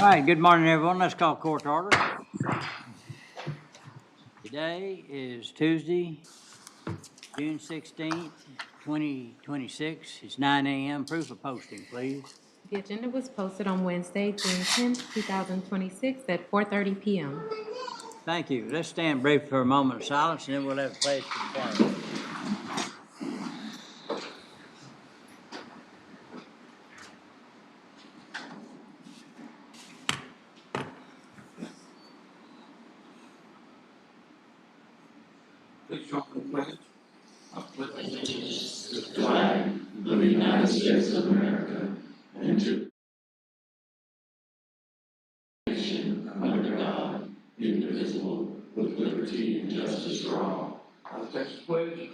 All right, good morning, everyone. Let's call court to order. Today is Tuesday, June 16th, 2026. It's 9 a.m. Proof of posting, please. The agenda was posted on Wednesday, June 10th, 2026 at 4:30 p.m. Thank you. Let's stand brief for a moment of silence, and then we'll have a pledge to the flag. Please join the pledge. I pledge allegiance to the flag of the United States of America and to the nation under God, indivisible, with liberty and justice for all. I Texas pledge.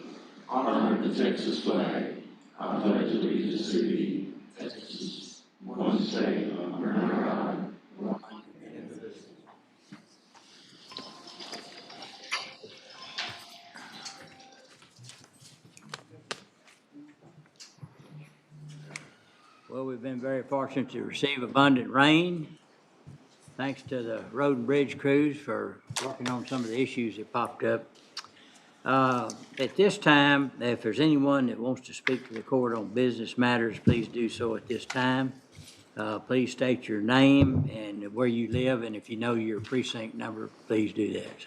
Honor the Texas flag. I pledge allegiance to thee, Texas, one state under God, one indivisible. Well, we've been very fortunate to receive abundant rain. Thanks to the road and bridge crews for working on some of the issues that popped up. At this time, if there's anyone that wants to speak to the court on business matters, please do so at this time. Please state your name and where you live, and if you know your precinct number, please do that.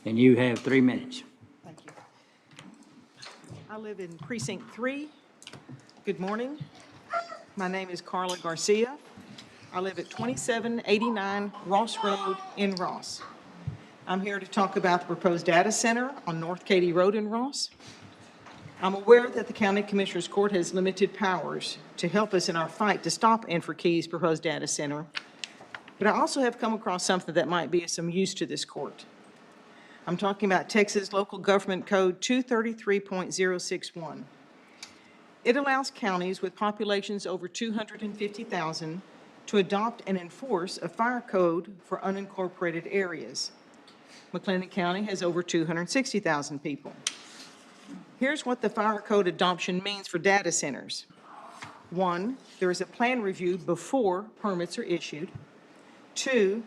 And you have 3 minutes. Thank you. I live in Precinct 3. Good morning. My name is Carla Garcia. I live at 2789 Ross Road in Ross. I'm here to talk about the proposed data center on North Katy Road in Ross. I'm aware that the County Commissioners Court has limited powers to help us in our fight to stop Enterkey's proposed data center, but I also have come across something that might be of some use to this court. I'm talking about Texas Local Government Code 233.061. It allows counties with populations over 250,000 to adopt and enforce a fire code for unincorporated areas. McLennan County has over 260,000 people. Here's what the fire code adoption means for data centers. 1, there is a plan review before permits are issued. 2,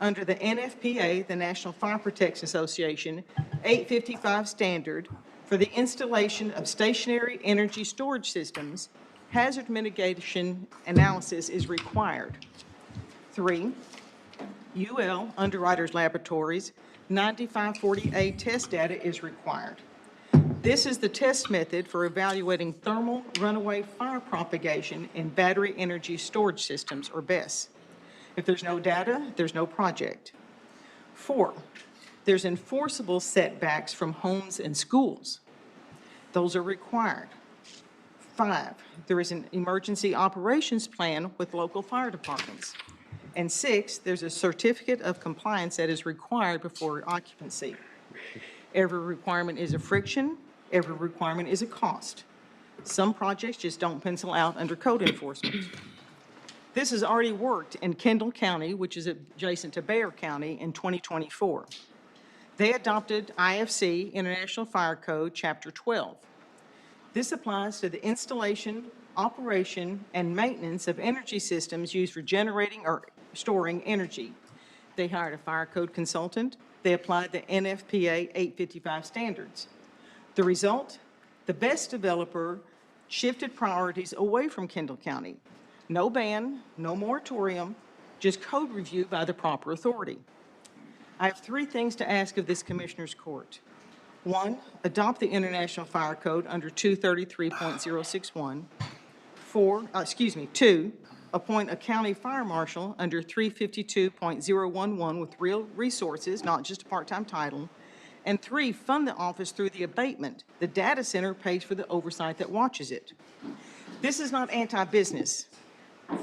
under the NFPA, the National Fire Protection Association, 855 standard for the installation of stationary energy storage systems, hazard mitigation analysis is required. 3, UL Underwriters Laboratories 9540A test data is required. This is the test method for evaluating thermal runaway fire propagation in battery energy storage systems, or BESS. If there's no data, there's no project. 4, there's enforceable setbacks from homes and schools. Those are required. 5, there is an emergency operations plan with local fire departments. And 6, there's a certificate of compliance that is required before occupancy. Every requirement is a friction. Every requirement is a cost. Some projects just don't pencil out under code enforcement. This has already worked in Kendall County, which is adjacent to Bexar County, in 2024. They adopted IFC, International Fire Code, Chapter 12. This applies to the installation, operation, and maintenance of energy systems used for generating or storing energy. They hired a fire code consultant. They applied the NFPA 855 standards. The result? The BESS developer shifted priorities away from Kendall County. No ban, no moratorium, just code review by the proper authority. I have 3 things to ask of this Commissioner's Court. 1, adopt the International Fire Code under 233.061. 2, appoint a county fire marshal under 352.011 with real resources, not just a part-time title. And 3, fund the office through the abatement. The data center pays for the oversight that watches it. This is not anti-business.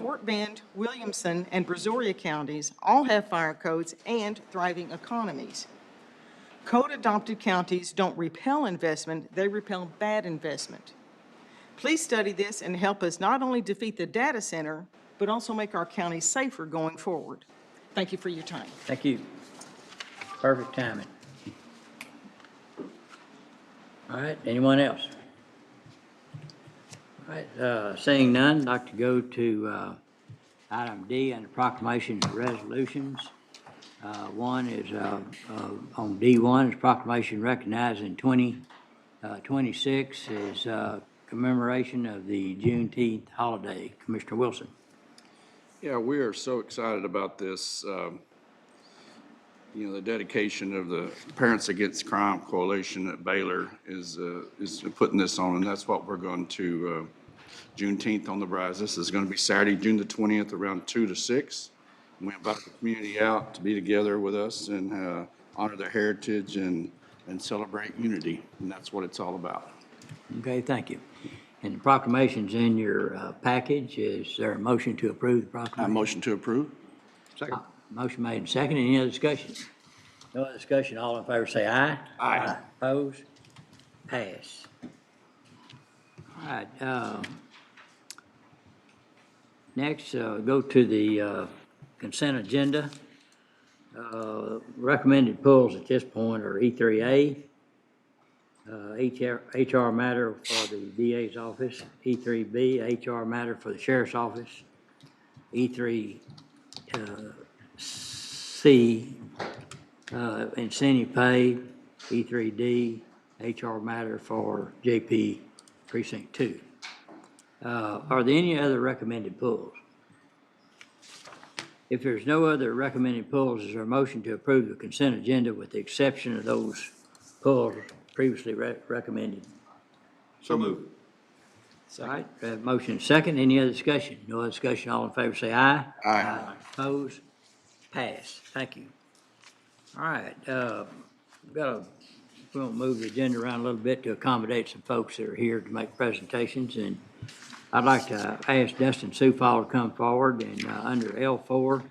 Fort Bend, Williamson, and Brazoria counties all have fire codes and thriving economies. Code-adopted counties don't repel investment, they repel bad investment. Please study this and help us not only defeat the data center, but also make our county safer going forward. Thank you for your time. Thank you. Perfect timing. All right, anyone else? Right, seeing none, I'd like to go to item D under proclamations and resolutions. One is on D1 is proclamation recognizing 2026 is commemoration of the Juneteenth holiday. Commissioner Wilson. Yeah, we are so excited about this. The dedication of the Parents Against Crime Coalition at Baylor is putting this on, and that's what we're going to, Juneteenth on the Rise. This is going to be Saturday, June the 20th, around 2 to 6. We invite the community out to be together with us and honor their heritage and celebrate unity, and that's what it's all about. Okay, thank you. And the proclamation's in your package. Is there a motion to approve the I proclamation? motion to approve. Second. Motion made and seconded. Any other discussion? No other discussion. All in favor say aye. Aye. Opposed? Pass. All right, next, go to the consent agenda. Recommended pulls at this point are E3A, HR matter for the DA's office, E3B, HR matter for the sheriff's office, E3C, incentive pay, E3D, HR matter for JP Precinct 2. Are there any other recommended pulls? If there's no other recommended pulls, is there a motion to approve the consent agenda with the exception of those pulls previously recommended? So moved. All right, motion second. Any other discussion? No other discussion. All in favor say aye. Aye. Opposed? Pass. Thank you. All right, we're gonna move the agenda around a little bit to accommodate some folks that are here to make presentations. And I'd like to ask Dustin Sufall to come forward, and under L4,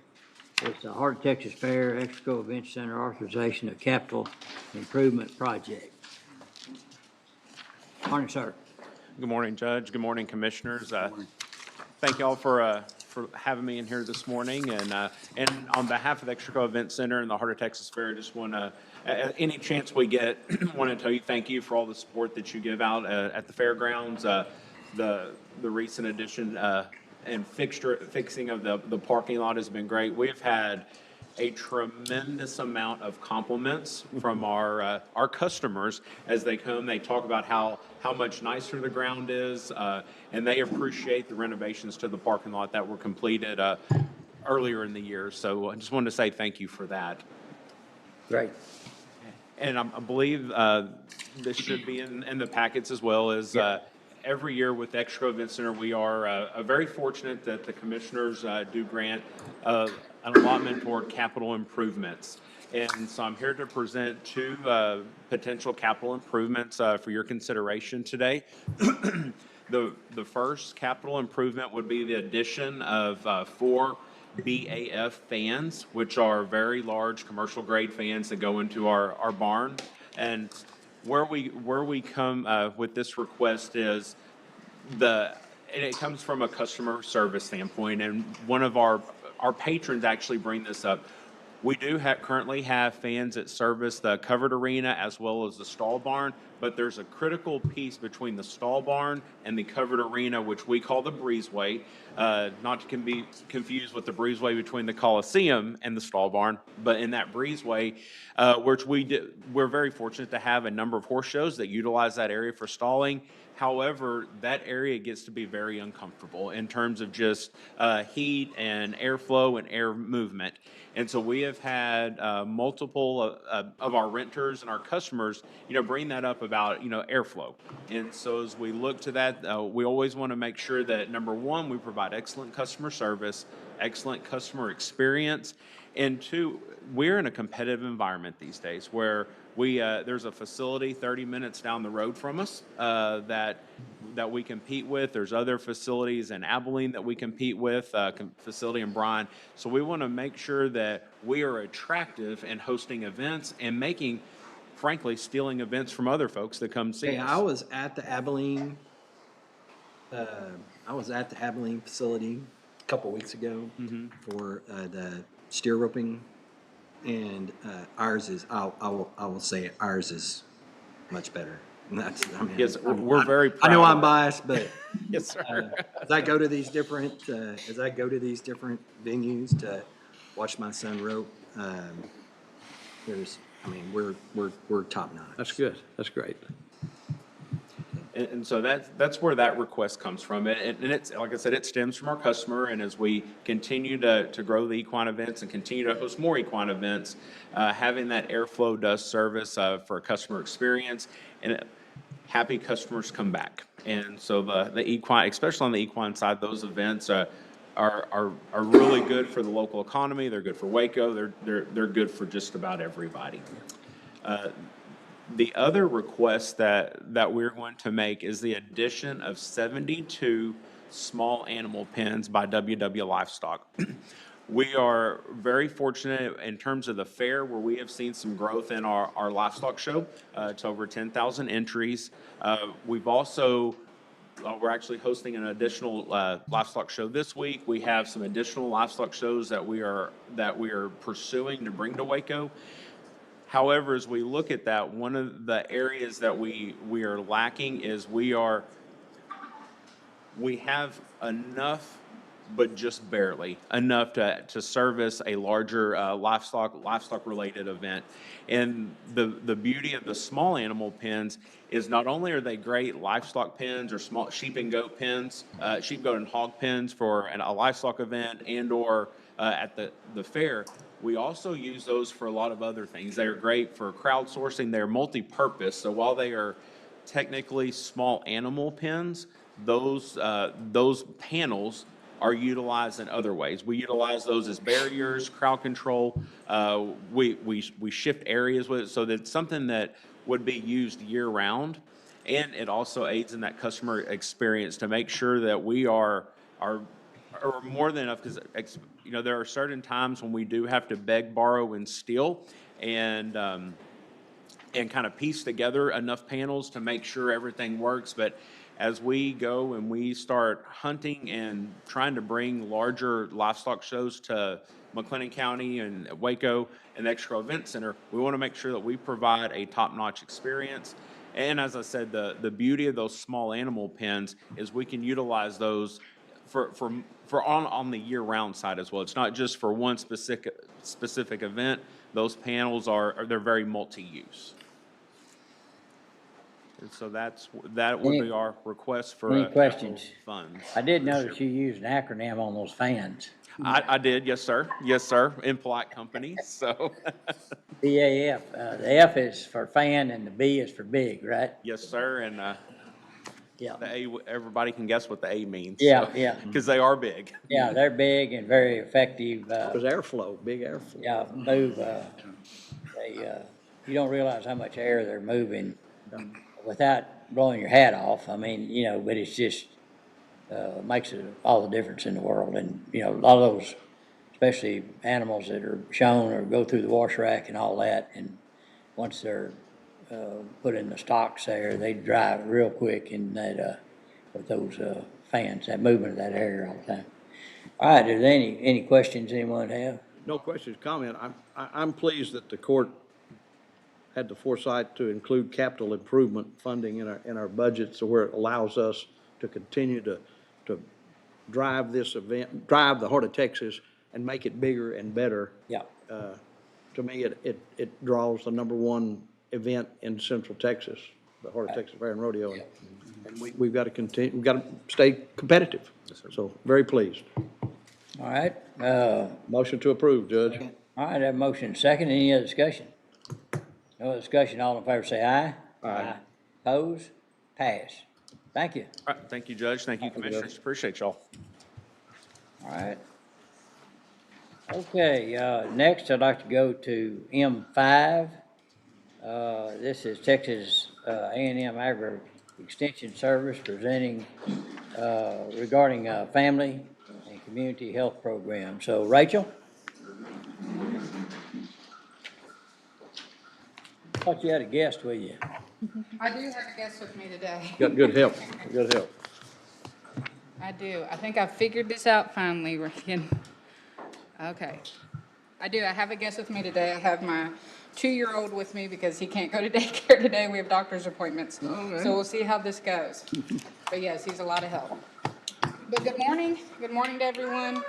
it's the Heart of Texas Fair Expo Event Center authorization of capital improvement project. Morning, sir. Good morning, Judge. Good morning, Commissioners. Thank you all for having me in here this morning. And on behalf of the Extraco Event Center and the Heart of Texas Fair, I just want to, any chance we get, want to tell you thank you for all the support that you give out at the fairgrounds. The recent addition and fixing of the parking lot has been great. We've had a tremendous amount of compliments from our customers as they come. They talk about how much nicer the ground is, and they appreciate the renovations to the parking lot that were completed earlier in the year. So I just wanted to say thank you for that. Great. And I believe this should be in the packets as well as every year with the Extraco Event Center, we are very fortunate that the commissioners do grant an allotment for capital improvements. And so I'm here to present two potential capital improvements for your consideration today. The first capital improvement would be the addition of 4 BAF fans, which are very large commercial grade fans that go into our barn. And where we come with this request is and it comes from a customer service standpoint, and one of our patrons actually bring this up. We do currently have fans that service the covered arena as well as the stall barn, but there's a critical piece between the stall barn and the covered arena, which we call the breezeway, not to be confused with the breezeway between the Coliseum and the stall barn, but in that breezeway, which we're very fortunate to have a number of horse shows that utilize that area for stalling. However, that area gets to be very uncomfortable in terms of just heat and airflow and air movement. And so we have had multiple of our renters and our customers, bring that up about, airflow. And so as we look to that, we always want to make sure that, number one, we provide excellent customer service, excellent customer experience. And two, we're in a competitive environment these days where there's a facility 30 minutes down the road from us that we compete with. There's other facilities in Abilene that we compete with, facility in Bryan. So we want to make sure that we are attractive in hosting events and making, frankly, stealing events from other folks that come see Hey, us. I was at the Abilene facility a couple weeks ago for the steer roping, and ours is I will say ours is much better. And that's, I mean. Yes, we're very I know proud I'm of it. biased, but Yes, sir. as I go to these different, venues to watch my son rope, we're top notch. That's good. That's great. And so that's where that request comes from. And it's, like I said, it stems from our customer. And as we continue to grow the equine events and continue to host more equine events, having that airflow does service for a customer experience. And happy customers come back. And so the equine, especially on the equine side, those events are really good for the local economy. They're good for Waco. They're good for just about everybody. The other request that we're going to make is the addition of 72 small animal pens by WW Livestock. We are very fortunate in terms of the fair, where we have seen some growth in our livestock show to over 10,000 entries. We've also we're actually hosting an additional livestock show this week. We have some additional livestock shows that we are pursuing to bring to Waco. However, as we look at that, one of the areas that we are lacking is we have enough, but just barely enough to service a larger livestock related event. And the beauty of the small animal pens is not only are they great livestock pens or small sheep and goat pens, sheep, goat, and hog pens for a livestock event and or at the fair. We also use those for a lot of other things. They're great for crowdsourcing. They're multi-purpose. So while they are technically small animal pens, those panels are utilized in other ways. We utilize those as barriers, crowd control. We shift areas with it, so that it's something that would be used year round. And it also aids in that customer experience to make sure that we are more than enough, because there are certain times when we do have to beg, borrow, and steal, and kind of piece together enough panels to make sure everything works. But as we go and we start hunting and trying to bring larger livestock shows to McLennan County and Waco and the Extra Event Center, we want to make sure that we provide a top-notch experience. And as I said, the beauty of those small animal pens is we can utilize those for on the year-round side as well. It's not just for one specific event. Those panels they're very multi-use. And so that would be our request for Any capital questions? funds. I did notice you used an acronym on those fans. I did, yes, sir. Yes, sir, in polite company, so, BAF, the F is for fan and the B is for big, right? yes, sir, and Yeah. the A, everybody can guess what the A means. Yeah, yeah. Because they are big. Yeah, they're big and very effective. It was airflow, big airflow. Yeah, move, you don't realize how much air they're moving without blowing your hat off. I mean, but it's just, makes it all the difference in the world. And, a lot of those, especially animals that are shown or go through the wash rack and all that, and once they're, put in the stocks there, they dry real quick in that, with those, fans, that movement of that air all the time. All right, are there any questions anyone have? No questions, comment. I'm pleased that the court had the foresight to include capital improvement funding in our budget, so where it allows us to continue to drive this event, drive the Heart of Texas and make it bigger and better. Yeah. To me, it draws the number one event in Central Texas, the Heart of Texas Fair and Rodeo. And we've got to continue, we've got to stay competitive. So very pleased. All right, Motion to approve, Judge. all right, that motion second. Any other discussion? No other discussion. All in favor say aye. Aye. Opposed? Pass. Thank you. All right, thank you, Judge. Thank you, Commissioners. Appreciate y'all. All right. Okay, next I'd like to go to M5. This is Texas A&M Agri Extension Service presenting regarding family and community health program. So Rachel? Thought you had a guest with you. I do have a guest with me today. Got good help, good help. I do. I think I figured this out finally, Regan. Okay. I do. I have a guest with me today. I have my 2-year-old with me because he can't go to daycare today. We have doctor's appointments. Okay. So we'll see how this goes. But yes, he's a lot of help. But good morning. Good morning to everyone.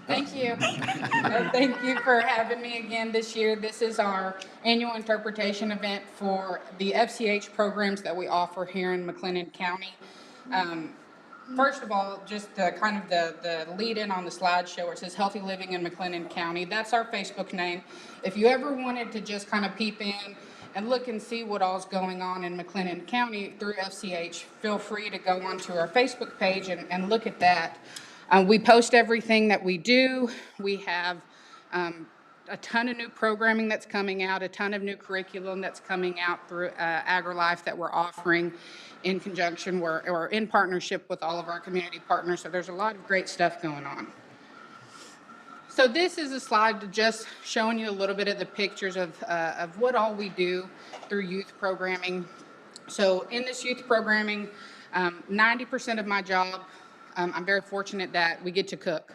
Thank you. Thank you for having me again this year. This is our annual interpretation event for the FCH programs that we offer here in McLennan County. First of all, just the kind of the lead in on the slideshow where it says Healthy Living in McLennan County. That's our Facebook name. If you ever wanted to just kind of peep in and look and see what all's going on in McLennan County through FCH, feel free to go onto our Facebook page and look at that. We post everything that we do. We have a ton of new programming that's coming out, a ton of new curriculum that's coming out through AgriLife that we're offering in conjunction or in partnership with all of our community partners. So there's a lot of great stuff going on. So this is a slide just showing you a little bit of the pictures of what all we do through youth programming. So in this youth programming, 90% of my job, I'm very fortunate that we get to cook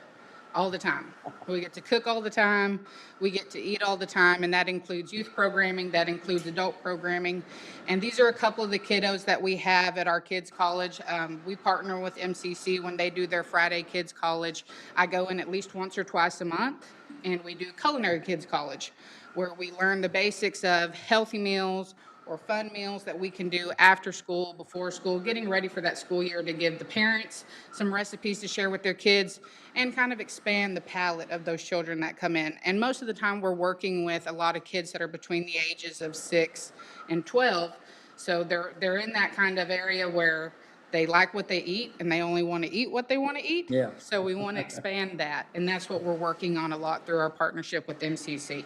all the time. We get to cook all the time. We get to eat all the time, and that includes youth programming, that includes adult programming. And these are a couple of the kiddos that we have at our kids' college. We partner with MCC when they do their Friday Kids College. I go in at least once or twice a month, and we do Culinary Kids College, where we learn the basics of healthy meals or fun meals that we can do after school, before school, getting ready for that school year to give the parents some recipes to share with their kids and kind of expand the palette of those children that come in. And most of the time we're working with a lot of kids that are between the ages of 6 and 12. So they're in that kind of area where they like what they eat and they only want to eat what they want to eat. Yeah. So we want to expand that. And that's what we're working on a lot through our partnership with MCC.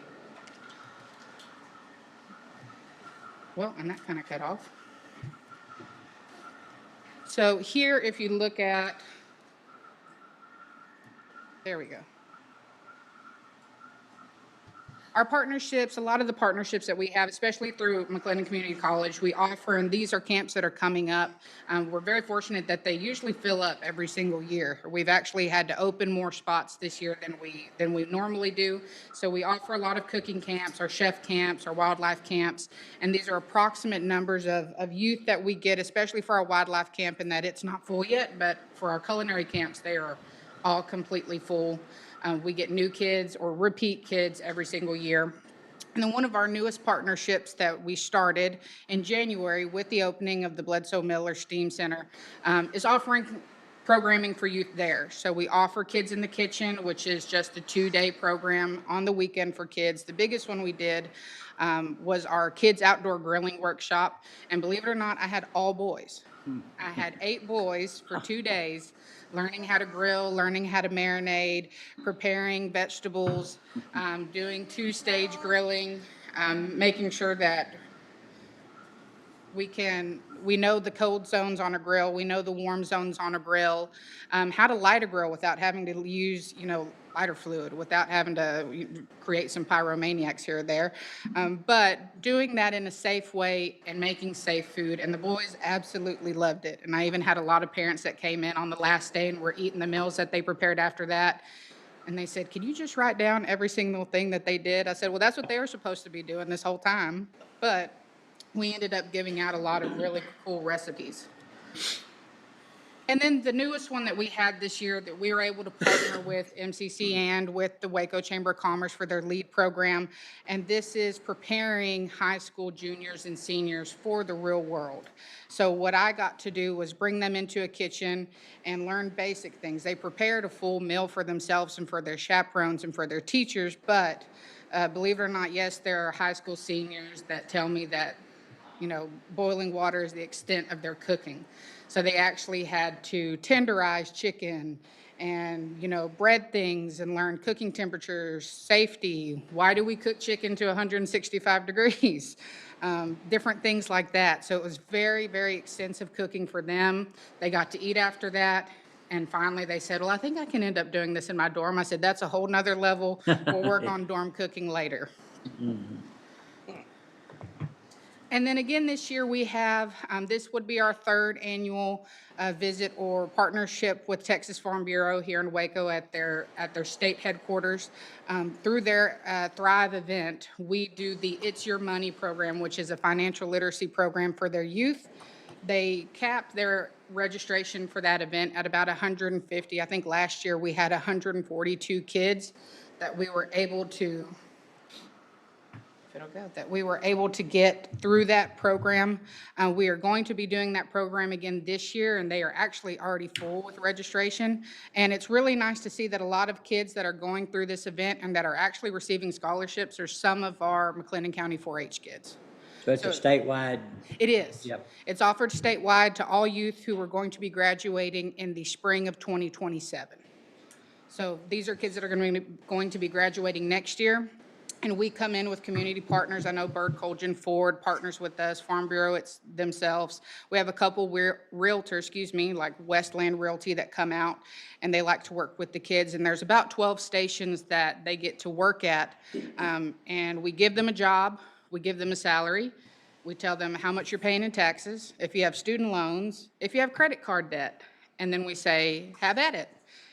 Well, and that kind of cut off. So here, if you look at, there we go. Our partnerships, a lot of the partnerships that we have, especially through McLennan Community College, we offer, and these are camps that are coming up. We're very fortunate that they usually fill up every single year. We've actually had to open more spots this year than we normally do. So we offer a lot of cooking camps, our chef camps, our wildlife camps, and these are approximate numbers of youth that we get, especially for our wildlife camp, in that it's not full yet, but for our culinary camps, they are all completely full. We get new kids or repeat kids every single year. And then one of our newest partnerships that we started in January with the opening of the Bledsoe Miller STEAM Center is offering programming for youth there. So we offer Kids in the Kitchen, which is just a 2-day program on the weekend for kids. The biggest one we did was our kids outdoor grilling workshop. And believe it or not, I had all boys. I had 8 boys for 2 days learning how to grill, learning how to marinate, preparing vegetables, doing 2-stage grilling, making sure that we know the cold zones on a grill, we know the warm zones on a grill, how to light a grill without having to use, lighter fluid, without having to create some pyromaniacs here or there. But doing that in a safe way and making safe food, and the boys absolutely loved it. And I even had a lot of parents that came in on the last day and were eating the meals that they prepared after that. And they said, "Can you just write down every single thing that they did?" I said, "Well, that's what they were supposed to be doing this whole time." But we ended up giving out a lot of really cool recipes. And then the newest one that we had this year that we were able to partner with MCC and with the Waco Chamber of Commerce for their LEAD program. And this is preparing high school juniors and seniors for the real world. So what I got to do was bring them into a kitchen and learn basic things. They prepared a full meal for themselves and for their chaperones and for their teachers. But believe it or not, yes, there are high school seniors that tell me that boiling water is the extent of their cooking. So they actually had to tenderize chicken and, bread things and learn cooking temperatures, safety. Why do we cook chicken to 165 degrees? Different things like that. So it was very, very extensive cooking for them. They got to eat after that. And finally they said, "Well, I think I can end up doing this in my dorm." I said, "That's a whole nother level. We'll work on dorm cooking later." And then again, this year we have, this would be our third annual visit or partnership with Texas Farm Bureau here in Waco at their state headquarters. Through their Thrive event, we do the It's Your Money program, which is a financial literacy program for their youth. They capped their registration for that event at about 150. I think last year we had 142 kids that we were able to get through that program. We are going to be doing that program again this year, and they are actually already full with registration. And it's really nice to see that a lot of kids that are going through this event and that are actually receiving scholarships are some of our McLennan County 4-H kids. So it's a statewide, It is. Yep. It's offered statewide to all youth who are going to be graduating in the spring of 2027. So these are kids that are going to be graduating next year. And we come in with community partners. I know Bird Colgan Ford partners with us, Farm Bureau it's themselves. We have a couple realtors, like Westland Realty that come out and they like to work with the kids. And there's about 12 stations that they get to work at. And we give them a job, we give them a salary. We tell them how much you're paying in taxes, if you have student loans, if you have credit card debt. And then we say, have at it.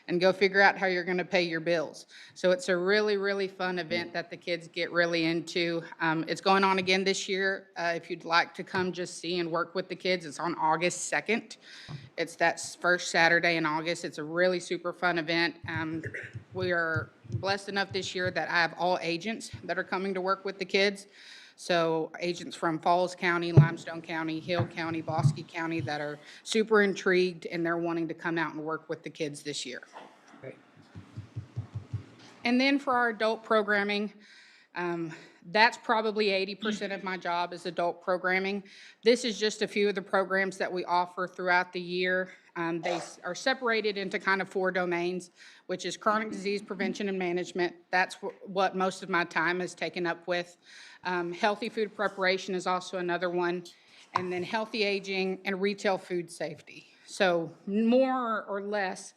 And go figure out how you're going to pay your bills. So it's a really, really fun event that the kids get really into. It's going on again this year. If you'd like to come just see and work with the kids, it's on August 2nd. It's that first Saturday in August. It's a really super fun event. We are blessed enough this year that I have all agents that are coming to work with the kids. So agents from Falls County, Limestone County, Hill County, Bosque County that are super intrigued and they're wanting to come out and work with the kids this year. Great. And then for our adult programming, that's probably 80% of my job is adult programming. This is just a few of the programs that we offer throughout the year. They are separated into kind of 4 domains, which is chronic disease prevention and management. That's what most of my time is taken up with. Healthy food preparation is also another one. And then healthy aging and retail food safety. So more or less,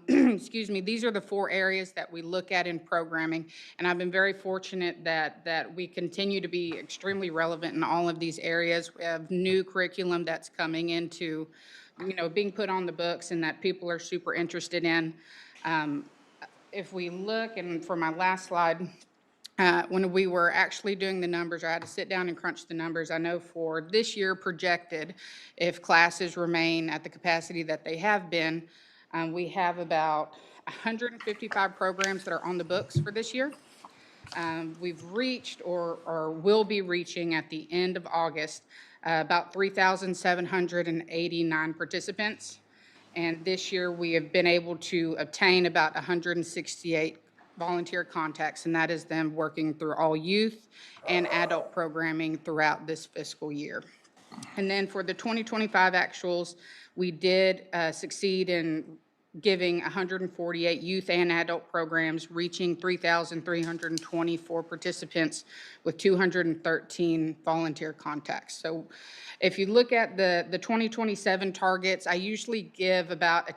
these are the 4 areas that we look at in programming. And I've been very fortunate that we continue to be extremely relevant in all of these areas. We have new curriculum that's coming into, being put on the books and that people are super interested in. If we look, and for my last slide, when we were actually doing the numbers, I had to sit down and crunch the numbers. I know for this year projected, if classes remain at the capacity that they have been, we have about 155 programs that are on the books for this year. We've reached or will be reaching at the end of August about 3,789 participants. And this year we have been able to obtain about 168 volunteer contacts, and that is them working through all youth and adult programming throughout this fiscal year. And then for the 2025 actuals, we did succeed in giving 148 youth and adult programs, reaching 3,324 participants with 213 volunteer contacts. So if you look at the 2027 targets, I usually give about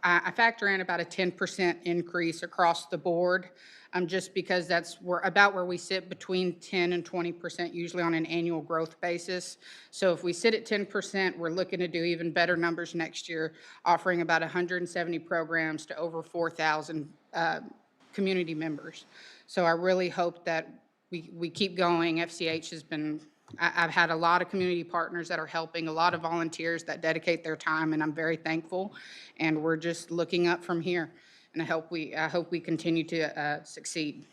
I factor in about a 10% increase across the board, just because that's about where we sit, between 10 and 20% usually on an annual growth basis. So if we sit at 10%, we're looking to do even better numbers next year, offering about 170 programs to over 4,000 community members. So I really hope that we keep going. FCH has been, I've had a lot of community partners that are helping, a lot of volunteers that dedicate their time, and I'm very thankful. And we're just looking up from here. And I hope we continue to succeed.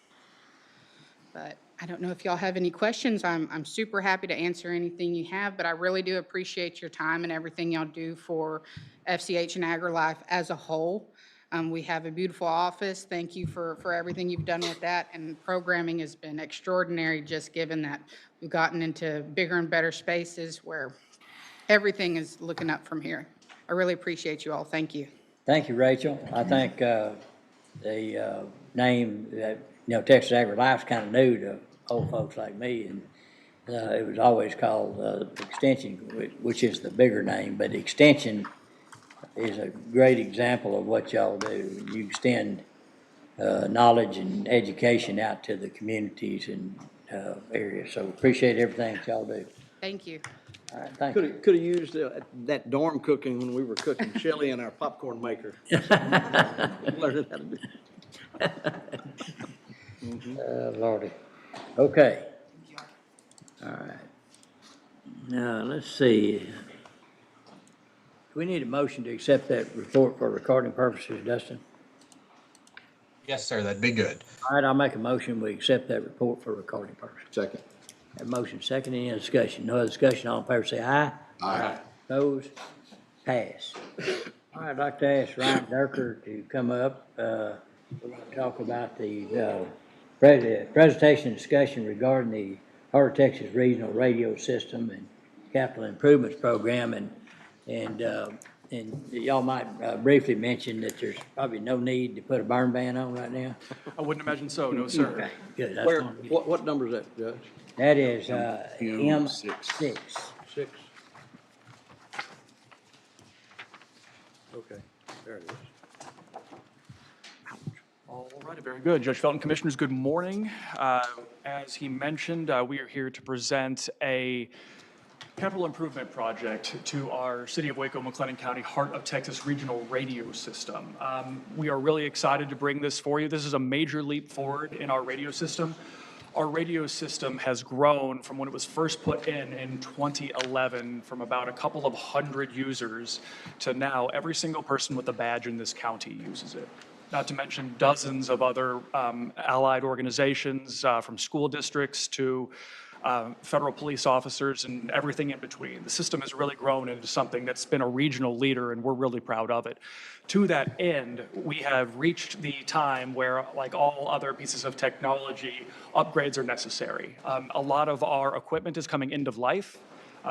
But I don't know if y'all have any questions. I'm super happy to answer anything you have, but I really do appreciate your time and everything y'all do for FCH and AgriLife as a whole. We have a beautiful office. Thank you for everything you've done with that. And programming has been extraordinary, just given that we've gotten into bigger and better spaces where everything is looking up from here. I really appreciate you all. Thank you. Thank you, Rachel. I think the name, Texas AgriLife is kind of new to old folks like me, and it was always called Extension, which is the bigger name, but Extension is a great example of what y'all do. You extend knowledge and education out to the communities, and area. So appreciate everything that y'all do. Thank you. All right, thank you. Could have used that dorm cooking when we were cooking chili in our popcorn maker. Learning how to do. Lordy. Okay. All right. Now, let's see. Do we need a motion to accept that report for recording purposes, Dustin? Yes, sir, that'd be good. All right, I'll make a motion, we accept that report for recording purposes. Second. Have a motion second, any other discussion? No other discussion, all in favor say aye. Aye. Opposed? Pass. All right, I'd like to ask Ryan Durker to come up. We're going to talk about the presentation discussion regarding the Heart of Texas Regional Radio System and Capital Improvements Program. And y'all might briefly mention that there's probably no need to put a burn ban on right now. I wouldn't imagine so, no, sir. Okay, good. That's Where, gonna be- what number is that, Judge? That is M6. M6. 6? Okay, there it is. All right, very good. Judge Felton, Commissioners, good morning. As he mentioned, we are here to present a capital improvement project to our City of Waco, McLennan County, Heart of Texas Regional Radio System. We are really excited to bring this for you. This is a major leap forward in our radio system. Our radio system has grown from when it was first put in 2011 from about a couple of hundred users to now every single person with a badge in this county uses it. Not to mention dozens of other allied organizations, from school districts to federal police officers and everything in between. The system has really grown into something that's been a regional leader, and we're really proud of it. To that end, we have reached the time where, like all other pieces of technology, upgrades are necessary. A lot of our equipment is coming end of life.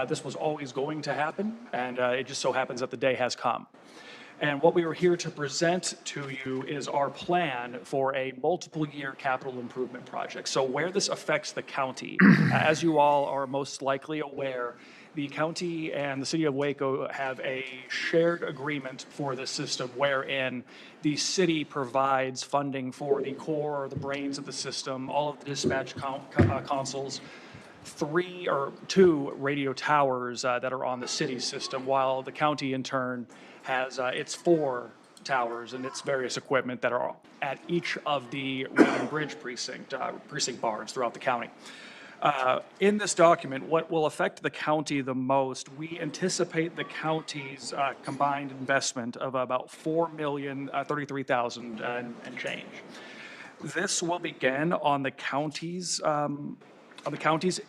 This was always going to happen, and it just so happens that the day has come. And what we are here to present to you is our plan for a multiple-year capital improvement project. So where this affects the county, as you all are most likely aware, the county and the city of Waco have a shared agreement for this system wherein the city provides funding for the core, or the brains of the system, all of the dispatch consoles, 3 or 2 radio towers that are on the city system, while the county in turn has its 4 towers and its various equipment that are at each of the road and bridge precinct bars throughout the county. In this document, what will affect the county the most, we anticipate the county's combined investment of about $4,033,000 and change. This will begin on the county's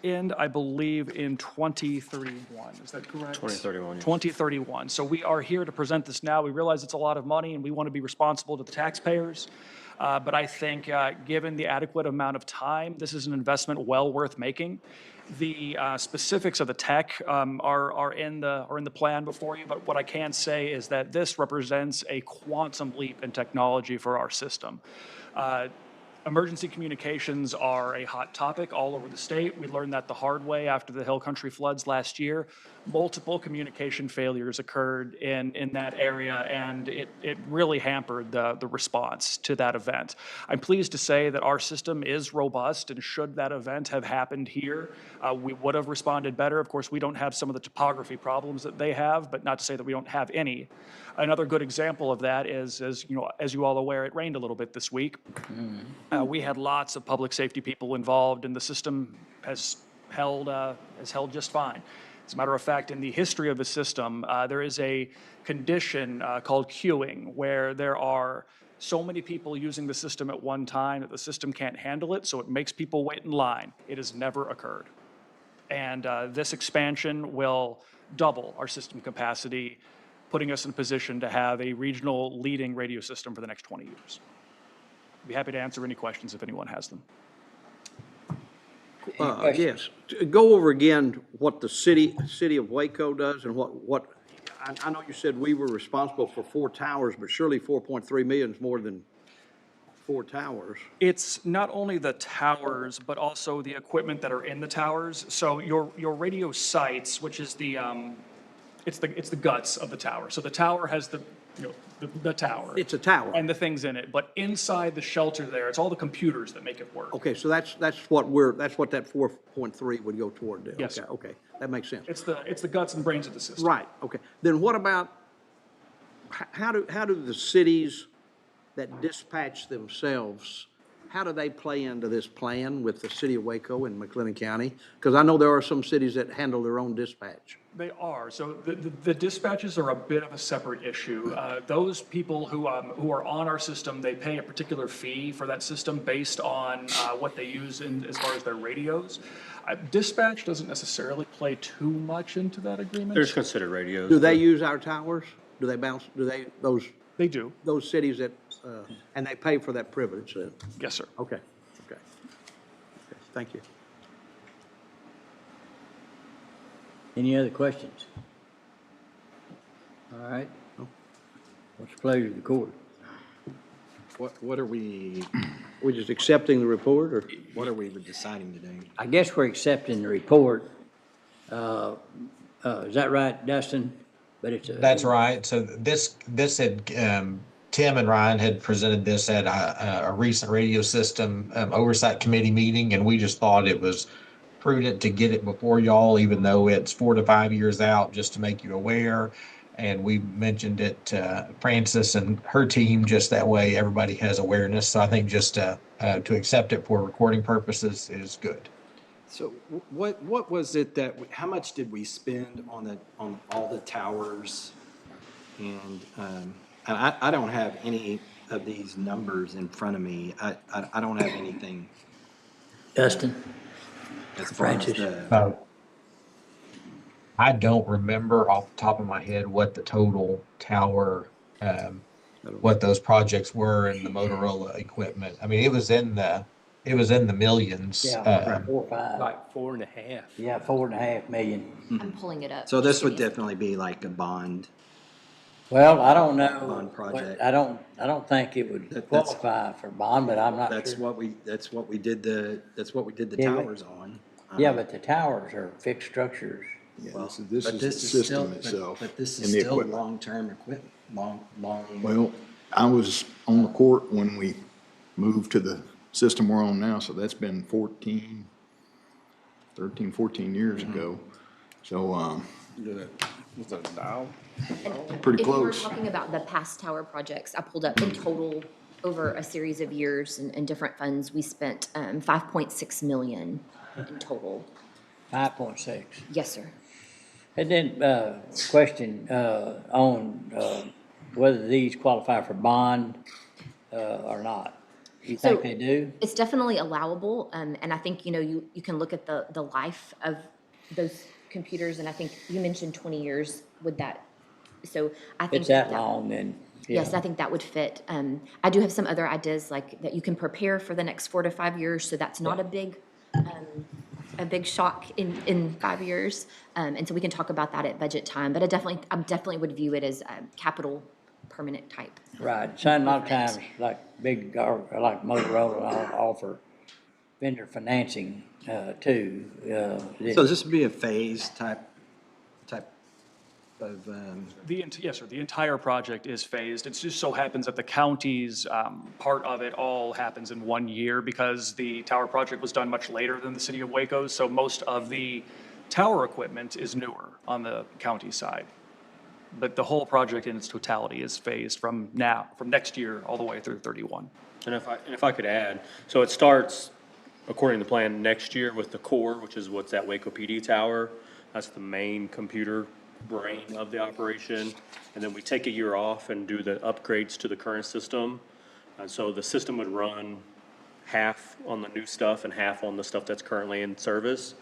end, I believe, in 2031. Is that correct? 2031, yes. 2031. So we are here to present this now. We realize it's a lot of money, and we want to be responsible to the taxpayers. But I think, given the adequate amount of time, this is an investment well worth making. The specifics of the tech are in the plan before you. But what I can say is that this represents a quantum leap in technology for our system. Emergency communications are a hot topic all over the state. We learned that the hard way after the Hill Country floods last year. Multiple communication failures occurred in that area, and it really hampered the response to that event. I'm pleased to say that our system is robust, and should that event have happened here, we would have responded better. Of course, we don't have some of the topography problems that they have, but not to say that we don't have any. Another good example of that is, as you all are aware, it rained a little bit this week. We had lots of public safety people involved, and the system has held just fine. As a matter of fact, in the history of the system, there is a condition called queuing, where there are so many people using the system at one time that the system can't handle it, so it makes people wait in line. It has never occurred. And this expansion will double our system capacity, putting us in a position to have a regional leading radio system for the next 20 years. I'd be happy to answer any questions if anyone has them. Yes, go over again what the city of Waco does and I know you said we were responsible for 4 towers, but surely 4.3 million is more than 4 towers. It's not only the towers, but also the equipment that are in the towers. So your radio sites, which is the It's the guts of the tower. So the tower has the, you know, the tower. It's a tower. And the things in it, but inside the shelter there, it's all the computers that make it work. Okay, so that's what that 4.3 would go toward there. Yes, Okay, sir. okay, that makes sense. It's the guts and brains of the system. Right, okay. Then what about, how do the cities that dispatch themselves, how do they play into this plan with the city of Waco and McLennan County? Because I know there are some cities that handle their own dispatch. They are. So the dispatches are a bit of a separate issue. Those people who are on our system, they pay a particular fee for that system based on what they use as far as their radios. Dispatch doesn't necessarily play too much into that agreement. There's considered radios. Do they use our towers? Do they They do. those cities that, and they pay for that privilege then? Yes, sir. Okay, okay. Thank you. Any other questions? All right. What's the pleasure of the court? What are we, We're just accepting the report, or? what are we deciding today? I guess we're accepting the report. Is that right, Dustin? But it's a. That's right. So this had, Tim and Ryan had presented this at a recent radio system oversight committee meeting, and we just thought it was prudent to get it before y'all, even though it's 4 to 5 years out, just to make you aware. And we mentioned it to Frances and her team, just that way everybody has awareness. So I think just to accept it for recording purposes is good. So what was it that, how much did we spend on all the towers? And I don't have any of these numbers in front of me. I don't have anything Dustin? as far as Francis. the, I don't remember off the top of my head what the total tower, what those projects were and the Motorola equipment. I mean, it was in the millions. Yeah, 4 or 5. Like 4.5. Yeah, 4.5 million. I'm pulling it up. so this would Just give me definitely be like a bond. Well, I don't know. Bond project. I don't think it would That's- qualify for bond, but I'm not That's sure. what we did the Yeah, but- towers on. Yeah, but the towers are fixed structures. Well, This but is the this is system still- itself But this and is the still equipment. long-term equipment, long. Well, I was on the court when we moved to the system we're on now, so that's been 13, 14 years ago. So, Was that a dial? pretty If you were close. talking about the past tower projects, I pulled up in total over a series of years and different funds, we spent 5.6 million in total. 5.6. Yes, sir. And then, question, on, whether these qualify for bond, or not. You think So- they do? It's definitely allowable, and I think, you can look at the life of those computers, and I think you mentioned 20 years with that. So I think. It's that long, then. Yes, yeah. I think that would fit. I do have some other ideas, like that you can prepare for the next 4 to 5 years, so that's not a big shock in 5 years. And so we can talk about that at budget time, but I definitely would view it as capital permanent type. Right, so a lot of times, like like Motorola offer vendor financing, too. So this would be a phase type of, Yes, sir. The entire project is phased. It just so happens that the county's part of it all happens in 1 year because the tower project was done much later than the city of Waco. So most of the tower equipment is newer on the county side. But the whole project in its totality is phased from next year all the way through 31. And if I could add, so it starts, according to the plan, next year with the core, which is what's that Waco PD tower. That's the main computer brain of the operation. And then we take a year off and do the upgrades to the current system. And so the system would run half on the new stuff and half on the stuff that's currently in service.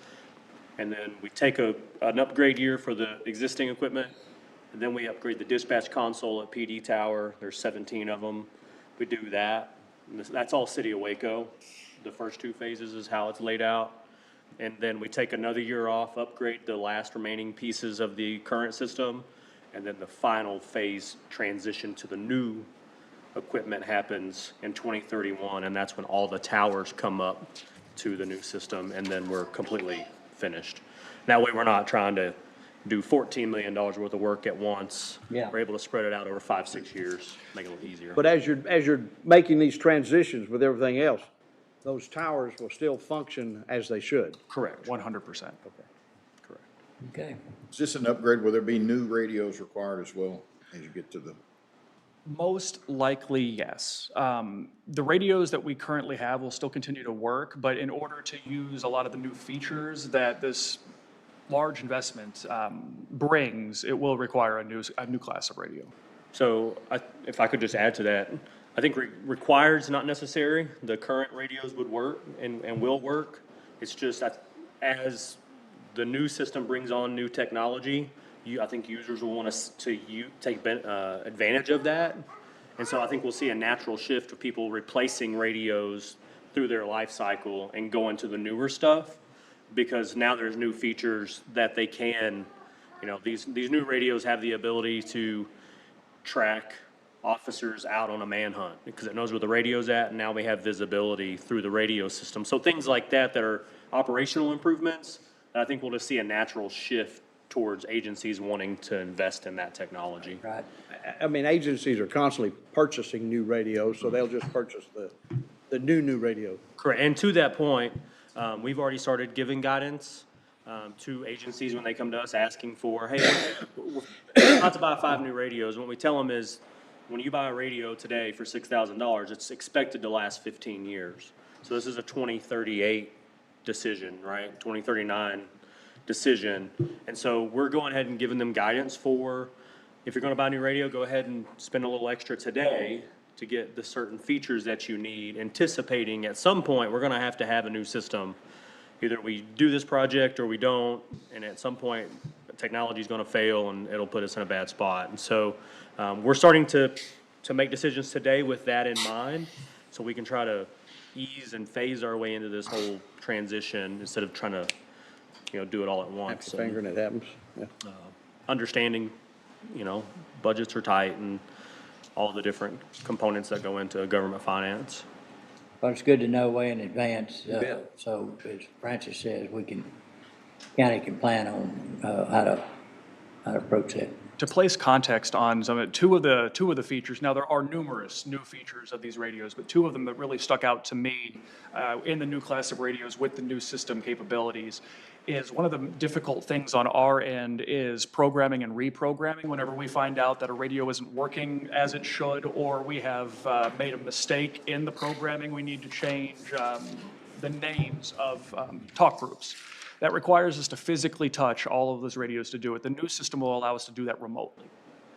And then we take an upgrade year for the existing equipment. And then we upgrade the dispatch console at PD Tower. There's 17 of them. We do that. And that's all City of Waco. The first 2 phases is how it's laid out. And then we take another year off, upgrade the last remaining pieces of the current system. And then the final phase transition to the new equipment happens in 2031. And that's when all the towers come up to the new system. And then we're completely finished. That way we're not trying to do $14 million worth of work at once. Yeah. We're able to spread it out over 5-6 years, make it a little easier. But as you're making these transitions with everything else, those towers will still function as they should. Correct. 100%. Okay. Is this an upgrade? Will there be new radios required as well as you get to the? Most likely, yes. The radios that we currently have will still continue to work, but in order to use a lot of the new features that this large investment brings, it will require a new class of radio. So if I could just add to that, I think required is not necessary. The current radios would work and will work. It's just as the new system brings on new technology, I think users will want to take advantage of that. And so I think we'll see a natural shift of people replacing radios through their life cycle and going to the newer stuff, because now there's new features that they can, these new radios have the ability to track officers out on a manhunt because it knows where the radio's at, and now we have visibility through the radio system. So things like that are operational improvements. I think we'll just see a natural shift towards agencies wanting to invest in that technology. Right. I mean, agencies are constantly purchasing new radios, so they'll just purchase the new radio. Correct. And to that point, we've already started giving guidance to agencies when they come to us asking for, hey, we're about to buy 5 new radios. And what we tell them is, when you buy a radio today for $6,000, it's expected to last 15 years. So this is a 2038 decision, right? 2039 decision. And so we're going ahead and giving them guidance for, if you're going to buy a new radio, go ahead and spend a little extra today to get the certain features that you need, anticipating at some point we're going to have a new system. Either we do this project or we don't, and at some point technology is going to fail and it'll put us in a bad spot. And so we're starting to make decisions today with that in mind, so we can try to ease and phase our way into this whole transition instead of trying to do it all at once. Happy finger and it happens. Yeah. Understanding, budgets are tight and all the different components that go into government finance. But it's good to know way in advance, so as Francis says, county can plan on how to approach that. To place context on two of the features, now there are numerous new features of these radios, but 2 of them that really stuck out to me in the new class of radios with the new system capabilities is one of the difficult things on our end is programming and reprogramming whenever we find out that a radio isn't working as it should, or we have made a mistake in the programming. We need to change the names of talk groups. That requires us to physically touch all of those radios to do it. The new system will allow us to do that remotely.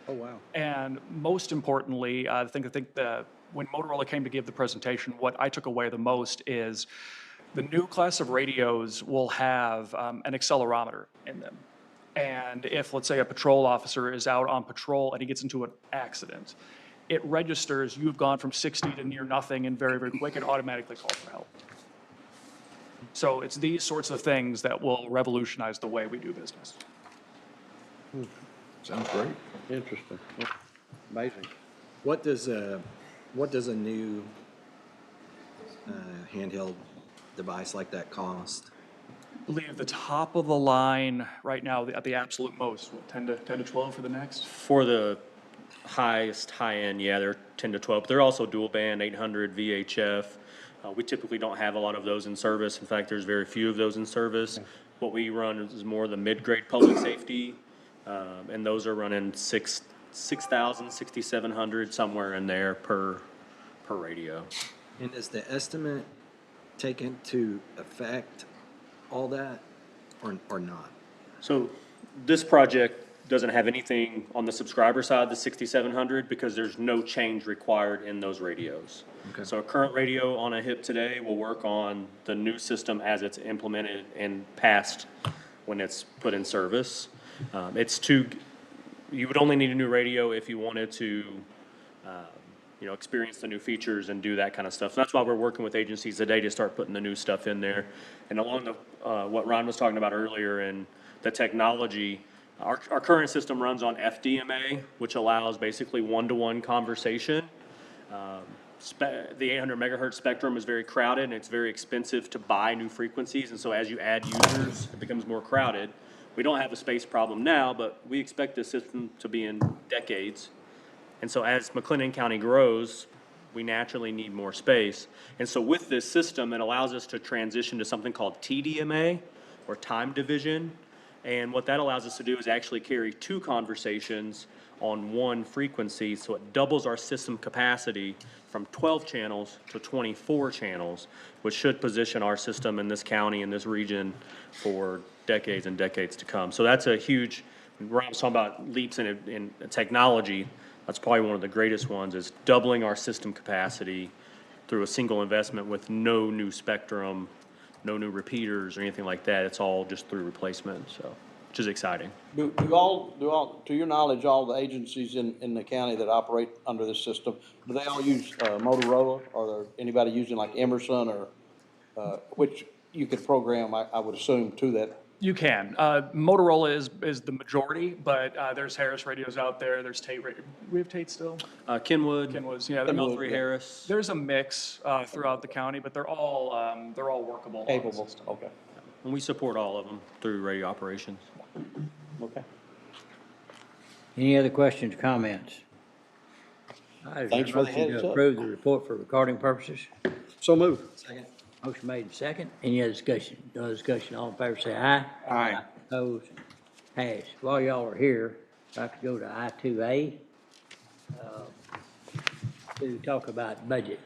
Oh, wow. And most importantly, I think when Motorola came to give the presentation, what I took away the most is the new class of radios will have an accelerometer in them. And if, let's say, a patrol officer is out on patrol and he gets into an accident, it registers you've gone from 60 to near nothing and very, very quick and automatically calls for help. So it's these sorts of things that will revolutionize the way we do business. Sounds great. Interesting. Amazing. What does a new handheld device like that cost? I believe the top of the line right now, at the absolute most, 10 to 12 for the next? For the highest high-end, yeah, they're 10 to 12. But they're also dual band, 800 VHF. We typically don't have a lot of those in service. In fact, there's very few of those in service. What we run is more the mid-grade public safety, and those are running 6,000, 6,700, somewhere in there per radio. And does the estimate take into effect all that or not? So this project doesn't have anything on the subscriber side, the 6,700, because there's no change required in those radios. Okay. So a current radio on a hip today will work on the new system as it's implemented and passed when it's put in service. You would only need a new radio if you wanted to, experience the new features and do that kind of stuff. So that's why we're working with agencies today to start putting the new stuff in there. And along the, what Ron was talking about earlier and the technology, our current system runs on FDMA, which allows basically one-to-one conversation. The 800 megahertz spectrum is very crowded and it's very expensive to buy new frequencies. And so as you add users, it becomes more crowded. We don't have a space problem now, but we expect this system to be in decades. And so as McLennan County grows, we naturally need more space. And so with this system, it allows us to transition to something called TDMA, or time division. And what that allows us to do is actually carry 2 conversations on 1 frequency, so it doubles our system capacity from 12 channels to 24 channels, which should position our system in this county, in this region, for decades and decades to come. So that's a huge, when Rob's talking about leaps in technology, that's probably one of the greatest ones, is doubling our system capacity through a single investment with no new spectrum, no new repeaters or anything like that. It's all just through replacement, so, which is exciting. Do all, to your knowledge, all the agencies in the county that operate under this system, do they all use Motorola? Or there anybody using like Emerson or, which you could program, I would assume, to that? You can. Motorola is the majority, but there's Harris radios out there. There's Tate. We have Tate still? Kenwood, Kenwood's, yeah. L3 Harris. There's a mix throughout the county, but they're all workable. on the Capable, system. okay, And we support all of them through radio operations. okay. Any other questions, comments? All right, is there Thanks a for the motion heads to up. approve the report for recording purposes? So move. Motion made and second. Any other discussion? No other discussion. All in favor say aye. Aye. Opposed? Passed. While y'all are here, I'd like to go to I2A to talk about budget.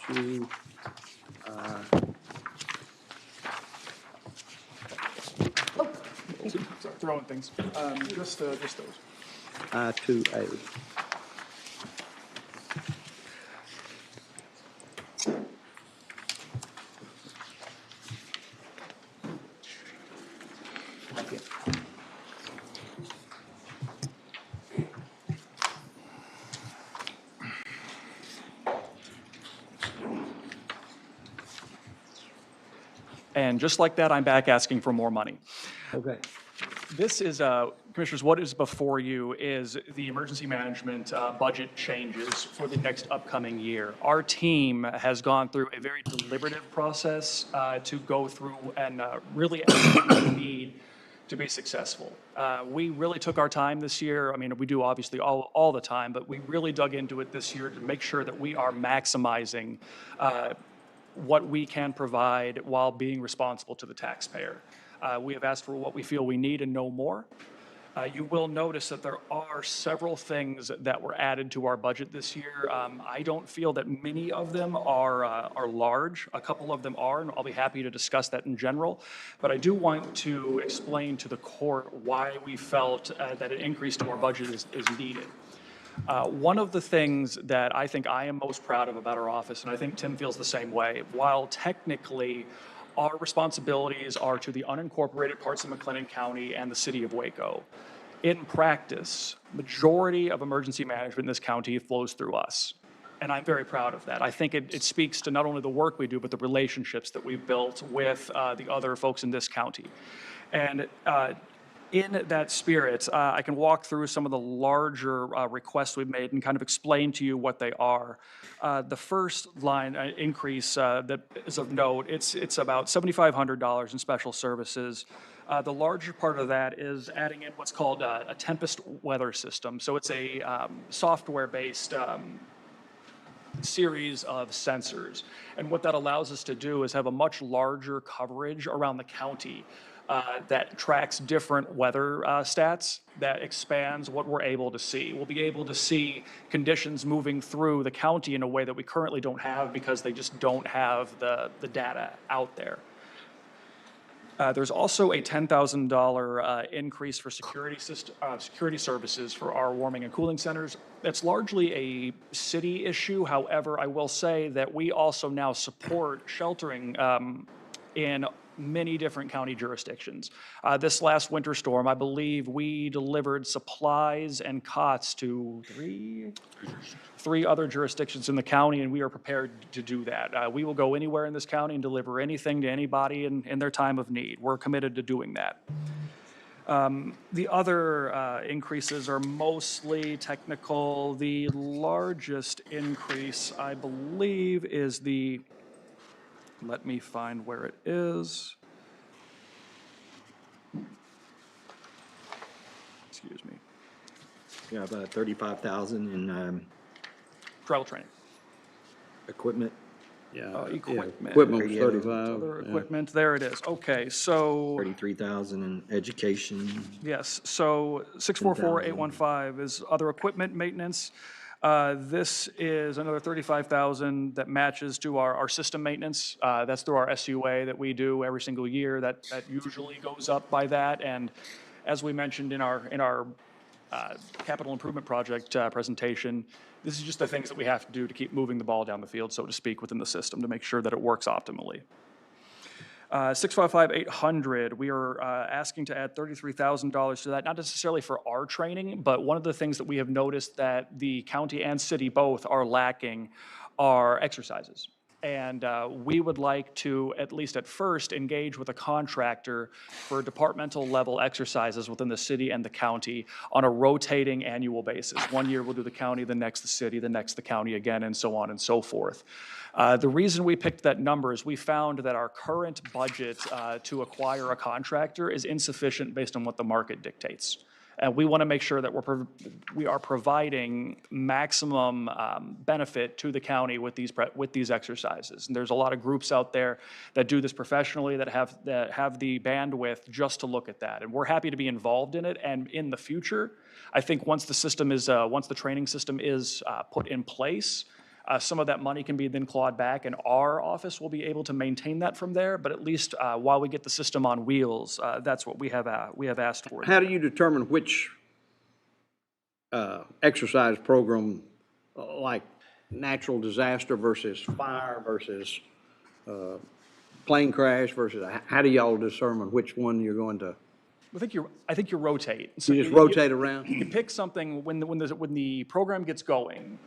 To, Throwing things. Just those. I2A. And just like that, I'm back asking for more money. okay. This is, Commissioners, what is before you is the emergency management budget changes for the next upcoming year. Our team has gone through a very deliberative process to go through and really estimate what we need to be successful. We really took our time this year. I mean, we do obviously all the time, but we really dug into it this year to make sure that we are maximizing what we can provide while being responsible to the taxpayer. We have asked for what we feel we need and no more. You will notice that there are several things that were added to our budget this year. I don't feel that many of them are large. A couple of them are, and I'll be happy to discuss that in general. But I do want to explain to the court why we felt that an increase to our budget is needed. One of the things that I think I am most proud of about our office, and I think Tim feels the same way, while technically our responsibilities are to the unincorporated parts of McLennan County and the city of Waco, in practice, majority of emergency management in this county flows through us. And I'm very proud of that. I think it speaks to not only the work we do, but the relationships that we've built with the other folks in this county. And in that spirit, I can walk through some of the larger requests we've made and kind of explain to you what they are. The first line increase that is of note, it's about $7,500 in special services. The larger part of that is adding in what's called a Tempest weather system. So it's a software-based series of sensors. And what that allows us to do is have a much larger coverage around the county that tracks different weather stats, that expands what we're able to see. We'll be able to see conditions moving through the county in a way that we currently don't have because they just don't have the data out there. There's also a $10,000 increase for security services for our warming and cooling centers. That's largely a city issue. However, I will say that we also now support sheltering in many different county jurisdictions. This last winter storm, I believe we delivered supplies and cots to three other jurisdictions in the county, and we are prepared to do that. We will go anywhere in this county and deliver anything to anybody in their time of need. We're committed to doing that. The other increases are mostly technical. The largest increase, I believe, is the, let me find where it is. Excuse me. You have 35,000 in Travel training. equipment. Yeah. Equipment. Equipment was Radio. 35. Other yeah. equipment, there it is. Okay, so, 33,000 in education. yes, so 644,815 is other equipment maintenance. This is another 35,000 that matches to our system maintenance. That's through our SUA that we do every single year. That usually goes up by that. And as we mentioned in our capital improvement project presentation, this is just the things that we have to do to keep moving the ball down the field, so to speak, within the system to make sure that it works optimally. 655-800, we are asking to add $33,000 to that, not necessarily for our training, but one of the things that we have noticed that the county and city both are lacking are exercises. And we would like to, at least at first, engage with a contractor for departmental level exercises within the city and the county on a rotating annual basis. 1 year we'll do the county, the next the city, the next the county again, and so on and so forth. The reason we picked that number is we found that our current budget to acquire a contractor is insufficient based on what the market dictates. And we want to make sure that we are providing maximum benefit to the county with these exercises. And there's a lot of groups out there that do this professionally that have the bandwidth just to look at that. And we're happy to be involved in it. And in the future, I think once the training system is put in place, some of that money can be then clawed back, and our office will be able to maintain that from there. But at least while we get the system on wheels, that's what we have asked for. How do you determine which exercise program, like natural disaster versus fire versus plane crash versus, how do y'all determine which one you're going to? I think you rotate. So You just rotate around? You pick something when the program gets going.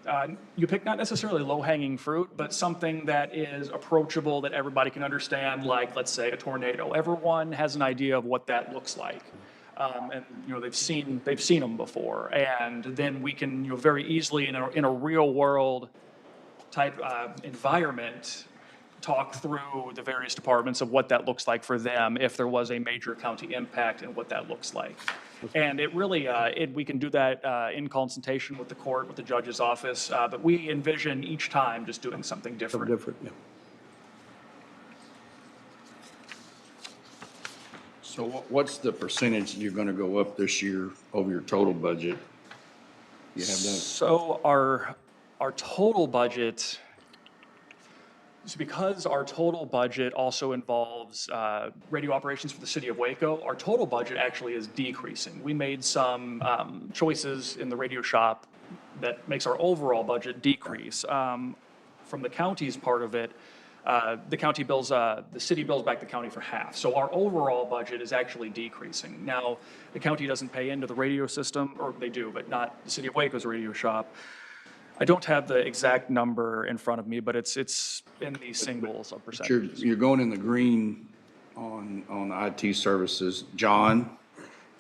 You pick not necessarily low-hanging fruit, but something that is approachable that everybody can understand, like, let's say, a tornado. Everyone has an idea of what that looks like. And they've seen them before. And then we can very easily in a real-world type environment talk through the various departments of what that looks like for them if there was a major county impact and what that looks like. And it really, we can do that in consultation with the court, with the judge's office, but we envision each time just doing something different. Yeah. So what's the percentage you're going to go up this year over your total budget? You have that? So our total budget, so because our total budget also involves radio operations for the city of Waco, our total budget actually is decreasing. We made some choices in the radio shop that makes our overall budget decrease. From the county's part of it, the city bills back the county for half. So our overall budget is actually decreasing. Now, the county doesn't pay into the radio system, or they do, but not the city of Waco's radio shop. I don't have the exact number in front of me, but it's in the singles of percentages. You're going in the green on the IT services. John,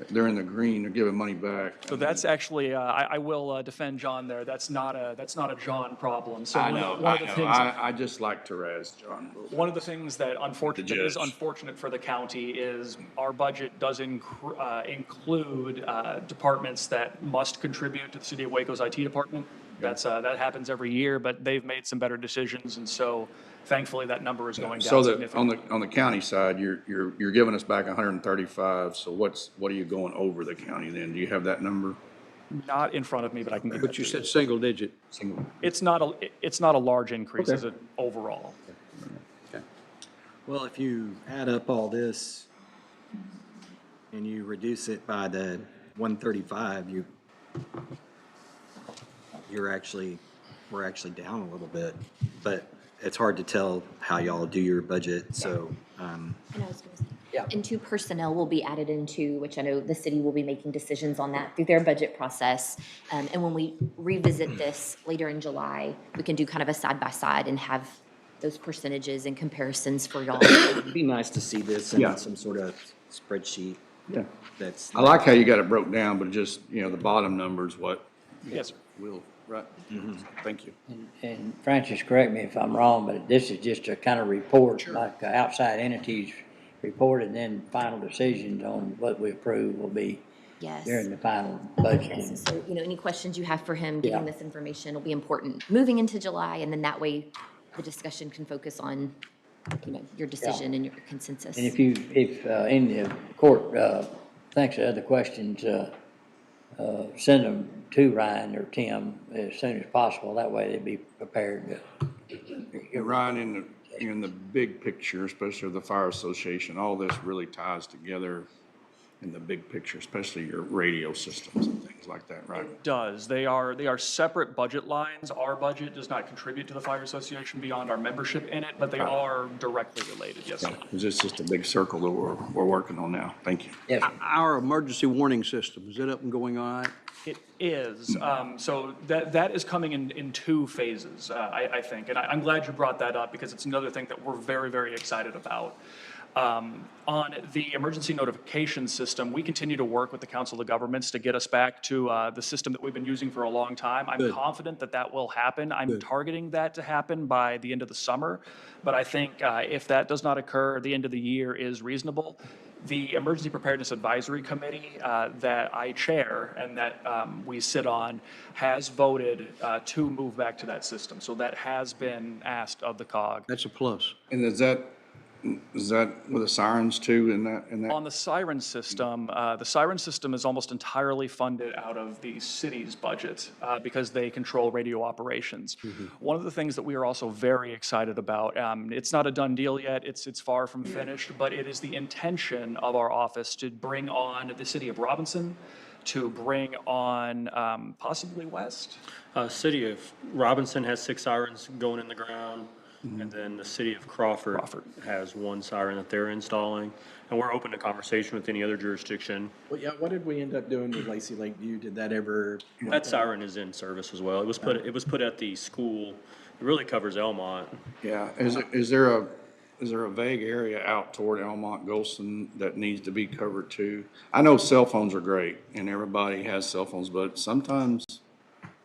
they're in the green, they're giving money back. So that's actually, I will defend John there. That's not a John problem. So I know. one of the things, I just like to razz John. one of the things that is unfortunate for the county is our budget does include departments that must contribute to the city of Waco's IT department. That happens every year, but they've made some better decisions, and so thankfully that number is going down So significantly. on the county side, you're giving us back 135, so what are you going over the county then? Do you have that number? Not in front of me, but I can give But that you to said single digit. It's not a large increase Okay. as an overall. Well, if you add up all this and you reduce it by the 135, we're actually down a little bit, but it's hard to tell how y'all do your budget, so, And I was gonna say, and two personnel will be added into, which I know the city will be making decisions on that through their budget process. And when we revisit this later in July, we can do kind of a side-by-side and have those percentages and comparisons for y'all. it'd be nice to see this in Yeah. some sort of spreadsheet Yeah. that's. I like how you got it broke down, but just, the bottom number is what Yes, sir. will, right? Thank you. And Francis, correct me if I'm wrong, but this is just a kind of report, like outside entities report, and then final decisions on what we approve will be Yes. during the final budget. Yes, so, any questions you have for him, Yeah. getting this information will be important moving into July, and then that way the discussion can focus on, your decision and your consensus. And if in the court, thinks of other questions, send them to Ryan or Tim as soon as possible. That way they'd be prepared to. Yeah, Ryan, in the big picture, especially of the fire association, all this really ties together in the big picture, especially your radio systems and things like that, right? Does. They are separate budget lines. Our budget does not contribute to the Fire Association beyond our membership in it, but they are directly related, yes, sir. It's just a big circle that we're working on now. Thank you. Yes, sir. Our emergency warning system, is it up and going all right? It is. So that is coming in two phases, I think. And I'm glad you brought that up because it's another thing that we're very, very excited about. On the emergency notification system, we continue to work with the Council of Governments to get us back to the system that we've been using for a long time. I'm confident that that will happen. I'm targeting that to happen by the end of the summer. But I think if that does not occur, the end of the year is reasonable. The Emergency Preparedness Advisory Committee that I chair and that we sit on has voted to move back to that system. So that has been asked of the COG. That's a plus. And is that with the sirens too in that? On the siren system is almost entirely funded out of the city's budget because they control radio operations. One of the things that we are also very excited about, it's not a done deal yet, it's far from finished, but it is the intention of our office to bring on the city of Robinson, to bring on possibly West. City of Robinson has 6 sirens going in the ground. And then the city of Crawford has 1 siren that they're installing. And we're open to conversation with any other jurisdiction. Well, yeah, what did we end up doing with Lacey Lakeview? Did that ever? That siren is in service as well. It was put at the school. It really covers Elmont. Yeah, is there a vague area out toward Elmont, Golson that needs to be covered too? I know cell phones are great and everybody has cell phones, but sometimes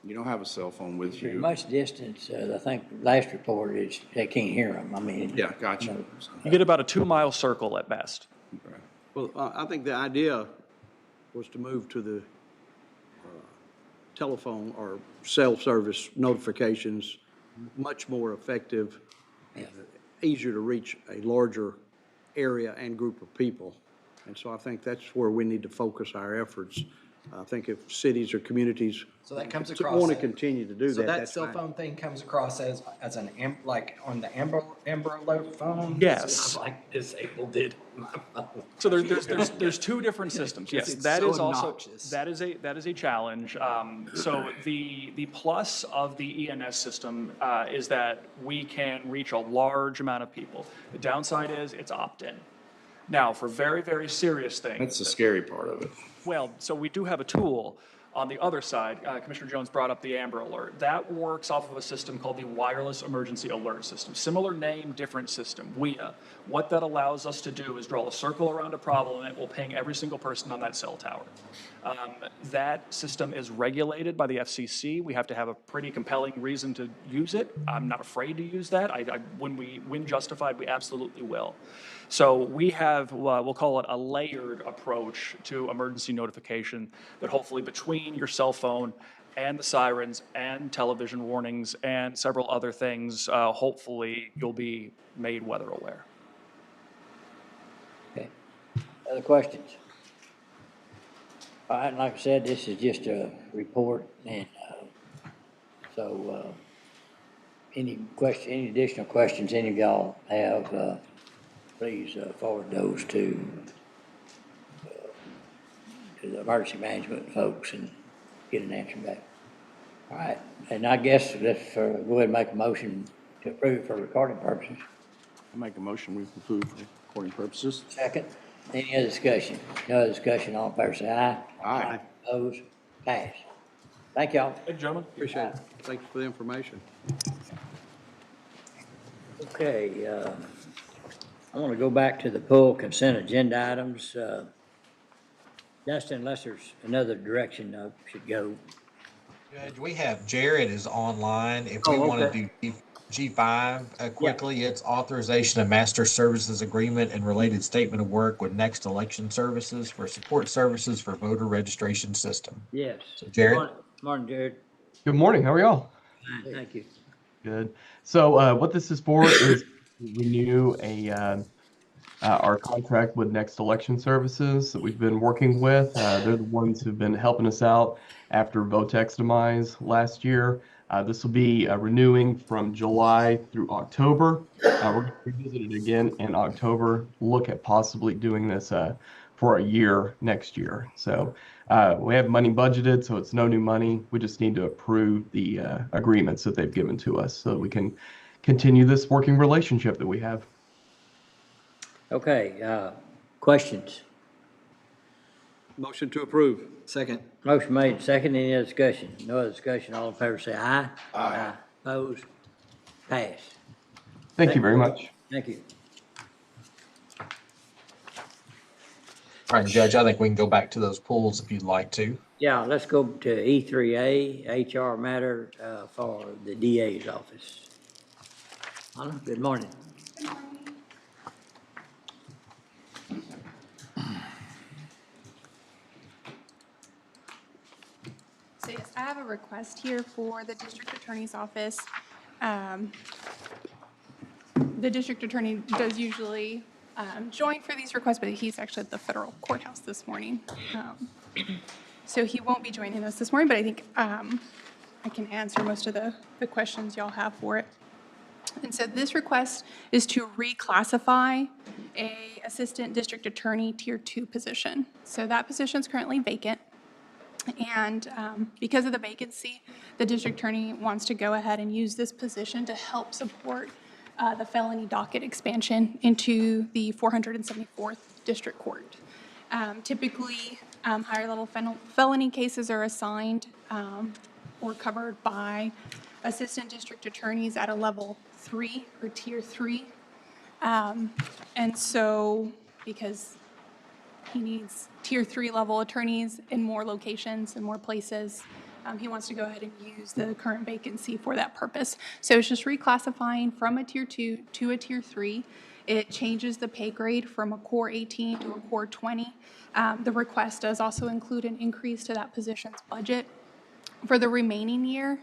you don't have a cell phone with Pretty you. much distance, I think last report is they can't hear them. I mean. Yeah, gotcha. You get about a 2-mile circle at best. Well, I think the idea was to move to the telephone or cell service notifications, much more effective, easier to reach a larger area and group of people. And so I think that's where we need to focus our efforts. I think if cities or communities So that comes across. want to continue to do So that, that that's cell fine. phone thing comes across as like on the Amber Alert phone? Yes. I'm like disabled it. So there's 2 different systems. Yes, It's that so is also, obnoxious. that is a challenge. So the plus of the ENS system is that we can reach a large amount of people. The downside is it's opt-in. Now, for very, very serious things. That's the scary part of it. Well, so we do have a tool on the other side. Commissioner Jones brought up the Amber Alert. That works off of a system called the Wireless Emergency Alert System. Similar name, different system, WEA. What that allows us to do is draw a circle around a problem and it will ping every single person on that cell tower. That system is regulated by the FCC. We have to have a pretty compelling reason to use it. I'm not afraid to use that. When justified, we absolutely will. So we have, we'll call it a layered approach to emergency notification that hopefully between your cell phone and the sirens and television warnings and several other things, hopefully you'll be made weather aware. Okay. Other questions? All right, like I said, this is just a report and, any additional questions any of y'all have, please forward those to the emergency management folks and get an answer back. All right, and I guess let's go ahead and make a motion to approve for recording purposes. I make a motion, we approve for recording purposes. Second, any other discussion? No other discussion, all in favor say aye. Aye. Opposed, pass. Thank y'all. Thank you, gentlemen. Appreciate it. Thanks for the information. Okay, I want to go back to the full consent agenda items. Justin, unless there's another direction I should go. Judge, we have Jared is online. If we want to do G5 quickly. It's authorization of master services agreement and related statement of work with Next Election Services for support services for voter registration system. Yes. So Jared? Morning, Jared. Good morning. How are y'all? Fine, thank you. Good. So what this is for is to renew our contract with Next Election Services that we've been working with. They're the ones who've been helping us out after Votex demise last year. This will be renewing from July through October. We're going to revisit it again in October, look at possibly doing this for a year next year. So we have money budgeted, so it's no new money. We just need to approve the agreements that they've given to us so we can continue this working relationship that we have. Okay, questions? Motion to approve. Second. Motion made, second, any other discussion? No other discussion, all in favor say aye. Aye. Opposed? Pass. Thank you very much. Thank you. All right, Judge, I think we can go back to those pools if you'd like to. Yeah, let's go to E3A, HR matter for the DA's office. Anna, good morning. So yes, I have a request here for the district attorney's office. The district attorney does usually join for these requests, but he's actually at the federal courthouse this morning. So he won't be joining us this morning, but I think I can answer most of the questions y'all have for it. And so this request is to reclassify a assistant district attorney tier 2 position. So that position is currently vacant. And because of the vacancy, the district attorney wants to go ahead and use this position to help support the felony docket expansion into the 474th District Court. Typically, higher level felony cases are assigned or covered by assistant district attorneys at a level 3 or tier 3. And so, because he needs tier 3 level attorneys in more locations and more places, he wants to go ahead and use the current vacancy for that purpose. So it's just reclassifying from a tier 2 to a tier 3. It changes the pay grade from a core 18 to a core 20. The request does also include an increase to that position's budget. For the remaining year,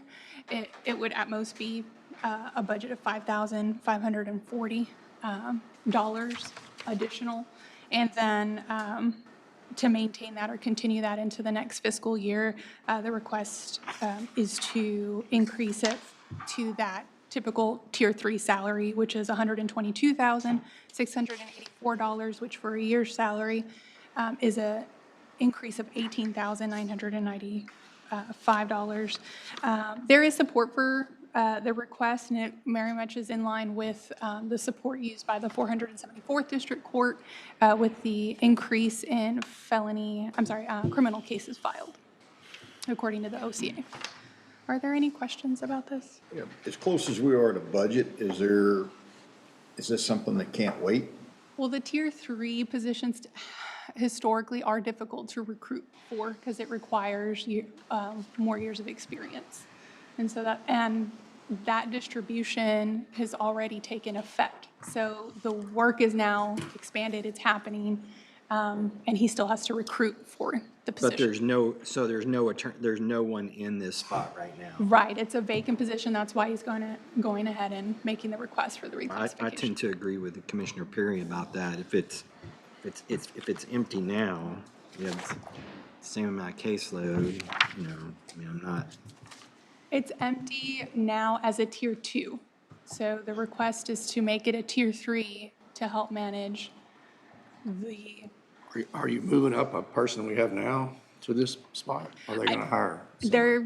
it would at most be a budget of $5,540 additional. And then to maintain that or continue that into the next fiscal year, the request is to increase it to that typical tier 3 salary, which is $122,684, which for a year's salary is a increase of $18,995. There is support for the request, and it very much is in line with the support used by the 474th District Court with the increase in criminal cases filed, according to the OCA. Are there any questions about this? Yeah, as close as we are to budget, is this something that can't wait? Well, the tier 3 positions historically are difficult to recruit for because it requires more years of experience. And so that distribution has already taken effect. So the work is now expanded, it's happening, and he still has to recruit for the position. But there's no one in this spot right now. Right, it's a vacant position, that's why he's going ahead and making the request for the reclassification. I tend to agree with Commissioner Perry about that. If it's empty now, you have the same amount of caseload, I'm not. It's empty now as a tier 2. So the request is to make it a tier 3 to help manage the. Are you moving up a person we have now to this spot? Or are they going to hire? They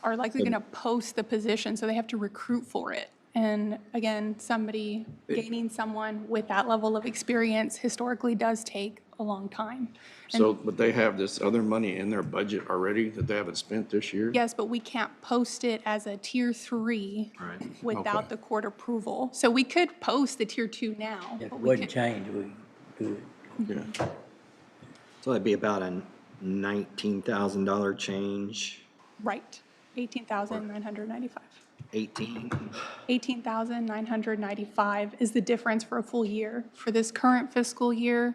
are likely going to post the position, so they have to recruit for it. And again, gaining someone with that level of experience historically does take a long time. So, but they have this other money in their budget already that they haven't spent this year? Yes, but we can't post it as a tier 3 without the court approval. So we could post the tier 2 now. If it but we wouldn't could- change, we do it. Yeah. So that'd be about a $19,000 change. Right, 18,995. 18? 18,995 is the difference for a full year. For this current fiscal year,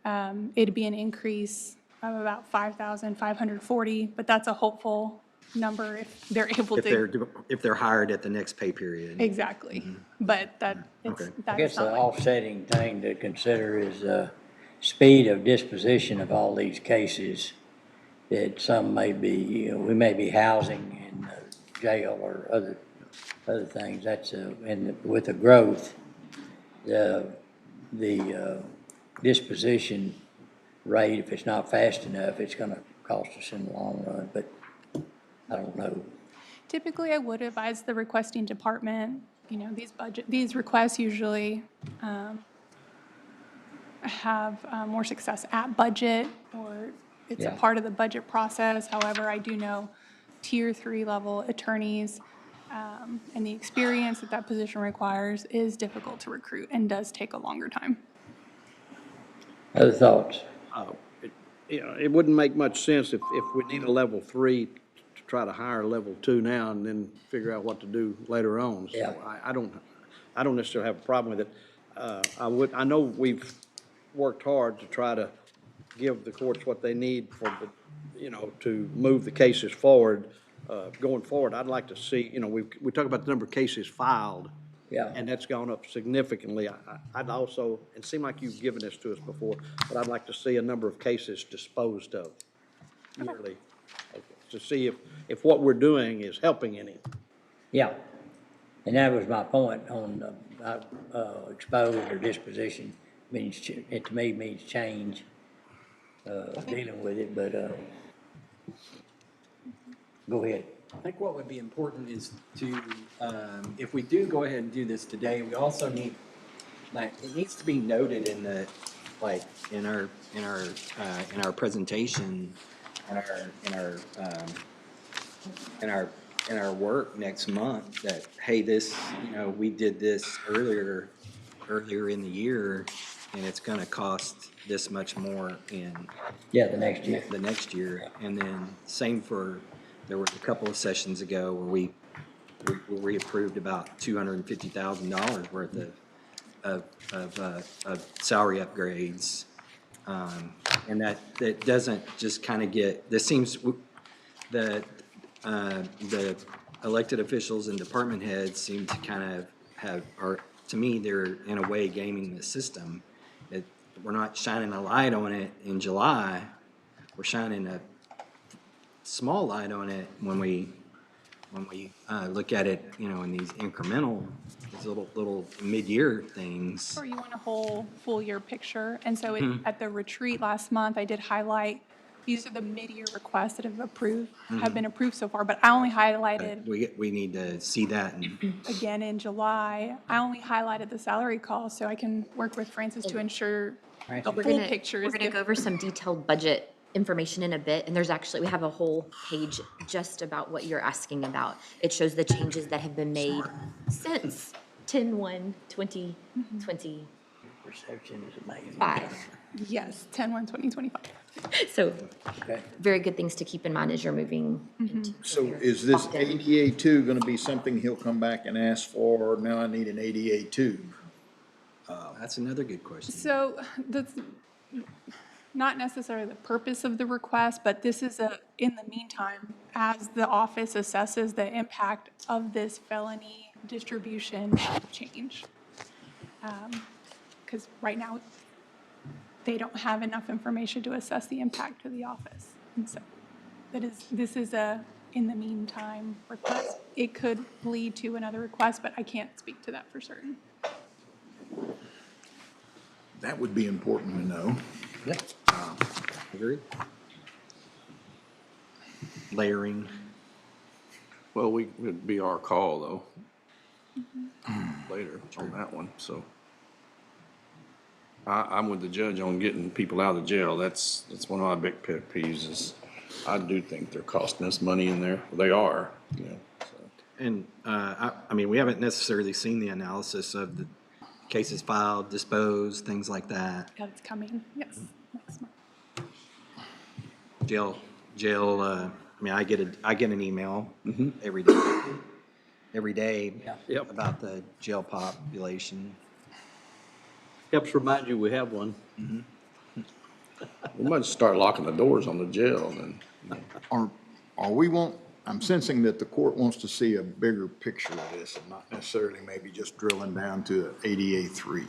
it'd be an increase of about 5,540, but that's a hopeful number if they're able to. If they're hired at the next pay period. Exactly. But I that guess is the not like, offsetting thing to consider is speed of disposition of all these cases, that some may be, we may be housing in jail or other things. That's, and with the growth, the disposition rate, if it's not fast enough, it's gonna cost us in the long run, but I don't know. typically I would advise the requesting department, these requests usually have more success at budget, or it's a part of the budget process. However, I do know Tier 3 level attorneys, and the experience that position requires is difficult to recruit and does take a longer time. Other thoughts? It wouldn't make much sense if we need a level 3 to try to hire a level 2 now and then figure out what to do later on. So Yeah. I don't necessarily have a problem with it. I know we've worked hard to try to give the courts what they need to move the cases forward. Going forward, I'd like to see, we talk about the number of cases filed. Yeah. And that's gone up significantly. I'd also, it seemed like you've given this to us before, but I'd like to see a number of cases disposed of yearly, to see if what we're doing is helping any. Yeah, and that was my point on exposed or disposition means, it to me means change, dealing with it, but, go ahead. I think what would be important is to, if we do go ahead and do this today, we also need, it needs to be noted in the, in our presentation, in our work next month, that, hey, this, we did this earlier in the year, and it's gonna cost this much more in. Yeah, the next year. The next year, and then same for, there was a couple of sessions ago where we approved about $250,000 worth of salary upgrades. And that doesn't just kind of this seems, the elected officials and department heads seem to kind of to me, they're in a way gaming the system. We're not shining a light on it in July, we're shining a small light on it when we look at it, in these incremental, these little mid-year things. Or you want a whole full year picture. And so at the retreat last month, I did highlight, these are the mid-year requests that have been approved so far, but I only highlighted. We need to see that. Again, in July, I only highlighted the salary call, so I can work with Francis to ensure the full picture is. We're gonna go over some detailed budget information in a bit, and we have a whole page just about what you're asking about. It shows the changes that have been made since 10/1/2020. Perception is amazing. 5. Yes, 10/1/2025. So, Okay. very good things to keep in mind as you're moving. So is this ADA 2 gonna be something he'll come back and ask for, now I need an ADA 2? That's another good question. So that's not necessarily the purpose of the request, but this is in the meantime, as the office assesses the impact of this felony distribution change. Because right now, they don't have enough information to assess the impact to the office. And so this is in the meantime request. It could lead to another request, but I can't speak to that for certain. That would be important to know. Agreed. Layering. Well, it'd be our call, though, later on that one, so. I'm with the judge on getting people out of jail. That's one of my big pet peeves is, I do think they're costing us money in there. They are, so. And, I mean, we haven't necessarily seen the analysis of the cases filed, disposed, things like that. Yeah, it's coming, yes, next month. Jail, I mean, I get an email every day. every day Yep. about the jail population. Helps remind you we have one. We might start locking the doors on the jail then. Are we I'm sensing that the court wants to see a bigger picture of this and not necessarily maybe just drilling down to 88.3.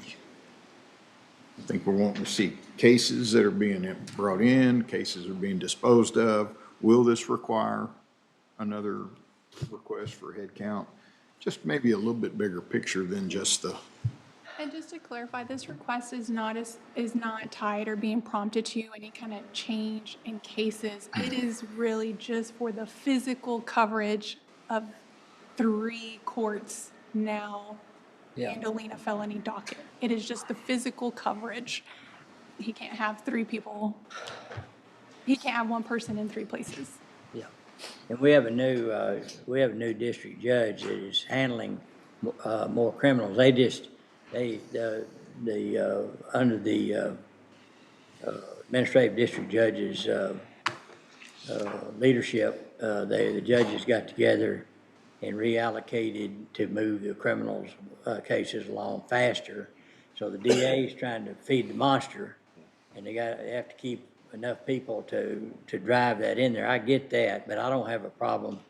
I think we're wanting to see cases that are being brought in, cases are being disposed of. Will this require another request for head count? Just maybe a little bit bigger picture than just the, And just to clarify, this request is not tied or being prompted to any kind of change in cases. It is really just for the physical coverage of 3 courts now handling a felony docket. It is just the physical coverage. He can't have 3 people. He can't have 1 person in 3 places. Yeah. And we have a new district judge that is handling more criminals. Under the administrative district judge's leadership, the judges got together and reallocated to move the criminals cases along faster. So the DA is trying to feed the monster, and they have to keep enough people to drive that in there. I get that, but I don't have a problem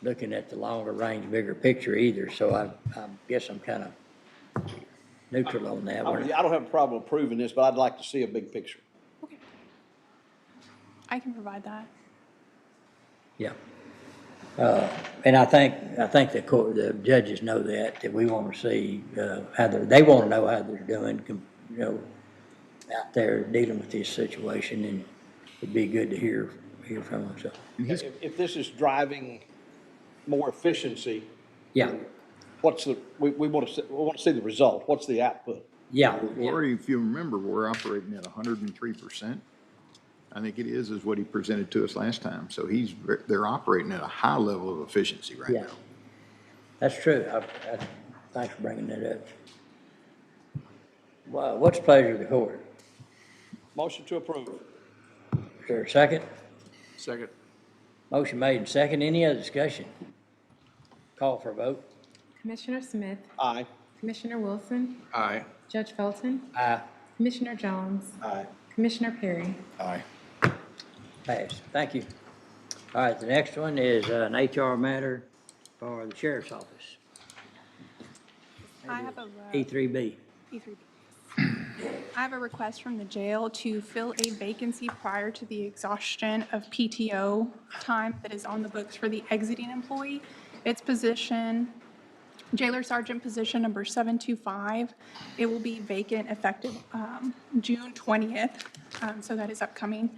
looking at the longer range, bigger picture either. So I guess I'm kind of neutral on that one. I don't have a problem approving this, but I'd like to see a big picture. I can provide that. Yeah. And I think the judges know that we want to see they want to know how they're doing, out there dealing with this situation, and it'd be good to hear from them. So. If this is driving more efficiency. Yeah. We want to see the result. What's the output? Yeah. Already, if you remember, we're operating at 103%. I think it is what he presented to us last time. So they're operating at a high level of efficiency right now. That's true. Thanks for bringing that up. Well, what's the pleasure of the court? Motion to approve. Is there a second? Second. Motion made and second. Any other discussion? Call for a vote. Commissioner Smith, Aye. Commissioner Wilson, Aye. Judge Felton, Aye. Commissioner Jones, Aye. Commissioner Perry. Aye. Passed. Thank you. All right, the next one is an HR matter for the sheriff's office. I have a E3B. E3B. I have a request from the jail to fill a vacancy prior to the exhaustion of PTO time that is on the books for the exiting employee. Its position, jailer sergeant position number 725. It will be vacant effective June 20th, so that is upcoming.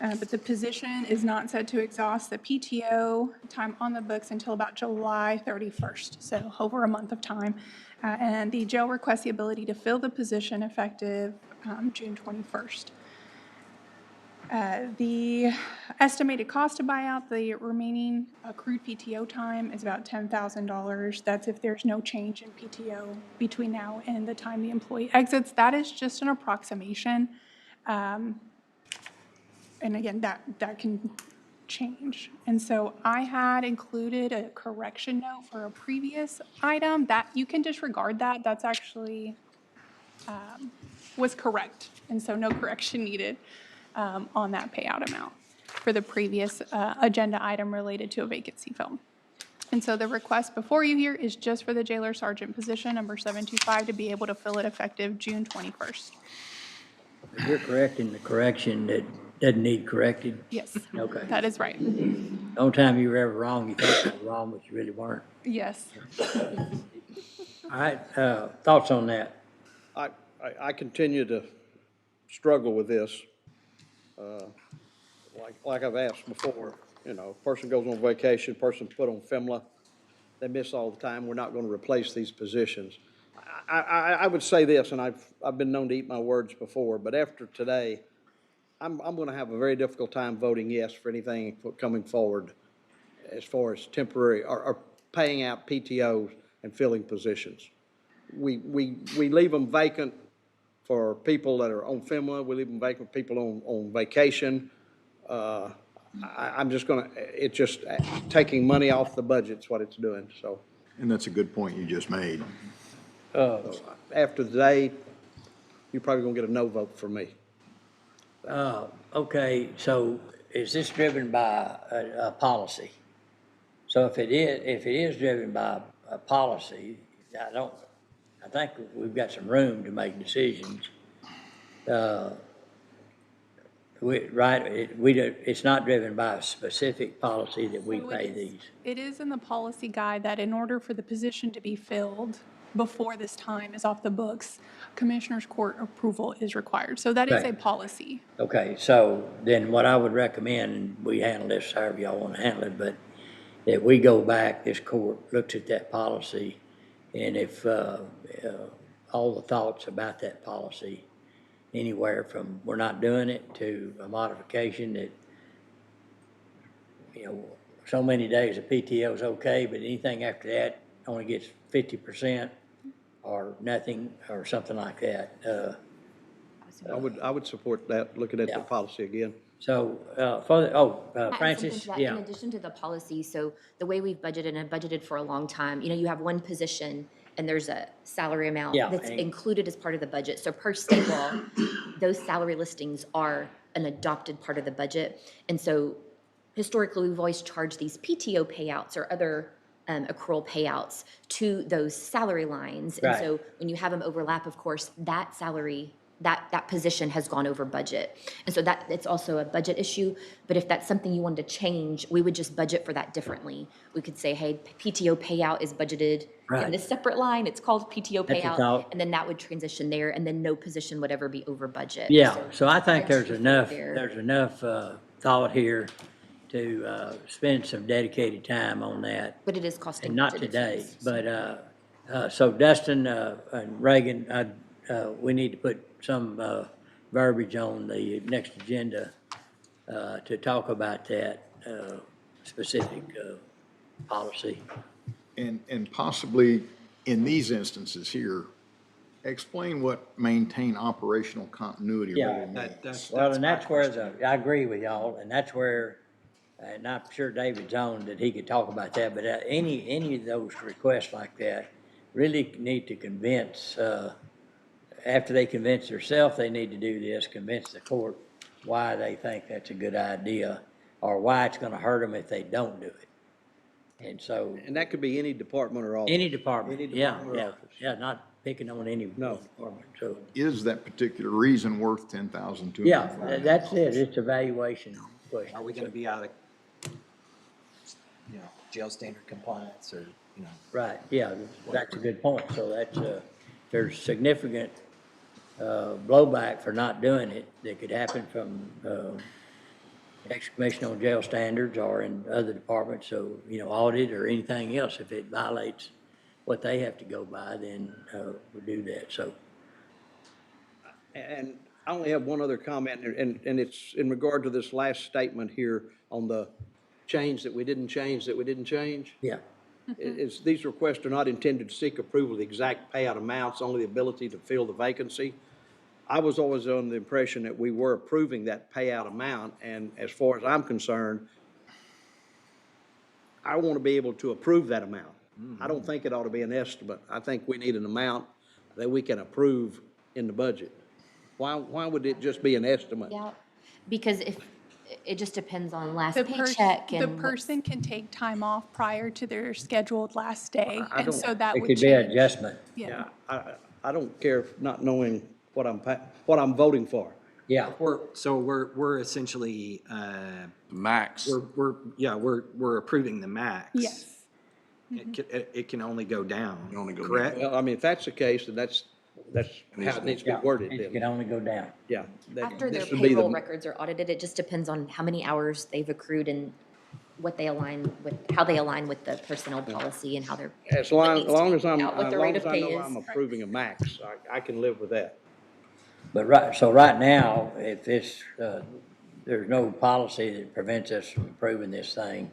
But the position is not set to exhaust the PTO time on the books until about July 31st, so over a month of time. And the jail requests the ability to fill the position effective June 21st. The estimated cost to buy out the remaining accrued PTO time is about $10,000. That's if there's no change in PTO between now and the time the employee exits. That is just an approximation. And again, that can change. And so I had included a correction note for a previous item that you can disregard that. That's actually was correct. And so no correction needed on that payout amount for the previous agenda item related to a vacancy fill. And so the request before you here is just for the jailer sergeant position number 725 to be able to fill it effective June 21st. You're correcting the correction that doesn't need corrected? Yes. Okay. That is right. The only time you were ever wrong, you thought you were wrong, but you really weren't. Yes. All right, thoughts on that? I continue to struggle with this. Like I've asked before, person goes on vacation, person put on FEMLA, they miss all the time. We're not going to replace these positions. I would say this, and I've been known to eat my words before, but after today, I'm going to have a very difficult time voting yes for anything coming forward as far as temporary or paying out PTOs and filling positions. We leave them vacant for people that are on FEMLA. We leave them vacant for people on vacation. I'm just going to, it's just taking money off the budget is what it's doing. So And that's a good point you just made. After today, you're probably gonna get a no vote from me. Okay, so is this driven by a policy? So if it is driven by a policy, I think we've got some room to make decisions. It's not driven by a specific policy that we So pay these. It is in the policy guide that in order for the position to be filled before this time is off the books, Commissioners Court approval is required. So that is Okay. a policy. Okay, so then what I would recommend, and we handle this however y'all want to handle it, but that we go back, this court looks at that policy, and if all the thoughts about that policy, anywhere from we're not doing it to a modification that, so many days of PTO is okay, but anything after that only gets 50% or nothing or something like that. I would support that, looking at the Yeah. policy again. So, Can I add something Francis, to that? yeah. In addition to the policy, so the way we've budgeted and budgeted for a long time, you have one position and there's a salary amount Yeah, that's and- included as part of the budget. So per state law, those salary listings are an adopted part of the budget. And so historically, we've always charged these PTO payouts or other accrual payouts to those salary lines. And Right. so when you have them overlap, of course, that salary, that position has gone over budget. And so it's also a budget issue, but if that's something you wanted to change, we would just budget for that differently. We could say, hey, PTO payout is budgeted in Right. this separate line, it's called PTO That's a payout, thought. and then that would transition there, and then no position would ever be over budget. Yeah, so I think that's there's enough, there. thought here to spend some dedicated time on that. But it is costing. And not budget today, fees. but, so Dustin and Reagan, we need to put some verbiage on the next agenda to talk about that specific policy. And possibly in these instances here, explain what maintain operational continuity Yeah, really means. Well, and that's where I agree with y'all, and that's where, and I'm sure David's on that he could talk about that, but any of those requests like that really need to convince, after they convince themselves they need to do this, convince the court why they think that's a good idea, or why it's gonna hurt them if they don't do it. And so, And that could be any department or office. any department, Any yeah, department or yeah, office. yeah, not picking on any department, so. Is that particular reason worth $10,200? Yeah, that's it, it's a valuation question. Are we gonna be out of, jail standard compliance or, Right, yeah, that's a good point. So that's, there's significant blowback for not doing it that could happen from exclamation on jail standards or in other departments. So, audit or anything else, if it violates what they have to go by, then we do that, so. And I only have one other comment, and it's in regard to this last statement here on the change that we didn't change, Yeah, It's, these requests are not intended to seek approval of the exact payout amounts, only the ability to fill the vacancy. I was always under the impression that we were approving that payout amount, and as far as I'm concerned, I want to be able to approve that amount. I don't think it ought to be an estimate. I think we need an amount that we can approve in the budget. Why would it just be an estimate? Yeah, because if, it just depends on last The paycheck the and. what's- person can take time off prior to their scheduled last day, I and don't- so that it would could be an change. adjustment. Yeah. I don't care if not knowing what I'm voting for. Yeah, we're essentially, Max. we're approving the max. Yes. It can only go down, only go down. correct? Well, I mean, if that's the case, then that's how it needs to be yeah, worded it then. can only go down. Yeah. that- After their this would be the- payroll records are audited, it just depends on how many hours they've accrued and what they align with, how they align with the personnel policy and how they're. As what long needs to long be as I'm, paid out, what as the long rate as of I pay know is. I'm approving a max, I can live with that. But right now, if it's, there's no policy that prevents us from approving this thing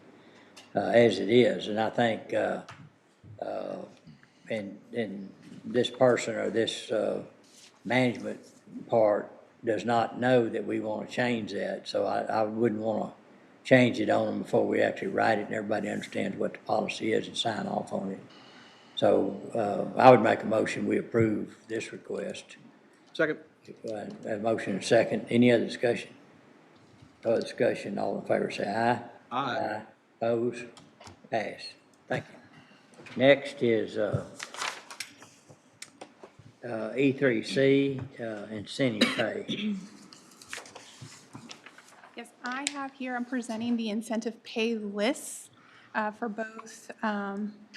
as it is, and I think, and this person or this management part does not know that we want to change that, so I wouldn't want to change it on them before we actually write it and everybody understands what the policy is and sign off on it. So I would make a motion, we approve this request. Second. A motion and a second. Any other discussion? Other discussion, all in favor say aye. Aye. Opposed? Pass. Thank you. Next is E3C, incentive pay. Yes, I have here, I'm presenting the incentive pay lists for both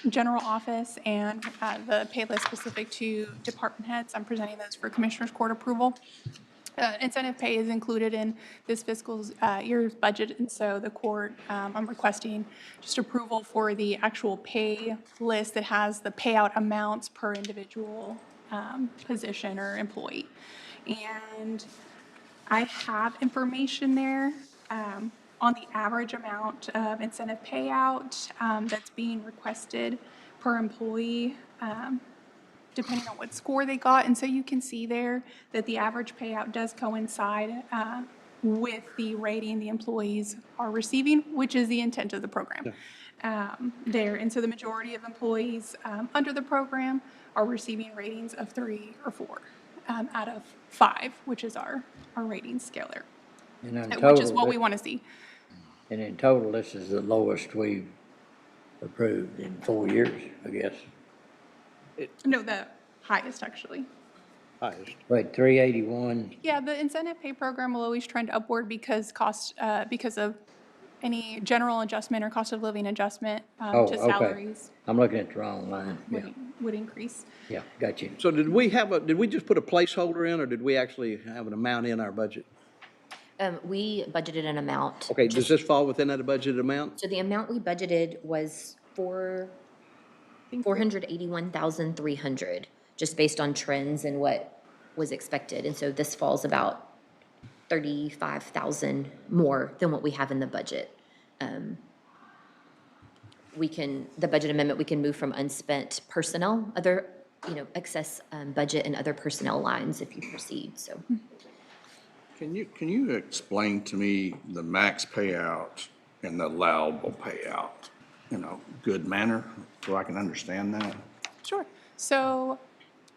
general office and the pay list specific to department heads. I'm presenting those for Commissioners Court approval. Incentive pay is included in this fiscal year's budget, and so the court, I'm requesting just approval for the actual pay list that has the payout amounts per individual position or employee. And I have information there on the average amount of incentive payout that's being requested per employee, depending on what score they got. And so you can see there that the average payout does coincide with the rating the employees are receiving, which is the intent of the program there. And so the majority of employees under the program are receiving ratings of 3 or 4 out of 5, which is our rating scale there, which is what we want to see. And in total, this is the lowest we've approved in 4 years, I guess. No, the highest, actually. Highest. Wait, 381, Yeah, the incentive pay program will always trend upward because because of any general adjustment or cost of living adjustment oh, to okay. salaries I'm looking at the wrong line, yeah, would increase. yeah, got you. So did we just put a placeholder in, or did we actually have an amount in our budget? We budgeted an amount. Okay, does this fall within that budgeted amount? So the amount we budgeted was $481,300, just based on trends and what was expected. And so this falls about 35,000 more than what we have in the budget. The budget amendment, we can move from unspent personnel, other, excess budget and other personnel lines if you proceed, so. Can you explain to me the max payout and the allowable payout in a good manner so I can understand that? Sure. So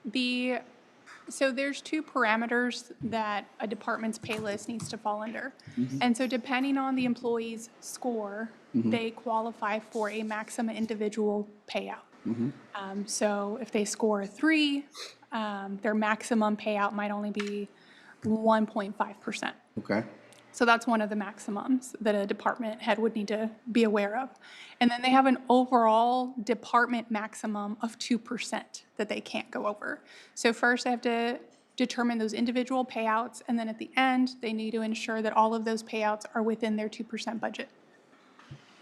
there's 2 parameters that a department's pay list needs to fall under. And so depending on the employee's score, they qualify for a maximum individual payout. So if they score a 3, their maximum payout might only be 1.5%. Okay. So that's one of the maximums that a department head would need to be aware of. And then they have an overall department maximum of 2% that they can't go over. So first they have to determine those individual payouts, and then at the end, they need to ensure that all of those payouts are within their 2% budget.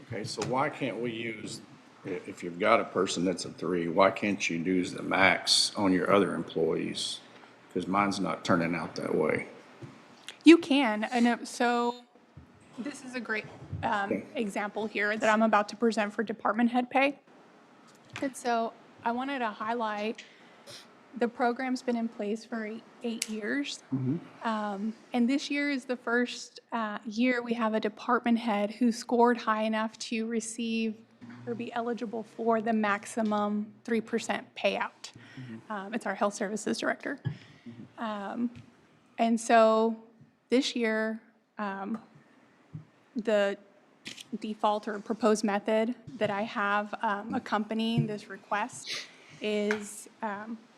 Okay, so why can't we use, if you've got a person that's a 3, why can't you use the max on your other employees? Because mine's not turning out that way. You can, and so this is a great example here that I'm about to present for department head pay. And so I wanted to highlight, the program's been in place for 8 years. And this year is the first year we have a department head who scored high enough to receive or be eligible for the maximum 3% payout. It's our health services director. And so this year, the default or proposed method that I have accompanying this request is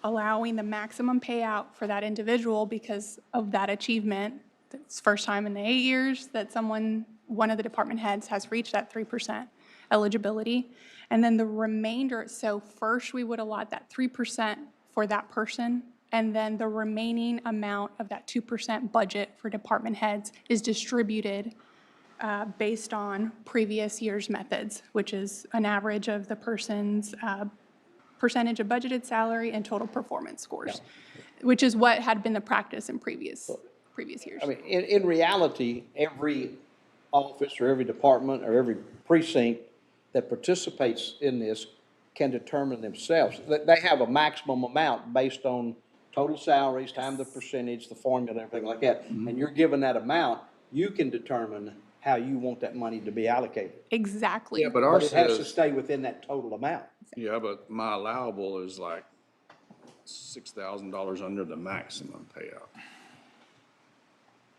allowing the maximum payout for that individual because of that achievement. It's first time in the 8 years that one of the department heads has reached that 3% eligibility. And then the remainder, so first we would allot that 3% for that person, and then the remaining amount of that 2% budget for department heads is distributed based on previous year's methods, which is an average of the person's percentage of budgeted salary and total performance scores, which is what had been the practice in previous years. I mean, in reality, every office or every department or every precinct that participates in this can determine themselves. They have a maximum amount based on total salaries, time the percentage, the formula, everything like that. And you're given that amount, you can determine how you want that money to be allocated. Exactly. Yeah, but ours But it has to says, stay within that total amount. yeah, but my allowable is like $6,000 under the maximum payout.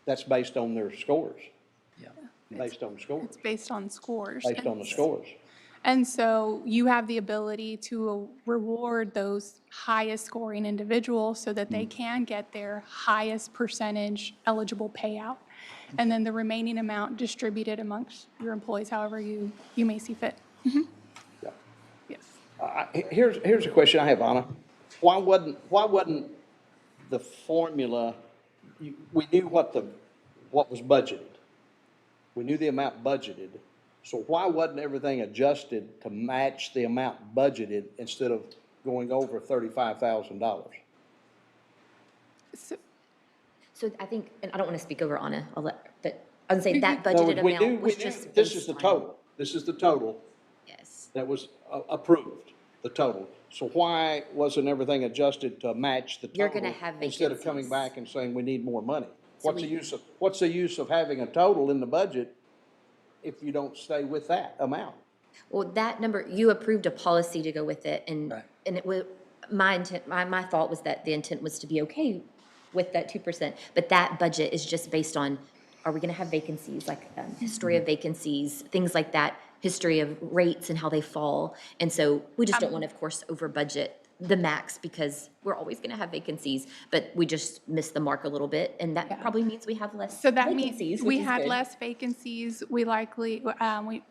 That's based on their scores. Yeah. Based on scores, It's based on scores. based on the scores. And so you have the ability to reward those highest scoring individuals so that they can get their highest percentage eligible payout. And then the remaining amount distributed amongst your employees however you may see fit. Yeah. Yes. Here's a question I have, Anna. Why wasn't the formula, we knew what was budgeted. We knew the amount budgeted. So why wasn't everything adjusted to match the amount budgeted instead of going over $35,000? So I think, and I don't want to speak over Anna, but I would say that No, budgeted we knew- amount was we knew just This is based the on- total. This is the total Yes. that was approved, the total. So why wasn't everything adjusted to match the total? You're gonna have instead of coming vacancies. back and saying we need more money? So What's the we- use of having a total in the budget if you don't stay with that amount? Well, that number, you approved a policy to go with it, and, Right. and it was, my intent, my thought was that the intent was to be okay with that 2%, but that budget is just based on, are we gonna have vacancies, like, history of vacancies, things like that, history of rates and how they fall, and so we just don't want to, of course, over budget the max, because we're always gonna have vacancies, but we just missed the mark a little bit, and that probably means we have less So that vacancies, means which we is had good. less vacancies, we likely,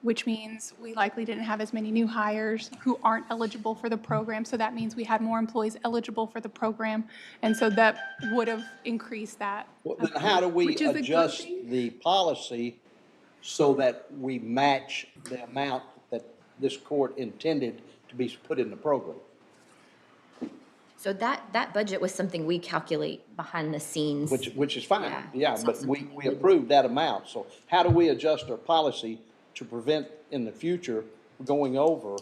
which means we likely didn't have as many new hires who aren't eligible for the program. So that means we had more employees eligible for the program. And so that would have increased that. Well, then how do we Which is a good adjust thing. the policy so that we match the amount that this court intended to be put in the program? So that budget was something we calculate behind the scenes. Which is fine, yeah, it's not but something we approved that amount. So how do we adjust our policy to prevent in the future going over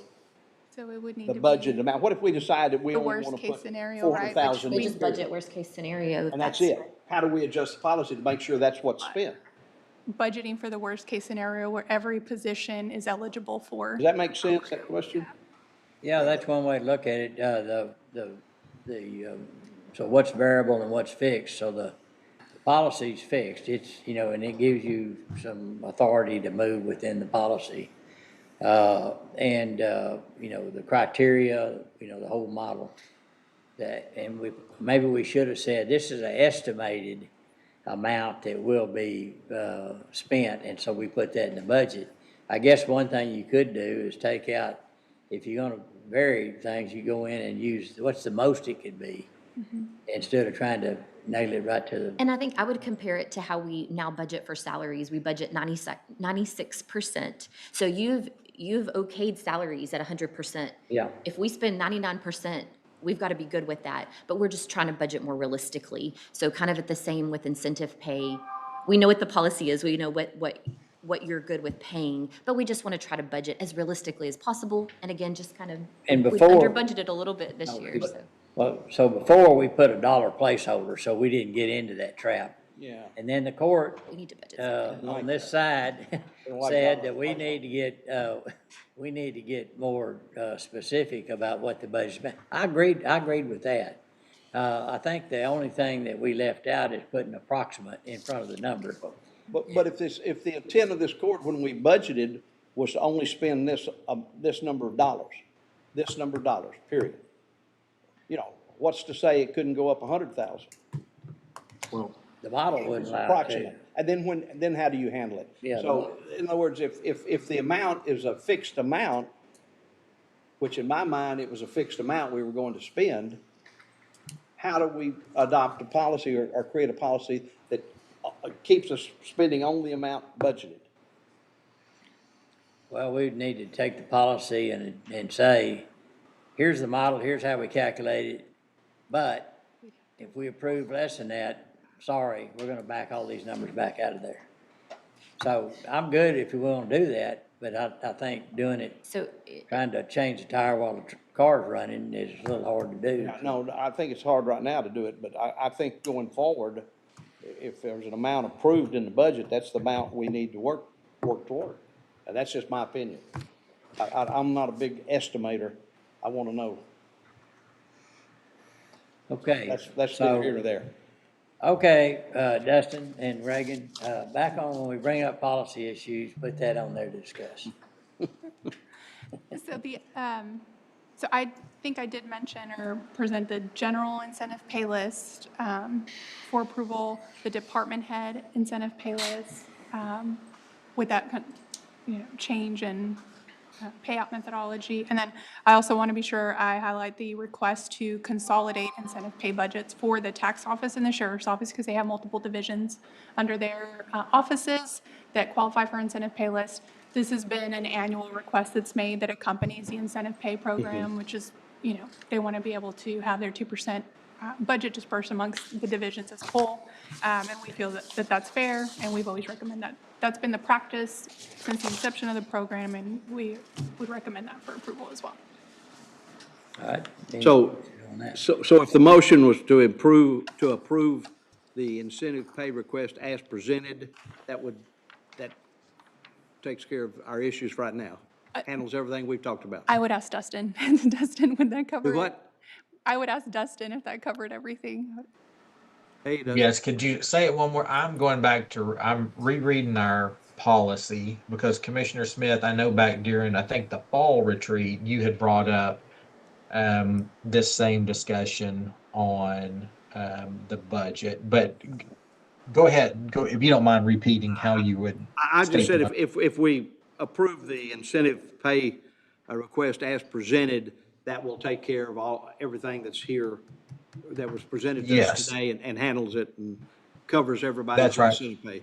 So it would need the to be budget amount? What if we decide that we the only worst want to case put scenario, right? 400,000 We in just here? budget worst case scenario. And that's it. How do we adjust the policy to make sure that's what's spent? budgeting for the worst case scenario where every position is eligible for. Does that make sense, that question? Yeah, that's one way to look at it. So what's variable and what's fixed? So the policy's fixed. It's, and it gives you some authority to move within the policy. The criteria, the whole model. Maybe we should have said, this is an estimated amount that will be spent, and so we put that in the budget. I guess one thing you could do is take out, if you're gonna vary things, you go in and use, what's the most it could be? Instead of trying to nail it right to the. And I think I would compare it to how we now budget for salaries. We budget 96%. So you've okayed salaries at 100%. Yeah. If we spend 99%, we've got to be good with that. But we're just trying to budget more realistically. So kind of at the same with incentive pay. We know what the policy is. We know what you're good with paying, but we just want to try to budget as realistically as possible. And again, just kind of, And we've before- under budgeted a little bit this year, so. Well, so before we put a dollar placeholder, so we didn't get into that trap. Yeah. And then the court, We need to budget. on this side, said that we need to get more, specific about what the budget's. I agreed with that. I think the only thing that we left out is putting approximate in front of the number. But if the intent of this court when we budgeted was to only spend this number of dollars, period. What's to say it couldn't go up 100,000? Well, the model wouldn't allow it to. Approximate. And then how do you handle it? Yeah. So, in other words, if the amount is a fixed amount, which in my mind, it was a fixed amount we were going to spend, how do we adopt a policy or create a policy that keeps us spending only the amount budgeted? Well, we'd need to take the policy and say, here's the model, here's how we calculate it, but if we approve less than that, sorry, we're gonna back all these numbers back out of there. So I'm good if you want to do that, but I think doing it, So trying to change the tire while the car's running is a little hard to do. No, I think it's hard right now to do it, but I think going forward, if there's an amount approved in the budget, that's the amount we need to work work toward. And that's just my opinion. I'm not a big estimator. I want to know. Okay. That's so- neither here nor there. Okay, Dustin and Reagan, back on when we bring up policy issues, put that on there to discuss. So so I think I did mention or present the general incentive pay list for approval, the department head incentive pay list, with that change in payout methodology. And then I also want to be sure I highlight the request to consolidate incentive pay budgets for the tax office and the sheriff's office, because they have multiple divisions under their offices that qualify for incentive pay list. This has been an annual request that's made that accompanies the incentive pay program, which is, they want to be able to have their 2% budget dispersed amongst the divisions as a whole. And we feel that that's fair, and we've always recommended that. That's been the practice since the inception of the program, and we would recommend that for approval as well. All right. Any So, questions on that? so if the motion was to approve the incentive pay request as presented, that takes care of our issues right now. Handles everything we've talked about. I would ask Dustin. Dustin, would that cover Do it? what? I would ask Dustin if that covered everything. Hey, Dustin. Yes, could you say it one more? I'm rereading our policy because Commissioner Smith, I know back during, I think the fall retreat, you had brought up this same discussion on the budget, but go ahead, if you don't mind repeating how you would. I just state said the- if we approve the incentive pay request as presented, that will take care of everything that's here, that was presented to us Yes. today and handles it and covers everybody's That's right. incentive pay.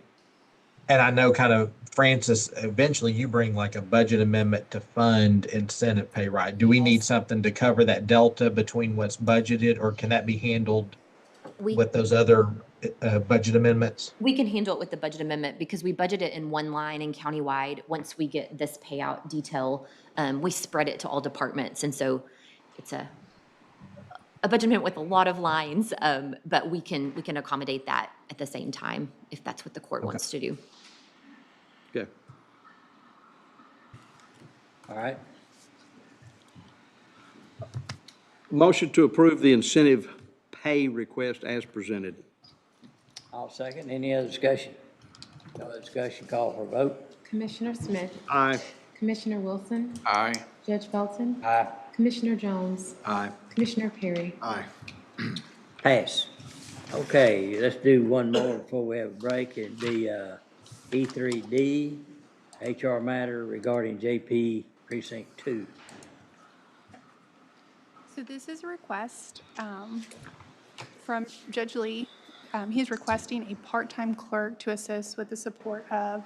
And I know kind of, Francis, eventually you bring like a budget amendment to fund incentive pay, right? Do we need something to cover that delta between what's budgeted, or can that be handled We, with those other budget amendments? we can handle it with the budget amendment because we budget it in one line and countywide. Once we get this payout detail, we spread it to all departments. And so it's a budget amendment with a lot of lines, but we can accommodate that at the same time if that's what the court wants to do. Okay. All right. Motion to approve the incentive pay request as presented. I'll second. Any other discussion? No other discussion, call for a vote. Commissioner Smith, Aye. Commissioner Wilson, Aye. Judge Felton, Aye. Commissioner Jones, Aye. Commissioner Perry. Aye. Pass. Okay, let's do one more before we have a break. It'd be E3D, HR matter regarding JP Precinct 2. So this is a request from Judge Lee. He's requesting a part-time clerk to assist with the support of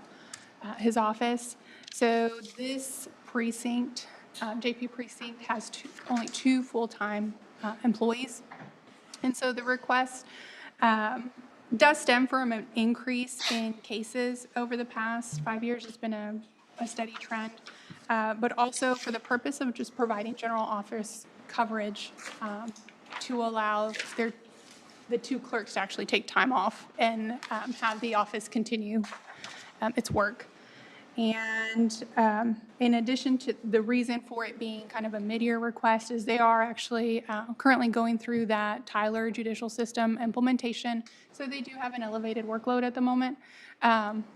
his office. So this precinct, JP Precinct, has only two full-time employees. And so the request does stem from an increase in cases over the past 5 years. It's been a steady trend, but also for the purpose of just providing general office coverage to allow the two clerks to actually take time off and have the office continue its work. And in addition to the reason for it being kind of a mid-year request is they are actually currently going through that Tyler judicial system implementation. So they do have an elevated workload at the moment,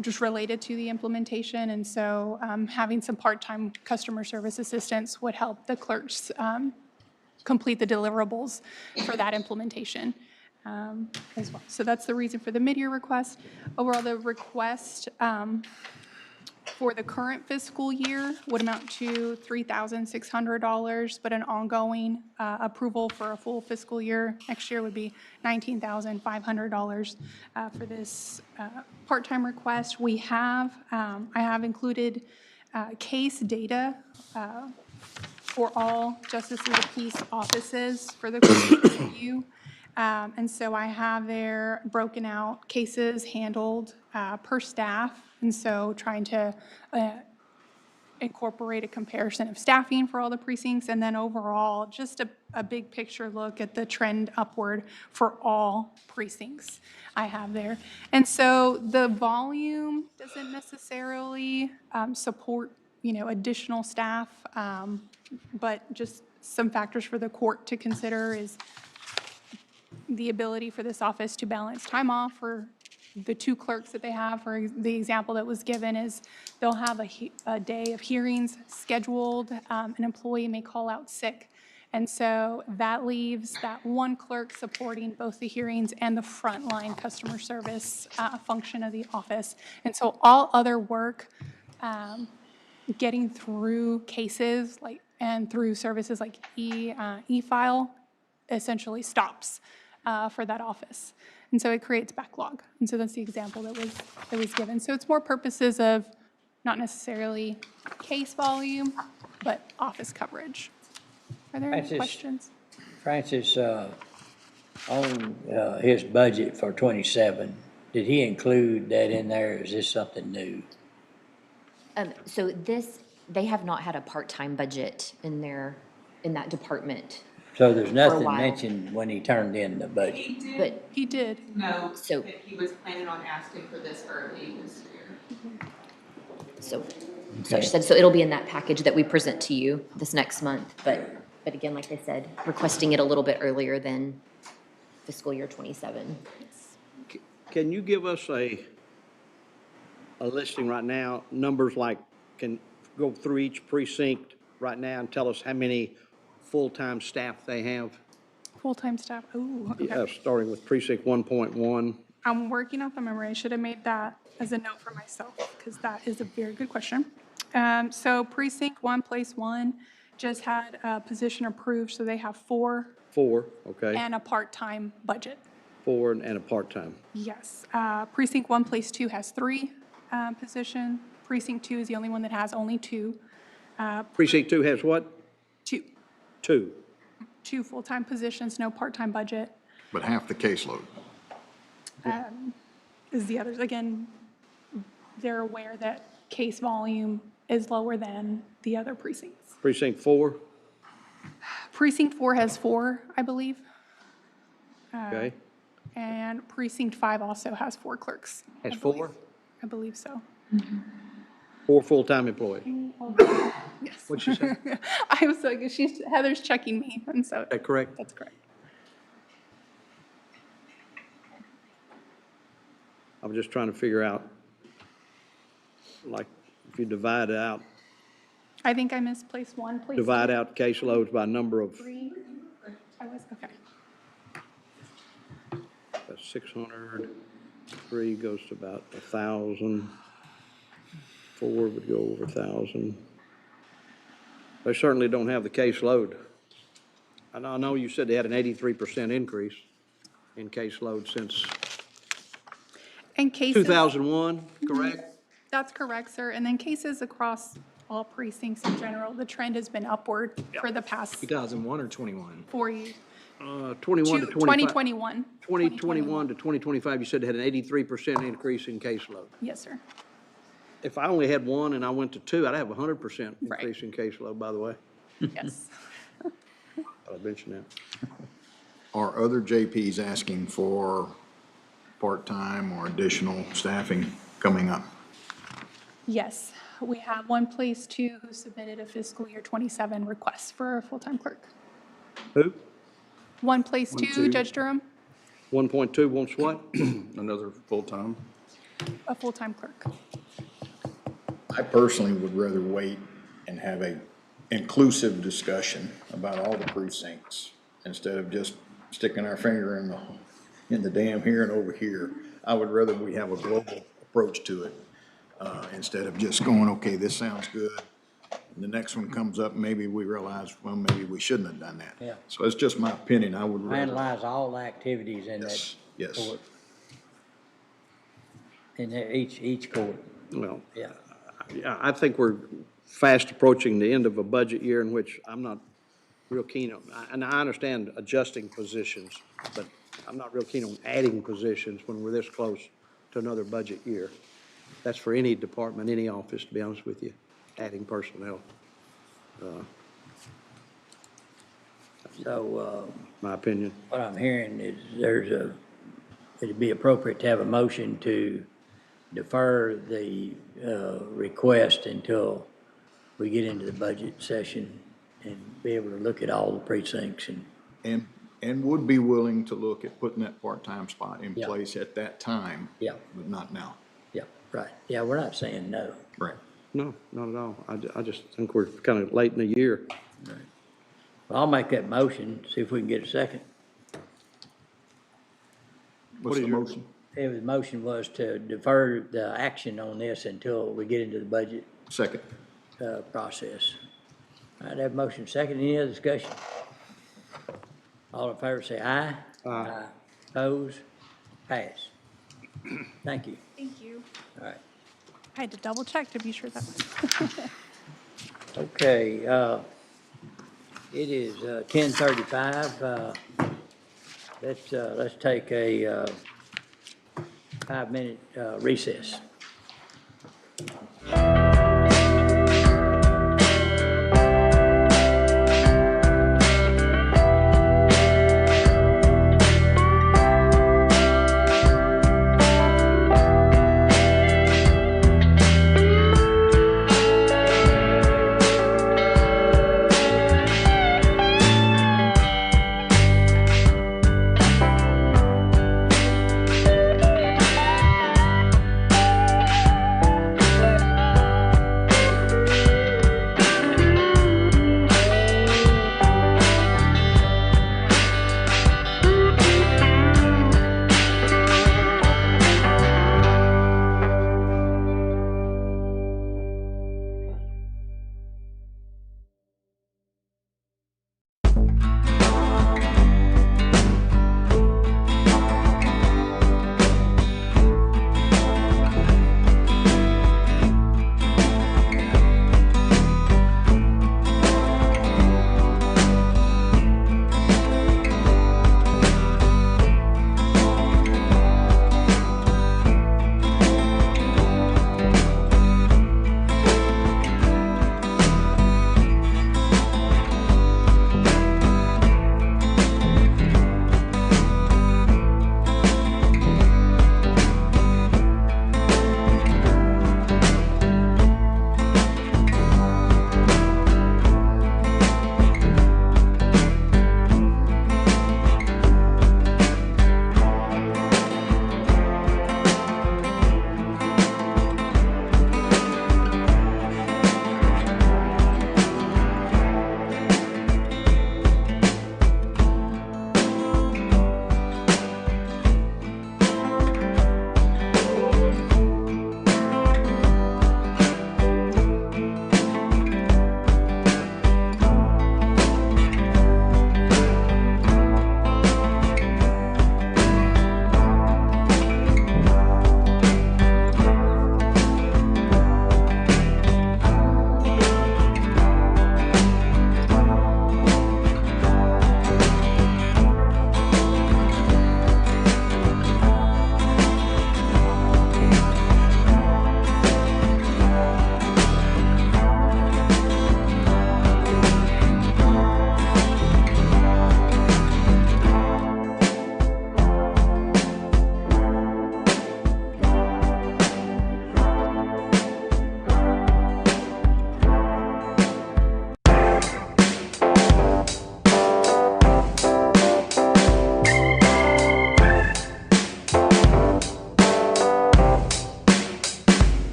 just related to the implementation. And so having some part-time customer service assistants would help the clerks complete the deliverables for that implementation as well. So that's the reason for the mid-year request. Overall, the request for the current fiscal year would amount to $3,600, but an ongoing approval for a full fiscal year next year would be $19,500 for this part-time request. We have, I have included case data for all Justice of the Peace offices for the court review. And so I have there broken out cases handled per staff. And so trying to incorporate a comparison of staffing for all the precincts, and then overall, just a big picture look at the trend upward for all precincts I have there. And so the volume doesn't necessarily support, additional staff, but just some factors for the court to consider is the ability for this office to balance time off for the 2 clerks that they have. For the example that was given is they'll have a day of hearings scheduled. An employee may call out sick. And so that leaves that 1 clerk supporting both the hearings and the frontline customer service function of the office. And so all other work, getting through cases and through services like e-file essentially stops for that office. And so it creates backlog. And so that's the example that was given. So it's more purposes of not necessarily case volume, but office coverage. Are there any questions? Francis, on his budget for 27, did he include that in there, or is this something new? So they have not had a part-time budget in that department. So there's nothing while. mentioned when he turned in the budget? He did. But He did. No, So- that he was planning on asking for this early this year. So I said, so it'll be in that package that we present to you this next month. But again, like I said, requesting it a little bit earlier than fiscal year 27. Can you give us a listing right now, numbers like, can go through each precinct right now and tell us how many full-time staff they have? Full-time staff, ooh, okay. Starting with precinct 1.1. I'm working off the memory. I should have made that as a note for myself, because that is a very good question. So precinct 1, place 1, just had a position approved, so they have 4 4, okay, and a part-time budget. 4 and a part-time. Yes. Precinct 1, place 2 has 3 position. Precinct 2 is the only one that has only 2. Precinct 2 has what? 2. 2. 2 full-time positions, no part-time budget. But half the caseload. Is the others. Again, they're aware that case volume is lower than the other precincts. Precinct 4, Precinct 4 has 4, I believe. okay, And precinct 5 also has 4 clerks. has 4? I believe so. 4 full-time employees. Yes. What'd she say? I was like, Heather's checking me, and so Is that correct? that's correct. I was just trying to figure out, like, if you divide it out, I think I missed place 1, place 2. divide out caseloads by number of, 3. I was, okay. that's 600, 3 goes to about 1,000, 4 would go over 1,000. They certainly don't have the caseload. I know you said they had an 83% increase in caseload since And cases. 2001, correct? That's correct, sir. And then cases across all precincts in general, the trend has been upward for the past 2001 or 21? 4 years. 21 to 25. 2021. 2021 to 2025, you said they had an 83% increase in caseload. Yes, sir. If I only had 1 and I went to 2, I'd have a 100% Right. increase in caseload, by the way. Yes. I'll mention that. Are other JPs asking for part-time or additional staffing coming up? Yes. We have 1 place 2 who submitted a fiscal year 27 request for a full-time clerk. Who? 1 place 2, 2. Judge Durham, 1.2 wants what? Another full-time? a full-time clerk. I personally would rather wait and have a inclusive discussion about all the precincts instead of just sticking our finger in the dam here and over here. I would rather we have a global approach to it, instead of just going, okay, this sounds good. And the next one comes up, maybe we realize, well, maybe we shouldn't have done that. Yeah. So it's just my opinion. I would rather. Analyze all the activities in that Yes. court. In each court, Well, yeah. yeah, I think we're fast approaching the end of a budget year in which I'm not real keen on, and I understand adjusting positions, but I'm not real keen on adding positions when we're this close to another budget year. That's for any department, any office, to be honest with you. adding personnel. So, My opinion. what I'm hearing is it'd be appropriate to have a motion to defer the, request until we get into the budget session and be able to look at all the precincts And would be willing to look at putting that part-time spot in Yeah. place at that time. Yeah. But not now. yeah, right. Yeah, we're not saying no. Right. No, not at all. I just think we're kind of late in the year. Well, I'll make that motion, see if we can get a second. What's the motion? The motion was to defer the action on this until we get into the budget, Second. process. All right, have a motion second. Any other discussion? All in favor say aye. Aye. Oppose? Pass. Thank you. Thank you. All right. I had to double check to be sure that was. Okay, it is 10:35. Let's take a 5-minute recess.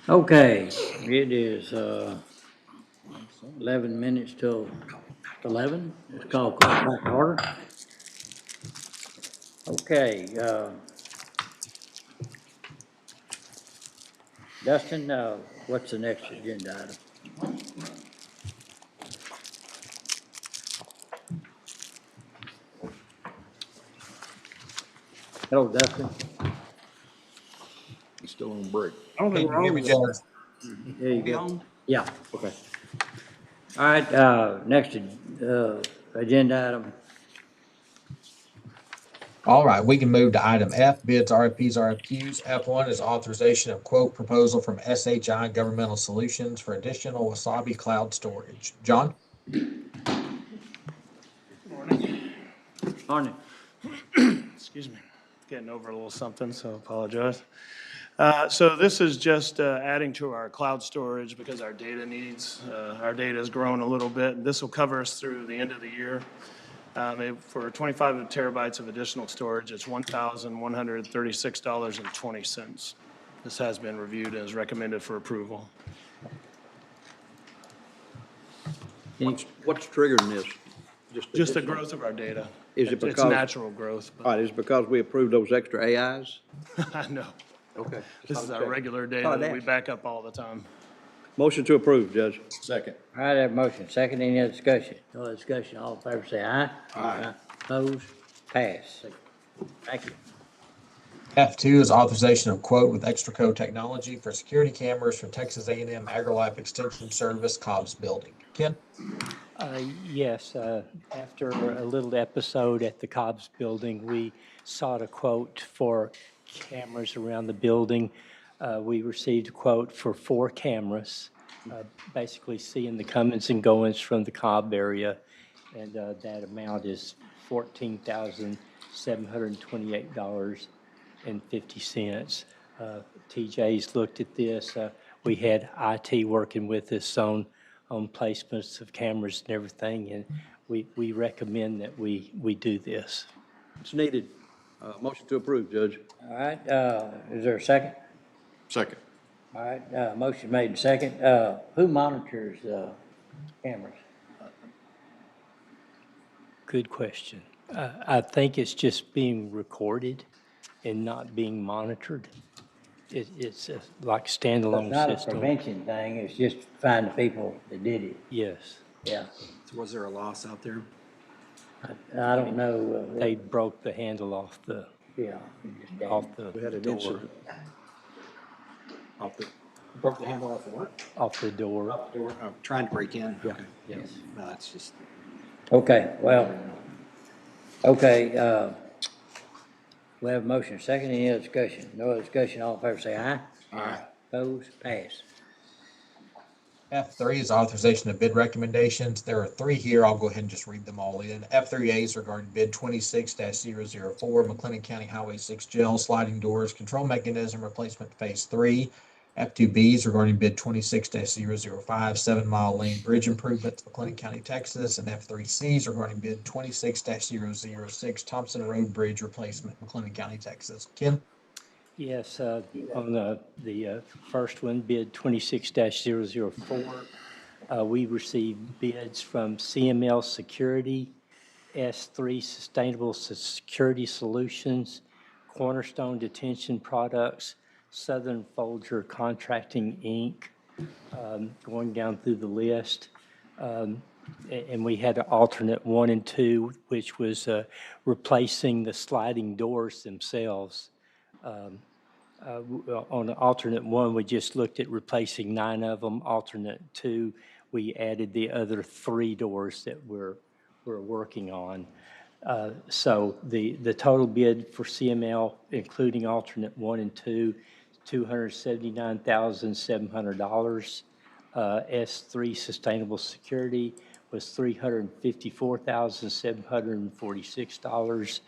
Okay, it is 11 minutes till 11. It's called back to order. Okay, Dustin, what's the next agenda item? Hello, Dustin. He's still on break. I don't think Can you hear me, Judge? There you go. on. Yeah. Okay. All right, next agenda item. All right, we can move to item F, bids, RFPs, RFQs. F1 is authorization of quote proposal from SHI Governmental Solutions for additional Wasabi cloud storage. John? Morning. Excuse me, getting over a little something, so apologize. So this is just adding to our cloud storage because our data needs, our data has grown a little bit. This will cover us through the end of the year. For 25 terabytes of additional storage, it's $1,136.20. This has been reviewed and is recommended for approval. What's triggering this? Just the growth of our data. Is it It's because? natural growth. All right, is it because we approved those extra AIs? No. Okay. This is our regular data that we back up all the time. Motion to approve, Judge. Second. All right, I have a motion. Second, any other discussion? No other discussion, all in favor say aye. Aye. Opposed? Pass. Thank you. F2 is authorization of quote with Extra Code Technology for security cameras for Texas A&M AgriLife Extension Service Cobb's Building. Ken? Yes, after a little episode at the Cobb's Building, we sought a quote for cameras around the building. We received a quote for 4 cameras, basically seeing the comings and goings from the Cobb area, and that amount is $14,728.50. TJ's looked at this. We had IT working with us on placements of cameras and everything, and we recommend that we do this. It's needed. Motion to approve, Judge. All right, is there a second? Second. All right, motion made and second. Who monitors cameras? Good question. I think it's just being recorded and not being monitored. It's like standalone It's not a system. prevention thing, it's just to find the people that did it. Yes. Yeah, Was there a loss out there? I don't know. They broke the handle off the Yeah. We had an door. incident. Broke the handle off of what? Off the door. Trying to break in? Yeah. Okay. Yes. No, it's just. Okay, well, okay, we have a motion, second, any other discussion? No other discussion, all in favor say aye. Aye. Opposed, pass. F3 is authorization of bid recommendations. There are 3 here. I'll go ahead and just read them all in. F3A is regarding bid 26-004, McLennan County Highway 6 jail sliding doors control mechanism replacement phase 3. F2B is regarding bid 26-005, 7 Mile Lane Bridge improvements, McLennan County, Texas. And F3C is regarding bid 26-006, Thompson Road Bridge replacement, McLennan County, Texas. Ken? Yes, on the first one, bid 26-004, we received bids from CML Security, S3 Sustainable Security Solutions, Cornerstone Detention Products, Southern Folger Contracting, Inc., going down through the list. And we had an alternate 1 and 2, which was replacing the sliding doors themselves. On the alternate one, we just looked at replacing 9 of them. Alternate 2, we added the other 3 doors that we're working on. So the total bid for CML, including alternate 1 and 2, $279,700. S3 Sustainable Security was $354,746.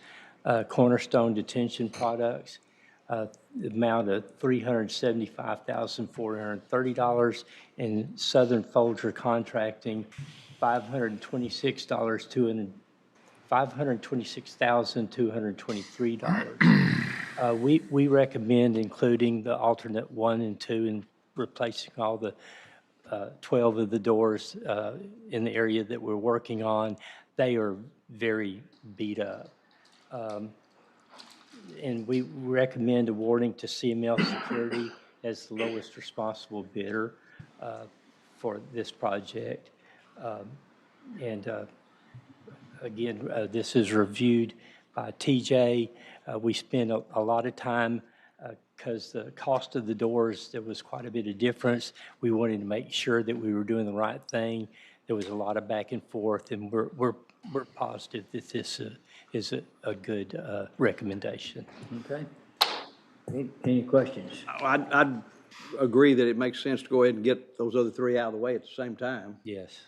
Cornerstone Detention Products, the amount of $375,430. And Southern Folger Contracting, $526,223. We recommend including the alternate 1 and 2 and replacing all the 12 of the doors in the area that we're working on. They are very beat up. And we recommend awarding to CML Security as the lowest responsible bidder for this project. Again, this is reviewed by TJ. We spent a lot of time because the cost of the doors, there was quite a bit of difference. We wanted to make sure that we were doing the right thing. There was a lot of back and forth, and we're positive that this is a good recommendation. Okay. Any questions? I'd agree that it makes sense to go ahead and get those other 3 out of the way at the same time. Yes.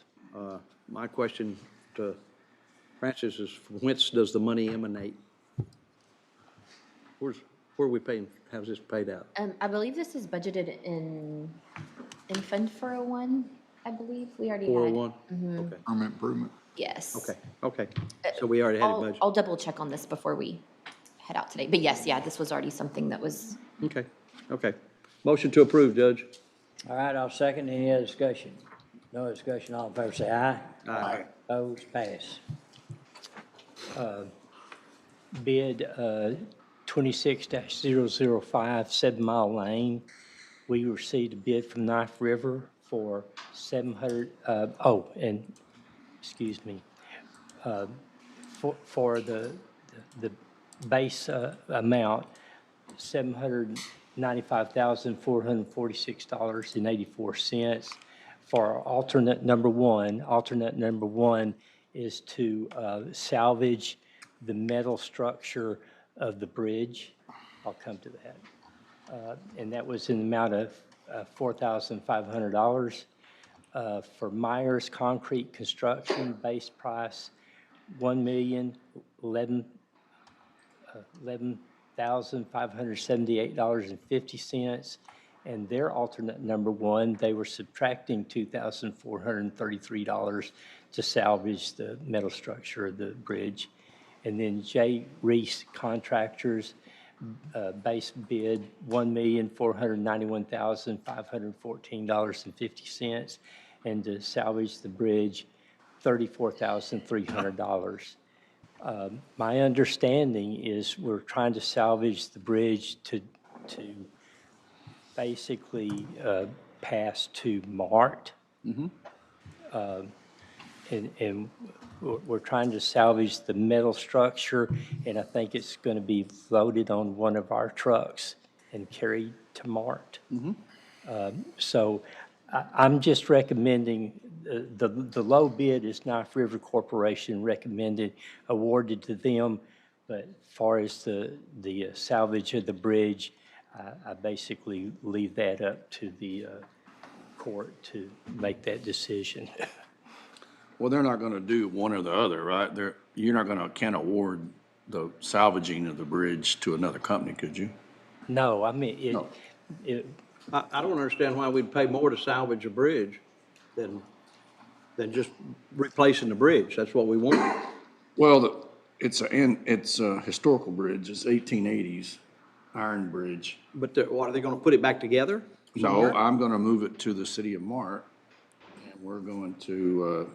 My question to Francis is, from whence does the money emanate? Where are we paying, how's this paid out? I believe this is budgeted in Fund 401, I believe. We already had. 401? Mhm. Okay. Permanent improvement. Yes. Okay. So we already had it budgeted? I'll double check on this before we head out today. But yes, yeah, this was already something that was. Okay. Motion to approve, Judge. All right, I'll second. Any other discussion? No discussion, all in favor say aye. Aye. Opposed, pass. Bid 26-005, 7 Mile Lane. We received a bid from Knife River for 700, excuse me, for the base amount, $795,446.84. For alternate number one is to salvage the metal structure of the bridge. I'll come to that. And that was in the amount of $4,500. For Myers Concrete Construction, base price, $1,011,578.50. And their alternate number 1, they were subtracting $2,433 to salvage the metal structure of the bridge. And then J. Reese Contractors, base bid, $1,491,514.50. And to salvage the bridge, $34,300. My understanding is we're trying to salvage the bridge to basically pass to MART. And we're trying to salvage the metal structure, and I think it's going to be loaded on one of our trucks and carried to MART. So I'm just recommending, the low bid is Knife River Corporation recommended, awarded to them, but as far as the salvage of the bridge, I basically leave that up to the court to make that decision. Well, they're not going to do one or the other, right? You're not going to, can't award the salvaging of the bridge to another company, could you? No, I mean, I don't understand why we'd pay more to salvage a bridge than just replacing the bridge. That's what we want. Well, it's a historical bridge. It's 1880s iron bridge. But what, are they going to put it back together? No, I'm going to move it to the city of Mart, and we're going to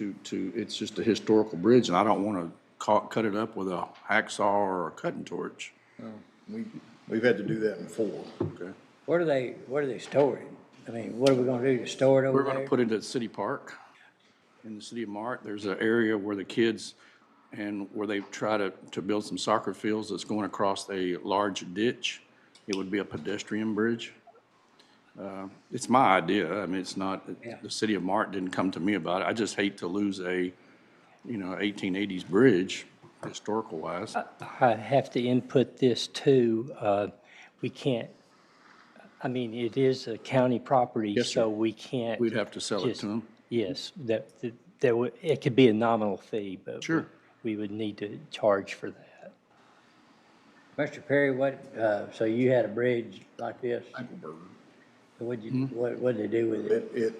it's just a historical bridge, and I don't want to cut it up with a hacksaw or a cutting torch. We've had to do that before. Okay. Where do they store it? I mean, what are we gonna do to store it over We're there? going to put it at City Park in the city of Mart. There's an area where the kids, and where they try to build some soccer fields that's going across a large ditch. it would be a pedestrian bridge. It's my idea. I mean, it's not, the city of Martin didn't come to me about it. I just hate to lose a, 1880s bridge, historical wise. I have to input this too. We can't, I mean, it is a county property, Yes, sir. so we can't. We'd have to sell it just- to them. Yes, there would, it could be a nominal fee, but. Sure. We would need to charge for that. Mr. Perry, so you had a bridge like this? Eichelberger. So what did they do with it?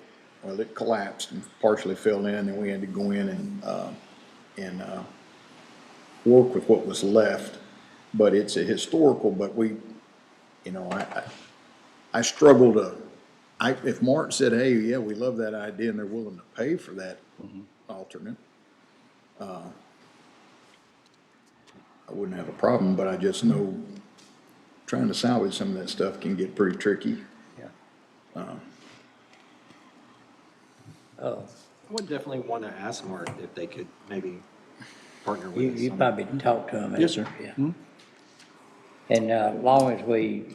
It collapsed and partially fell in, and we had to go in and work with what was left. But it's a historical, but I struggle to, if Martin said, hey, yeah, we love that idea, and they're willing to pay for that alternate, I wouldn't have a problem, but I just know trying to salvage some of that stuff can get pretty tricky. Oh, I would definitely want to ask Mark if they could maybe partner with us. you probably talked to them. Yes, sir. Yeah. And as long as we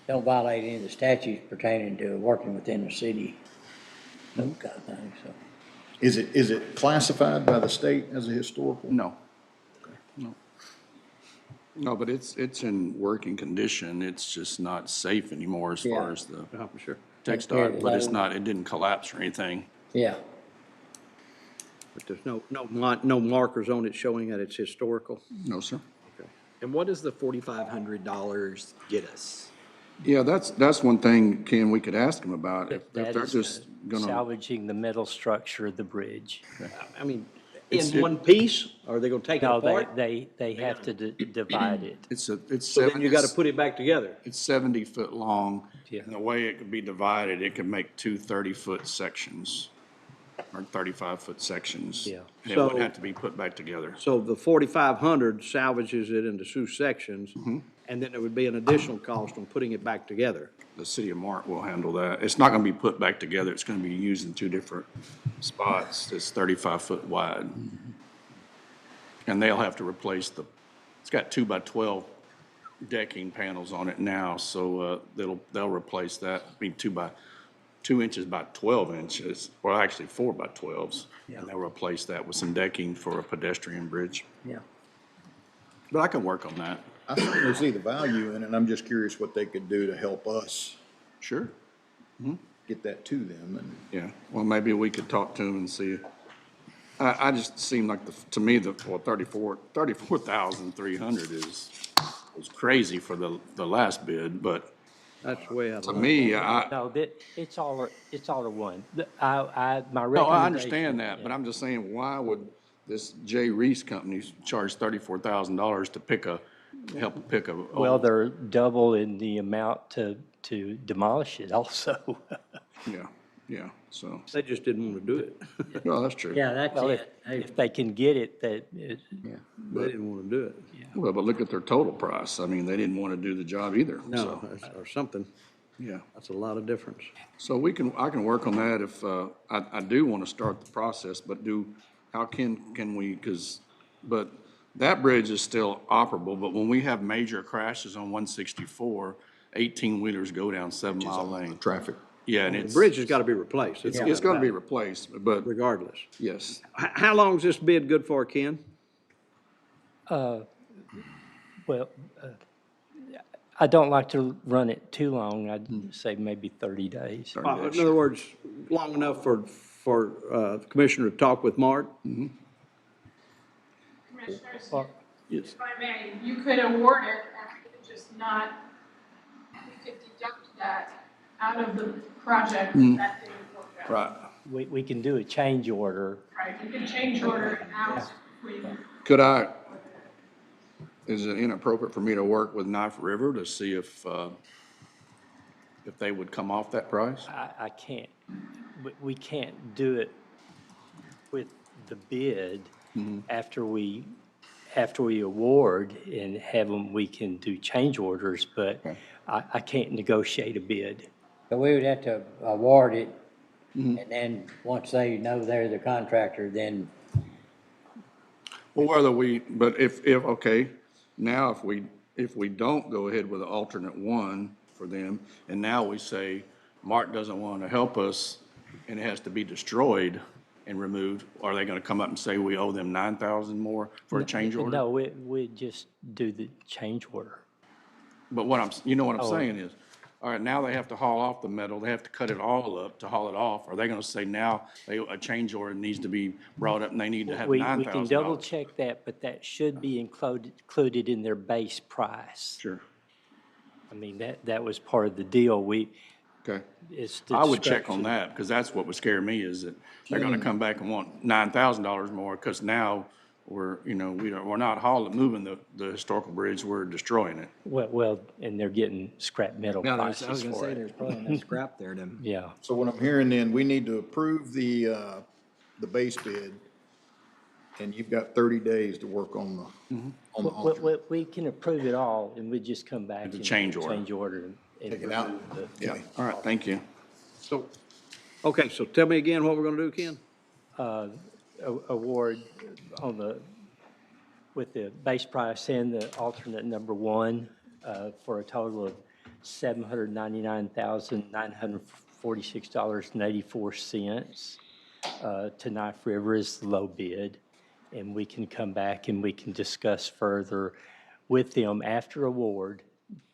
don't violate any of the statutes pertaining to working within the city, those kind of things, so. Is it classified by the state as a historical? No. No. No, but it's in working condition. It's just not safe anymore as far as the For sure. textile, but it's not, it didn't collapse or anything. Yeah. But there's no markers on it showing that it's historical. No, sir. And what does the $4,500 get us? Yeah, that's one thing, Ken, we could ask them about. If That they're is, just gonna, salvaging the metal structure of the bridge. I mean, It's- in one piece, or are they gonna take it No, apart? they have to divide it. it's So then seven, you gotta put it back together. it's 70 foot long. Yeah. And the way it could be divided, it could make two 30-foot sections or 35-foot sections. Yeah. And it would So- have to be put back together. So the 4,500 salvages it into two sections, and then there would be an additional cost on putting it back together. The city of Martin will handle that. It's not gonna be put back together. It's gonna be used in two different spots. It's 35 foot wide. And they'll have to replace it's got 2x12 decking panels on it now, so, they'll replace that, 2 inches by 12 inches, well, actually 4x12s. And they'll replace that with some decking for a pedestrian bridge. Yeah. But I can work on that. I certainly see the value in it, and I'm just curious what they could do to help us Sure. get that to them, and Yeah, well, maybe we could talk to them and see. I just seem like to me, 34,300 is crazy for the last bid, but That's way out to of line. me, No, it's all or one. My no, recommendation. I understand that, but I'm just saying, why would this J. Reese company charge $34,000 to help pick a? Well, they're double in the amount to demolish it also. Yeah, so, They just didn't wanna do it. well, that's true. Yeah, that's Well, it. if they can get it, They didn't wanna do it. Well, but look at their total price. I mean, they didn't want to do the job either. No, so, or something. Yeah. That's a lot of difference. So I can work on that if, I do want to start the process, but how can we, but that bridge is still operable, but when we have major crashes on 164, 18-wheelers go down 7 Mile Lane. traffic. Yeah, and The it's, bridge has gotta be replaced. it's going to be replaced, but Regardless. yes. How long is this bid good for, Ken? well, I don't like to run it too long. I'd say maybe 30 days. In other words, long enough for the commissioner to talk with Mark? Commissioners, Yes. if I may, you could award it and just not, we could deduct that out of the project that didn't work out. Right. We can do a change order. Right, you can change order and ask for you. Is it inappropriate for me to work with Knife River to see if they would come off that price? I can't, we can't do it with the bid after we award and have them, we can do change orders, but I can't negotiate a bid. So we would have to award it, and then, once they know they're the contractor, then, Well, but if, okay, now if if we don't go ahead with the alternate one for them, and now we say Mark doesn't want to help us and it has to be destroyed and removed, are they going to come up and say we owe them 9,000 more for a change order? No, we just do the change order. But what you know what I'm Oh. saying is, all right, now they have to haul off the metal, they have to cut it all up to haul it off. Are they gonna say now a change order needs to be brought up and they need to have We $9,000? can double check that, but that should be included in their base price. Sure. I mean, that was part of the deal. Okay. It's the I would check on discrepancy. that, because that's what would scare me, is that they're gonna come back and want $9,000 more, because now we're not moving the historical bridge, we're destroying it. Well, and they're getting scrap metal Yeah, I was prices gonna for say, it. there's probably enough scrap there to. Yeah. So what I'm hearing then, we need to approve the base bid, and you've got 30 days to work on the alternate. We can approve it all, and we just come back It's a and change order. change order. and Take it out. remove the- Yeah, all right, thank you. So, okay, so tell me again what we're gonna do, Ken? Award with the base price and the alternate number one, for a total of $799,946.84. To Knife River is the low bid, and we can come back and we can discuss further with them after award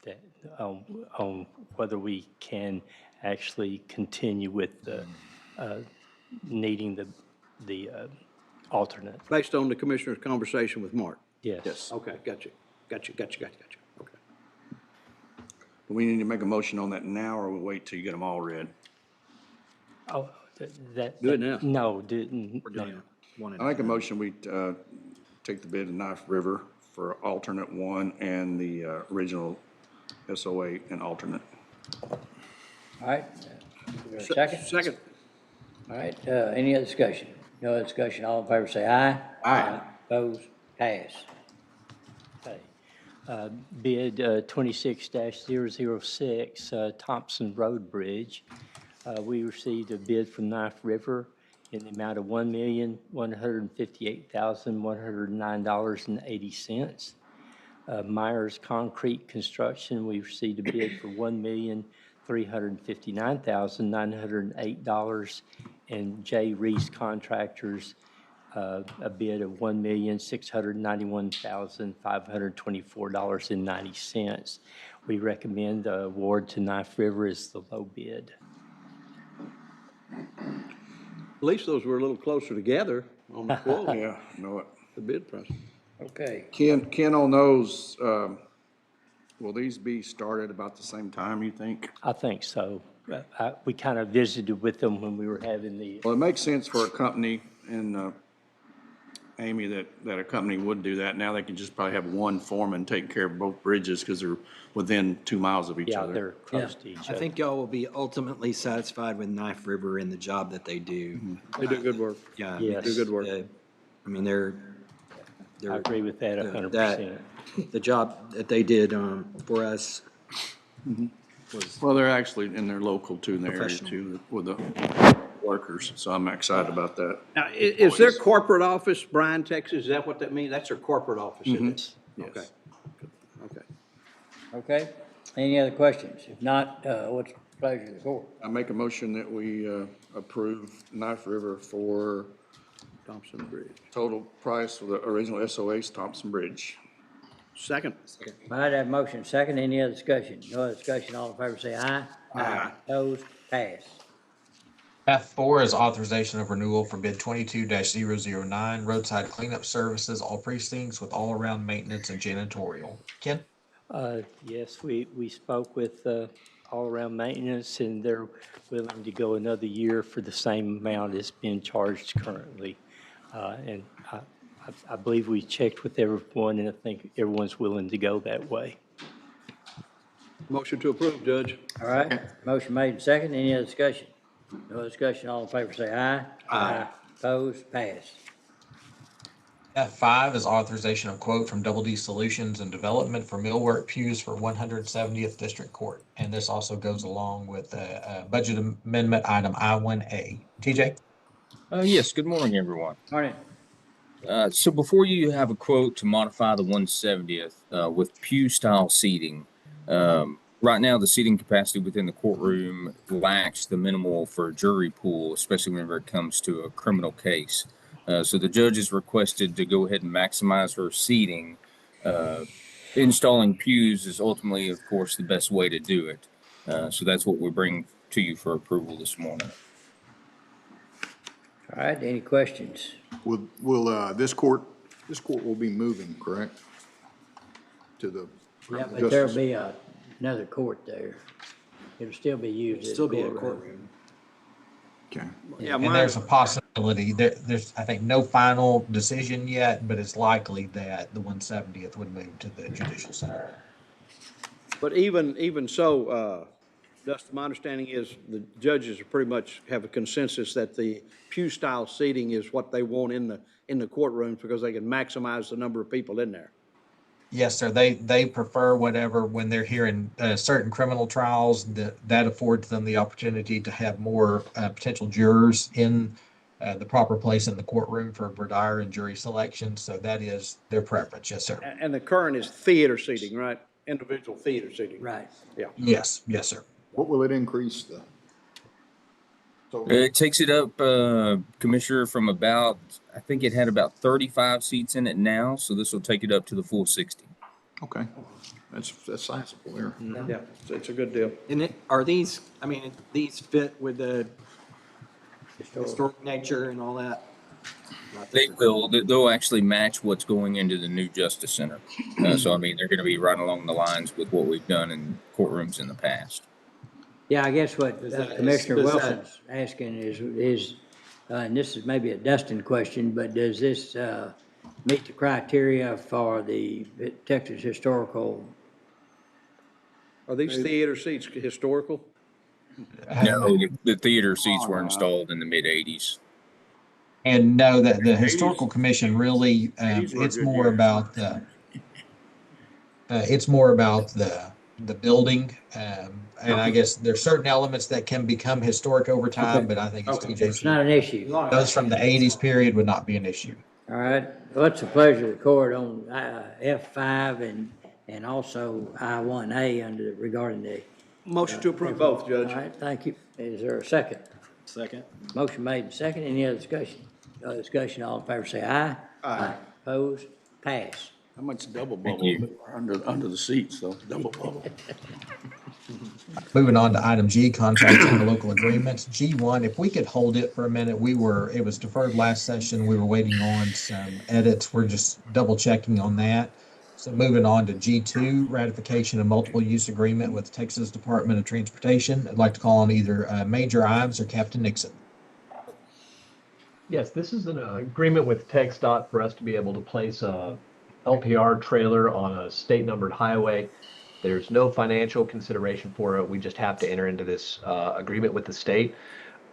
that, on whether we can actually continue with the, needing the alternate. Based on the commissioner's conversation with Mark? Yes. Okay, gotcha. Okay. Do we need to make a motion on that now, or we wait till you get them all read? Oh, that. Do it now. No, I make a motion, we take the bid to Knife River for alternate one and the original SOA and alternate. All right, is there a second? Second. All right, any other discussion? No other discussion, all in favor say aye. Aye. Opposed, pass. Okay. Bid 26-006, Thompson Road Bridge. We received a bid from Knife River in the amount of $1,158,109.80. Myers Concrete Construction, we received a bid for $1,359,908. And J. Reese Contractors, a bid of $1,691,524.90. We recommend the award to Knife River as the low bid. At least those were a little closer together on the quote, Yeah, know it. the bid price. Okay, Ken, on those, will these be started about the same time, you think? I think so. We kind of visited with them when we were having the, Well, it makes sense for a company, and Amy, that a company would do that. Now they can just probably have one foreman take care of both bridges, because they're within 2 miles of each yeah, other. they're close to each I other. think y'all will be ultimately satisfied with Knife River and the job that they do. They do good work. Yeah. Yes. Do good work. I mean, they're. I agree with that 100%. The job that they did, for us was. Well, they're actually, and they're local too in the area Professional. too, with the workers, so I'm excited about that. Now, is their corporate office Bryan, Texas? Is that what that means? That's their corporate office, isn't it? Yes. Okay. Okay. okay. Any other questions? If not, what's the pleasure of the court? I make a motion that we approve Knife River for Thompson Bridge. total price for the original SOA's Thompson Bridge. Second. All right, I have motion second. Any other discussion? No other discussion, all in favor say aye. Aye. Opposed, pass. F4 is authorization of renewal for bid 22-009, roadside cleanup services, all precincts with all-around maintenance and janitorial. Ken? Yes, we spoke with All Around Maintenance, and they're willing to go another year for the same amount as being charged currently. And I believe we checked with everyone, and I think everyone's willing to go that way. Motion to approve, Judge. All right, motion made and second. Any other discussion? No other discussion, all in favor say aye. Aye. Opposed, pass. F5 is authorization of quote from Double D Solutions and Development for millwork pews for 170th District Court. And this also goes along with budget amendment item I1A. TJ? Yes, good morning, everyone. Morning. So before you have a quote to modify the 170th with pew-style seating, right now the seating capacity within the courtroom lacks the minimal for a jury pool, especially whenever it comes to a criminal case. So the judge is requested to go ahead and maximize her seating. Installing pews is ultimately, of course, the best way to do it. So that's what we bring to you for approval this morning. All right, any questions? Will this court will be moving, correct? To the. Yeah, but there'll be another court there. It'll still be used as a Still be a courtroom. courtroom. Okay. Yeah, And there's a possibility, there's, I think, no final decision yet, but it's likely that the 170th would move to the judicial center. But even so, Dustin, my understanding is the judges pretty much have a consensus that the pew-style seating is what they want in the courtrooms because they can maximize the number of people in there. Yes, sir. They prefer whatever when they're hearing certain criminal trials that affords them the opportunity to have more potential jurors in the proper place in the courtroom for voir dire and jury selection. So that is their preference. Yes, sir. And the current is theater seating, right? Individual theater seating. Right. Yeah. Yes, yes, sir. What will it increase the? It takes it up, Commissioner, from about, I think it had about 35 seats in it now, so this will take it up to the full 60. Okay, that's sizable there. Yeah, it's a good deal. And are these, I mean, these fit with the historic nature and all that? They will. They'll actually match what's going into the new Justice Center. So, I mean, they're going to be right along the lines with what we've done in courtrooms in the past. Yeah, I guess what Commissioner does that- Wilson's asking is, and this is maybe a Dustin question, but does this meet the criteria for the Texas Historical? Are these theater seats historical? No, the theater seats were installed in the mid-'80s. And no, that the historical commission really, it's more about the, the building. And I guess there's certain elements that can become historic over time, but I think it's It's not an issue. those from the 80s period would not be an issue. All right, what's the pleasure of the court on F5 and also I-1A regarding the? Motion to approve both, Judge. All right, thank you. Is there a second? Second. Motion made and second. Any other discussion? No discussion, all in favor say aye. Aye. Opposed? Pass. How much double Thank bubble you. under the seats, though, double bubble? Moving on to item G, contracts and local agreements. G1, if we could hold it for a minute, it was deferred last session. We were waiting on some edits. We're just double checking on that. So moving on to G2, ratification of multiple use agreement with Texas Department of Transportation. I'd like to call on either Major Ives or Captain Nixon. Yes, this is an agreement with TxDOT for us to be able to place a LPR trailer on a state numbered highway. There's no financial consideration for it. We just have to enter into this agreement with the state.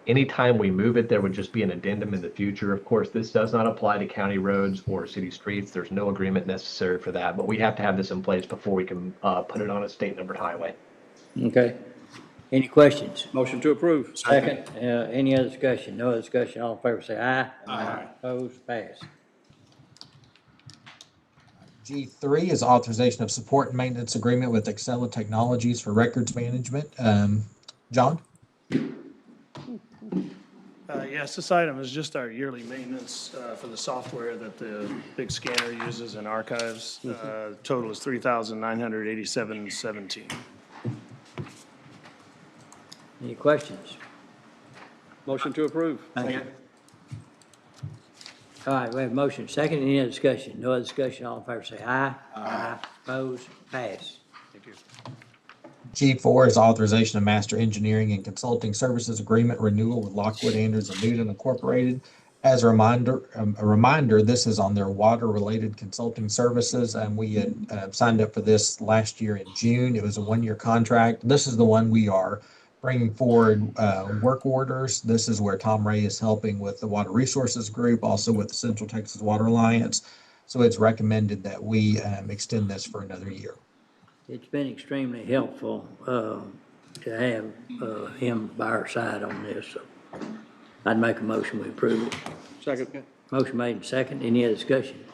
Anytime we move it, there would just be an addendum in the future. Of course, this does not apply to county roads or city streets. There's no agreement necessary for that, but we have to have this in place before we can put it on a state numbered highway. Okay. Any questions? Motion to approve. Second. Any other discussion? No other discussion, all in favor say aye. Aye. Opposed? Pass. G3 is authorization of support and maintenance agreement with Excella Technologies for records management. John? Yes, this item is just our yearly maintenance for the software that the big scanner uses in archives. Total is $3,987.17. Any questions? Motion to approve. Second. All right, we have a motion. Second, any other discussion? No other discussion, all in favor say aye. Aye. Opposed? Pass. Thank you. G4 is authorization of master engineering and consulting services agreement renewal with Lockwood Anders and Newton Incorporated. As a reminder, this is on their water-related consulting services, and we had signed up for this last year in June. It was a one-year contract. This is the one we are bringing forward work orders. This is where Tom Ray is helping with the Water Resources Group, also with the Central Texas Water Alliance. So it's recommended that we extend this for another year. It's been extremely helpful to have him by our side on this. So I'd make a motion, we approve it. Second. Motion made and second. Any other discussion?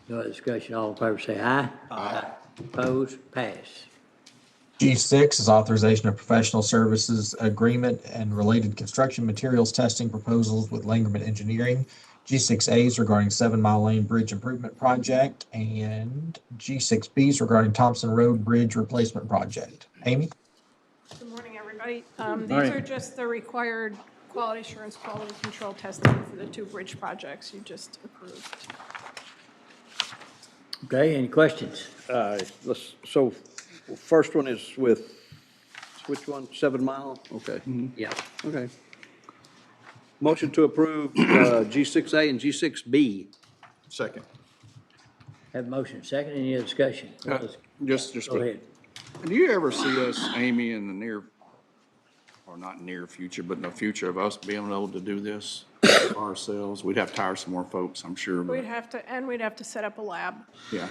No other discussion. All in favor say aye. Aye. Opposed? Pass. G6 is authorization of professional services agreement and related construction materials testing proposals with Langerman Engineering. G6A is regarding 7 Mile Lane Bridge Improvement Project, and G6B is regarding Thompson Road Bridge Replacement Project. Amy? Good morning, everybody. These Morning. are just the required quality assurance, quality control testing for the 2 bridge projects you just approved. Okay, any questions? So first one is with, which one? 7 Mile? Okay. Yeah. Okay. Motion to approve G6A and G6B. Second. Have a motion second. Any other discussion? Just Go ahead. Do you ever see us, Amy, in the near, or not near future, but in the future of us being able to do this ourselves? We'd have to hire some more folks, I'm sure, but We'd have to set up a lab. yeah.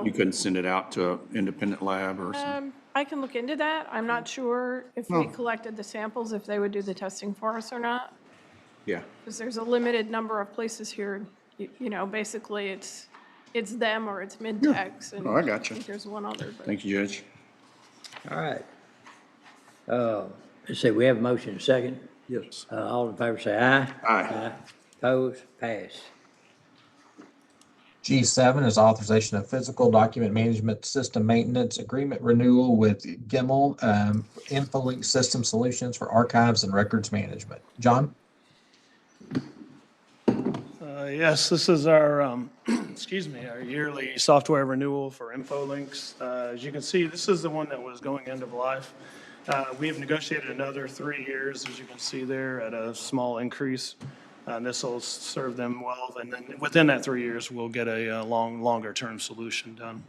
You couldn't send it out to an independent lab or something? I can look into that. I'm not sure if we collected the samples, if they would do the testing for us or not. Yeah. Because there's a limited number of places here, you know, basically it's them or it's Midtex. And Oh, I got you. think there's one other. But Thank you, Judge. All right. Let's see, we have a motion and a second. Yes. All in favor say aye. Aye. Opposed? Pass. G7 is authorization of physical document management system maintenance agreement renewal with Gimmel Infolink System Solutions for archives and records management. John? Yes, this is our, excuse me, our yearly software renewal for Infolinks. As you can see, this is the one that was going end of life. We have negotiated another 3 years, as you can see there, at a small increase. And this will serve them well, and then within that 3 years, we'll get a longer-term solution done.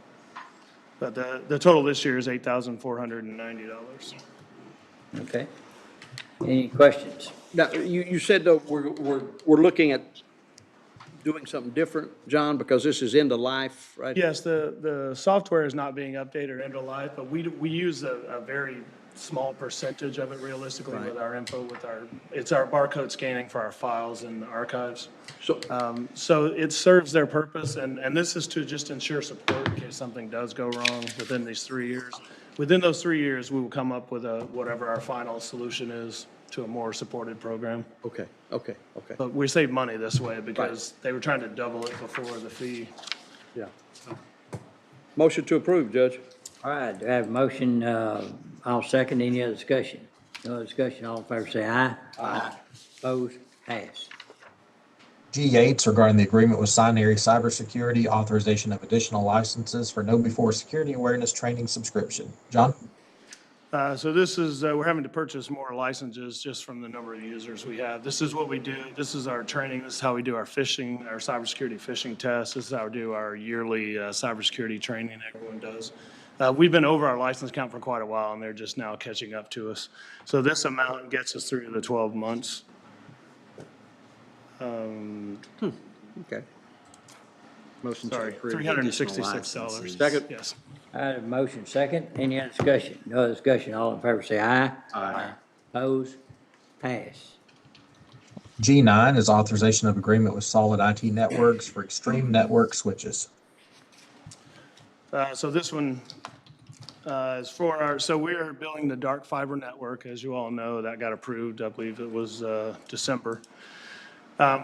But the total this year is $8,490. Okay. Any questions? Now, you said though, we're looking at doing something different, John, because this is end of life, right? Yes, the software is not being updated or end of life, but we use a very small percentage of it realistically with our info, it's our barcode scanning for our files and archives. So it serves their purpose, and this is to just ensure support in case something does go wrong within these 3 years. Within those 3 years, we will come up with whatever our final solution is to a more supported program. Okay. But we save money this way because they were trying to double it before the fee. Yeah. Motion to approve, Judge. All right, do I have a motion? I'll second. Any other discussion? No other discussion. All in favor say aye. Aye. Opposed? Pass. G8 regarding the agreement with Sinary Cybersecurity, authorization of additional licenses for KnowBe4 security awareness training subscription. John? So this is, we're having to purchase more licenses just from the number of users we have. This is what we do. This is our training. This is how we do our phishing, our cybersecurity phishing tests. This is how we do our yearly cybersecurity training everyone does. We've been over our license count for quite a while, and they're just now catching up to us. So this amount gets us through the 12 months. Okay. Motion Sorry, $366. Second. Yes. I have a motion second. Any other discussion? No other discussion. All in favor say aye. Aye. Opposed? Pass. G9 is authorization of agreement with Solid IT Networks for Extreme Network switches. So this one is for our, so we're building the dark fiber network. As you all know, that got approved, I believe it was December.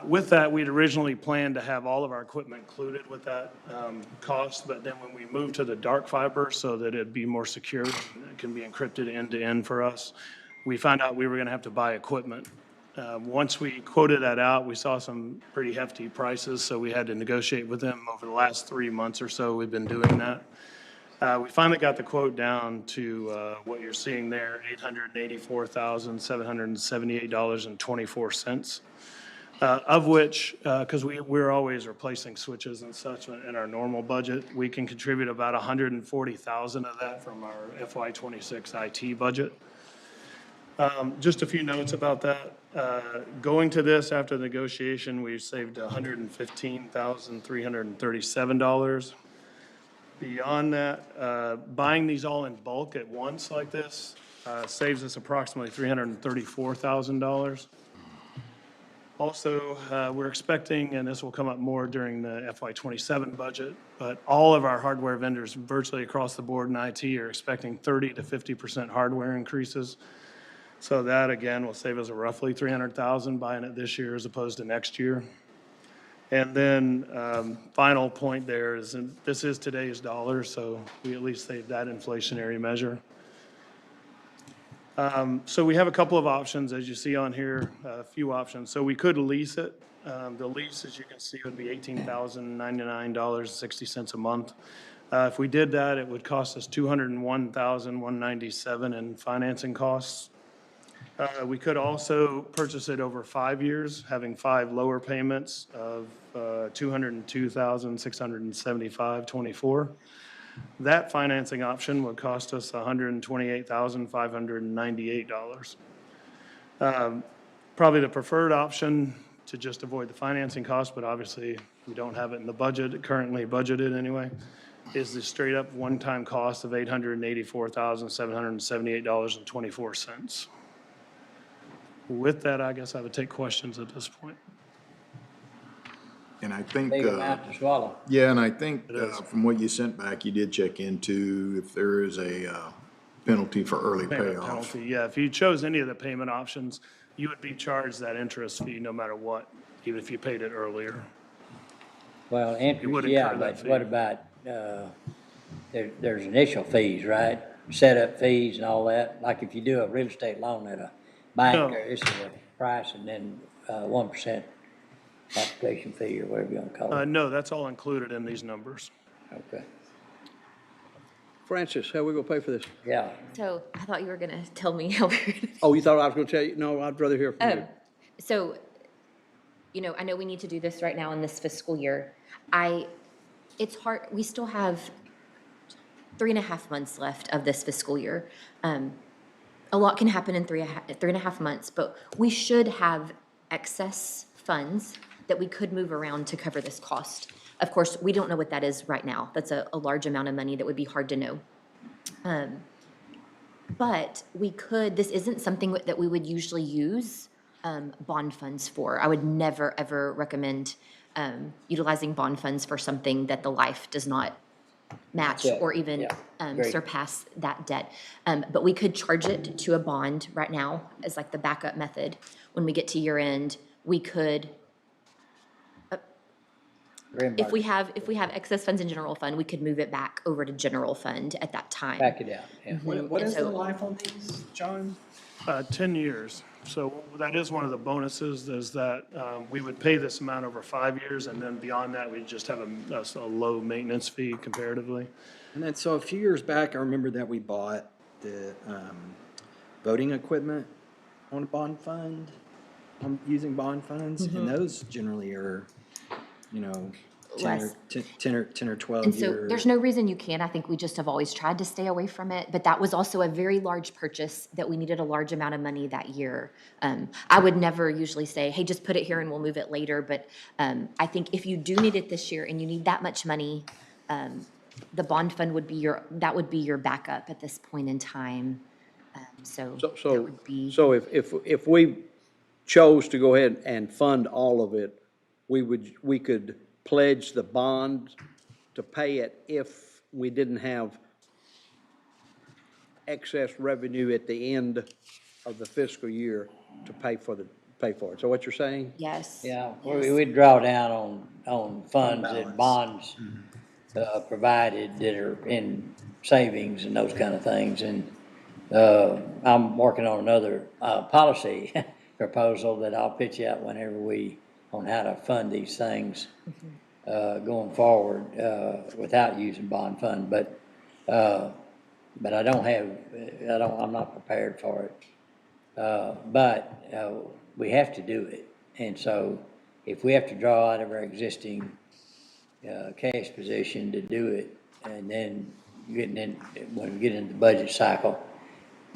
With that, we'd originally planned to have all of our equipment included with that cost, but then when we moved to the dark fiber so that it'd be more secure, it can be encrypted end to end for us, we found out we were going to have to buy equipment. Once we quoted that out, we saw some pretty hefty prices, so we had to negotiate with them over the last 3 months or so. We've been doing that. We finally got the quote down to what you're seeing there, $884,778.24. Of which, because we're always replacing switches and such in our normal budget, we can contribute about $140,000 of that from our FY26 IT budget. Just a few notes about that. Going to this after the negotiation, we've saved $115,337. Beyond that, buying these all in bulk at once like this saves us approximately $334,000. Also, we're expecting, and this will come up more during the FY '27 budget, but all of our hardware vendors virtually across the board in IT are expecting 30 to 50% hardware increases. So that, again, will save us roughly $300,000 buying it this year as opposed to next year. And then, final point there is, and this is today's dollar, so we at least save that inflationary measure. So we have a couple of options, as you see on here, a few options. So we could lease it. The lease, as you can see, would be $18,099.60 a month. If we did that, it would cost us $201,197 in financing costs. We could also purchase it over 5 years, having 5 lower payments of $202,675.24. That financing option would cost us $128,598. Probably the preferred option to just avoid the financing cost, but obviously we don't have it in the budget, currently budgeted anyway, is the straight up one-time cost of $884,778.24. With that, I guess I would take questions at this point. And I think, Big amount to swallow. yeah, and I think from what you sent back, you did check into if there is a penalty for early Payment payoff. penalty, yeah. If you chose any of the payment options, you would be charged that interest fee no matter what, even if you paid it earlier. Well, would interest, yeah, incur that but fee. what about, there's initial fees, right? Setup fees and all that, like if you do a real estate loan at a bank, No. this is a price and then 1% application fee or whatever you want to call it. No, that's all included in these numbers. Okay, Francis, how we gonna pay for this? yeah. So I thought you were gonna tell me how we're gonna. Oh, you thought I was gonna tell you? No, I'd rather hear from you. So, you know, I know we need to do this right now in this fiscal year. It's hard, we still have 3.5 months left of this fiscal year. A lot can happen in 3.5 months, but we should have excess funds that we could move around to cover this cost. Of course, we don't know what that is right now. That's a large amount of money that would be hard to know. But we could, this isn't something that we would usually use bond funds for. I would never, ever recommend utilizing bond funds for something that the life does not match Yeah, or even yeah, great. surpass that debt. But we could charge it to a bond right now as like the backup method. When we get to year end, we could, if we have excess funds in general fund, we could move it back over to general fund at that time. Back it out, yeah. What And is the so- life on these, John? 10 years. So that is one of the bonuses, is that we would pay this amount over 5 years, and then beyond that, we just have a low maintenance fee comparatively. And then, so a few years back, I remember that we bought the voting equipment on a bond fund, using bond funds, and those generally are, you know, 10 or, Less. 10 or 12 And so year. there's no reason you can't. I think we just have always tried to stay away from it. But that was also a very large purchase that we needed a large amount of money that year. I would never usually say, hey, just put it here and we'll move it later. But I think if you do need it this year and you need that much money, the bond fund would be your backup at this point in time. So that would be. So if we chose to go ahead and fund all of it, we could pledge the bond to pay it if we didn't have excess revenue at the end of the fiscal year to pay for it. So what you're saying? Yes. Yeah, we draw down on funds that bonds provided that are in savings and those kind of things. And I'm working on another policy proposal that I'll pitch out whenever on how to fund these things going forward without using bond fund. But I'm not prepared for it. But we have to do it. And so if we have to draw out of our existing cash position to do it, and then when we get into the budget cycle,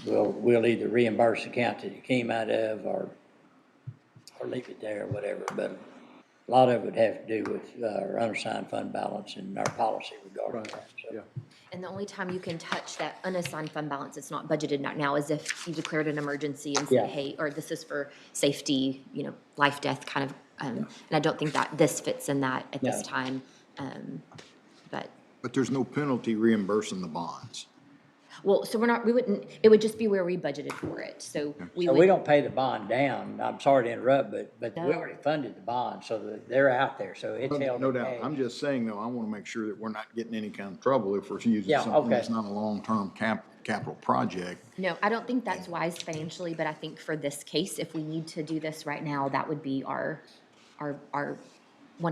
we'll either reimburse the account that it came out of or leave it there or whatever. But a lot of it would have to do with our unassigned fund balance and our policy regarding that, so. And the only time you can touch that unassigned fund balance, it's not budgeted now, is if you declared an emergency and Yeah. say, hey, or this is for safety, life, death kind of, and I don't think that this fits in that at this No. time. But, But there's no penalty reimbursing the bonds. well, so we wouldn't, it would just be where we budgeted for it, so we So would. we don't pay the bond down, I'm sorry to interrupt, but we No. already funded the bond, so that they're out there, so it's held No in doubt. cash. I'm just saying though, I want to make sure that we're not getting any kind of trouble if we're using Yeah, something okay. that's not a long-term capital project. No, I don't think that's wise financially, but I think for this case, if we need to do this right now, that would be one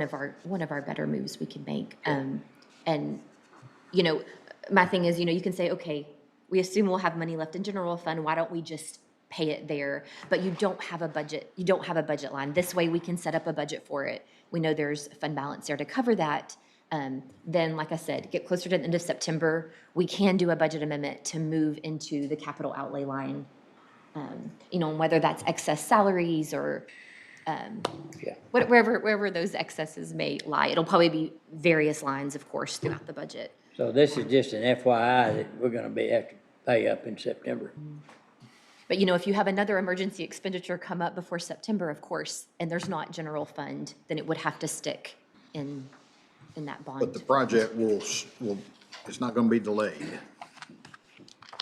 of our better moves we could make. And, my thing is, you can say, okay, we assume we'll have money left in general fund, why don't we just pay it there? But you don't have a budget line. This way we can set up a budget for it. We know there's fund balance there to cover that. Then, like I said, get closer to the end of September, we can do a budget amendment to move into the capital outlay line. Whether that's excess salaries or wherever those excesses may lie. It'll probably be various lines, of course, throughout the budget. So this is just an FYI that we're gonna have to pay up in September. But, if you have another emergency expenditure come up before September, of course, and there's not general fund, then it would have to stick in that bond. But the project it's not going to be delayed.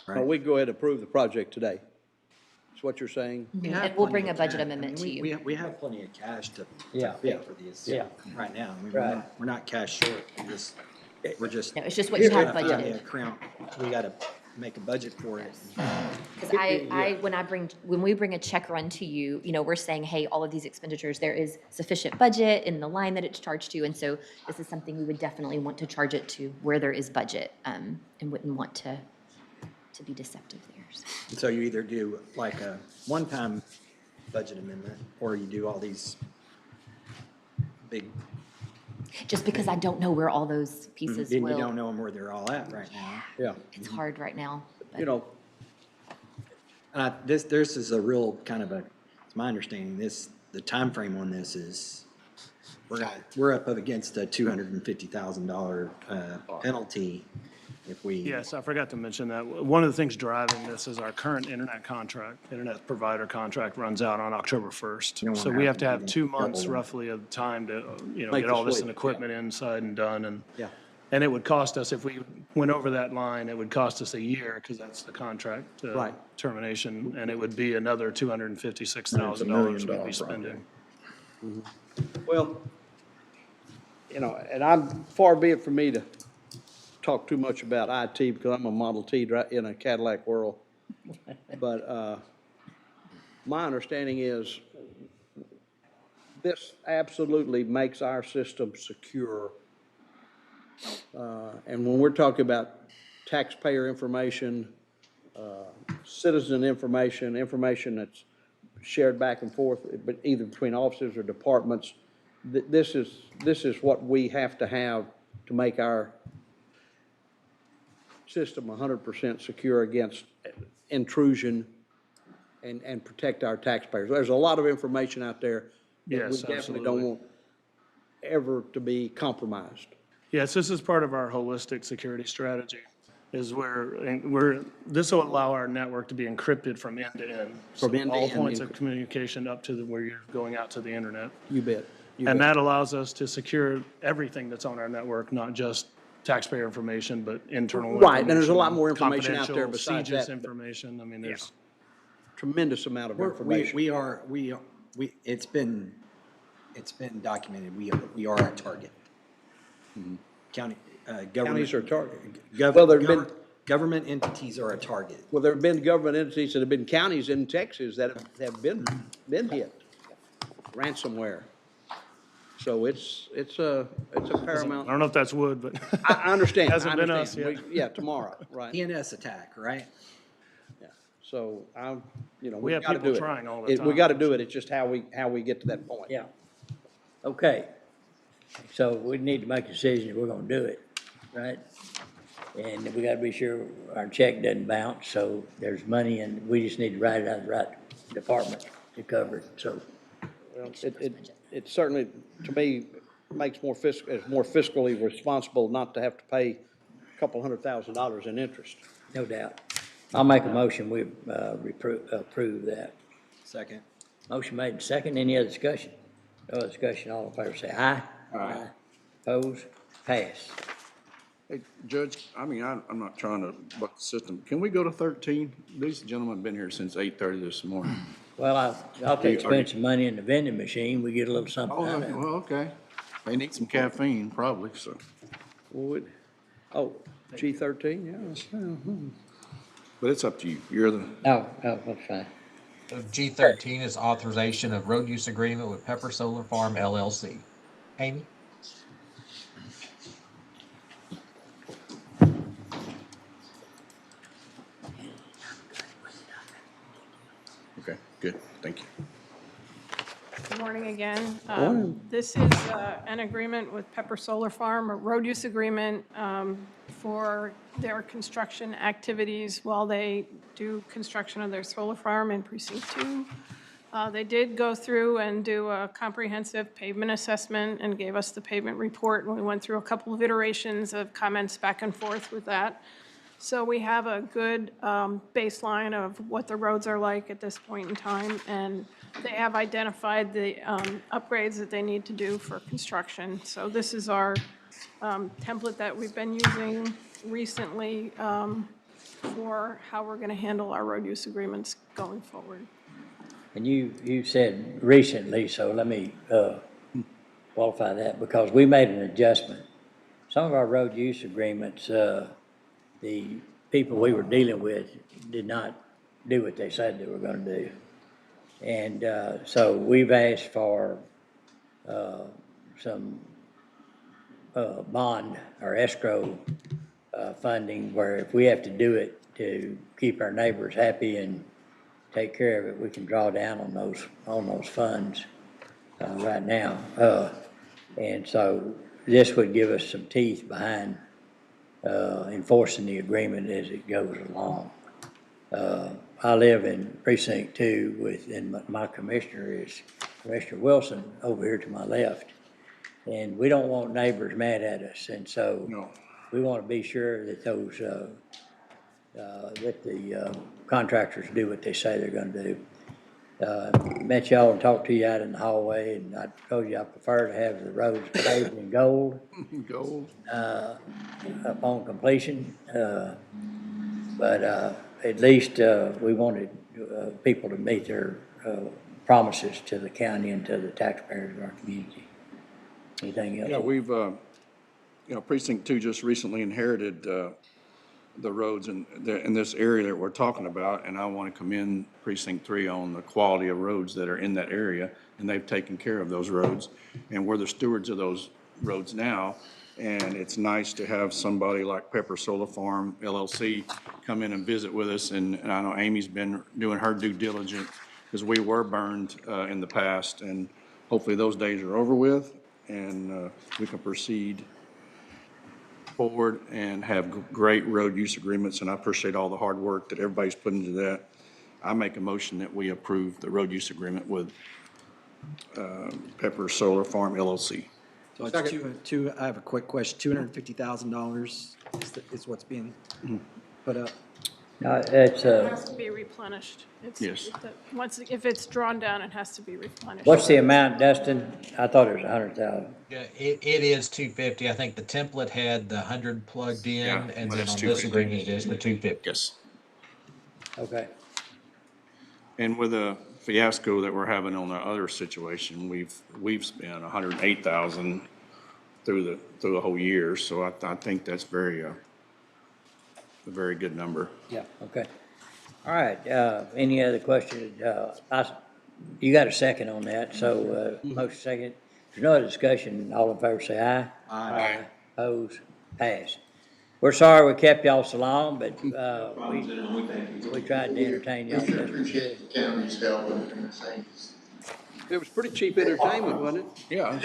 Or we go ahead and approve the project today. That's what you're saying? And we'll bring a budget amendment to you. We have plenty of cash to Yeah. pay for these Yeah. right now. I mean, Right. we're not cash short. We're just. No, it's just what you have gotta find budgeted. the account. We got to make a budget for it. Because when we bring a check run to you, we're saying, hey, all of these expenditures, there is sufficient budget in the line that it's charged to, and so this is something we would definitely want to charge it to where there is budget, and wouldn't want to be deceptive there. So. And so you either do like a one-time budget amendment, or you do all these big. Just because I don't know where all those pieces And will. you don't know where they're all at right now. Yeah. It's hard right now. This is a real kind of it's my understanding, the time frame on this is, we're up against a $250,000 penalty if we. Yes, I forgot to mention that. One of the things driving this is our current internet provider contract runs out on October 1st. So we have to have 2 months roughly of time to, get all this and equipment inside and done. And Yeah. and it would cost us, if we went over that line, it would cost us a year because that's the contract Right. termination. And it would be another $256,000 we'd be spending. Well, and I'm, far be it from me to talk too much about IT because I'm a Model T in a Cadillac world. But my understanding is this absolutely makes our system secure. And when we're talking about taxpayer information, citizen information that's shared back and forth, but either between officers or departments, this is what we have to make our system 100% secure against intrusion and protect our taxpayers. There's a lot of information out there that we Yes, definitely don't absolutely. want ever to be compromised. Yes, this is part of our holistic security strategy, is this will allow our network to be encrypted from end to end. From So end to all end points of encrypted. communication up to where you're going out to the internet. You bet. And that allows us to secure everything that's on our network, not just taxpayer information, but internal. Right, and there's a lot more information out there confidential besides CJIS that. information. I mean, there's. Tremendous amount of We information. are, it's been documented, we are a target. County, government. Counties are a target. Well, government entities are a target. Well, there have been government entities that have been counties in Texas that have been hit, ransomware. So it's a paramount. I don't know if that's wood, but. I understand. Hasn't been us understand. yet. Yeah, tomorrow, right. DNS attack, right? Yeah. So We we have gotta people do it. trying all the We time. gotta do it. It's just how we get to that point. Yeah. Okay. So we need to make a decision if we're gonna do it, right? And we gotta be sure our check doesn't bounce, so there's money and we just need to write it out of the right department to cover it, so. next year's budget. It certainly, to me, makes more it's more fiscally responsible not to have to pay a couple $100,000 in interest. No doubt. I'll make a motion, we approve that. Second. Motion made and second. Any other discussion? No other discussion, all in favor say aye. Aye. Opposed? Pass. Hey, Judge, I mean, I'm not trying to buck the system. Can we go to 13? These gentlemen have been here since 8:30 this morning. Well, I'll take spend some money in the vending machine. We get a little something Oh, out of it. well, okay. They need some caffeine, probably, so. Would, G13, yeah. But it's up to you. You're the, Oh, that's fine. So G13 is authorization of road use agreement with Pepper Solar Farm LLC. Amy? okay, good, thank you. Good morning again. Morning. This is an agreement with Pepper Solar Farm, a road use agreement for their construction activities while they do construction of their solar farm in Precinct 2. They did go through and do a comprehensive pavement assessment and gave us the pavement report, and we went through a couple of iterations of comments back and forth with that. So we have a good baseline of what the roads are like at this point in time, and they have identified the upgrades that they need to do for construction. So this is our template that we've been using recently for how we're going to handle our road use agreements going forward. And you said recently, so let me qualify that, because we made an adjustment. Some of our road use agreements, the people we were dealing with did not do what they said they were going to do. And so we've asked for some bond or escrow funding, where if we have to do it to keep our neighbors happy and take care of it, we can draw down on those funds right now. And so this would give us some teeth behind enforcing the agreement as it goes along. I live in Precinct 2 and my commissioner is Commissioner Wilson over here to my left. And we don't want neighbors mad at us. And so we want to be sure that those, that the contractors do what they say they're going to do. Met y'all and talked to you out in the hallway, and I told you I prefer to have the roads paved in gold. Gold. Upon completion. But at least we wanted people to meet their promises to the county and to the taxpayers of our community. Anything else? Yeah, we've, Precinct 2 just recently inherited the roads in this area that we're talking about, and I want to commend Precinct 3 on the quality of roads that are in that area, and they've taken care of those roads, and we're the stewards of those roads now. And it's nice to have somebody like Pepper Solar Farm LLC come in and visit with us. And I know Amy's been doing her due diligence, because we were burned in the past. And hopefully those days are over with, and we can proceed forward and have great road use agreements. And I appreciate all the hard work that everybody's put into that. I make a motion that we approve the road use agreement with Pepper Solar Farm LLC. So it's I have a quick question. $250,000 is what's being put up. No, it's It has to be replenished. Yes. If it's drawn down, it has to be replenished. what's the amount, Dustin? I thought it was 100,000. Yeah, it is 250. I think the template had the 100 plugged in, Yeah, and but then it's on this 250. agreement, it is the 250. Yes. Okay. And with the fiasco that we're having on the other situation, we've spent 108,000 through the whole year. So I think that's a very good number. Yeah, okay. All right, any other questions? You got a second on that, so motion second. If there's no other discussion, all in favor say aye. Aye. Opposed? Passed. We're sorry we kept y'all so long, but we tried to entertain y'all. Appreciate the county's help and the things. It was pretty cheap entertainment, wasn't it? Yeah.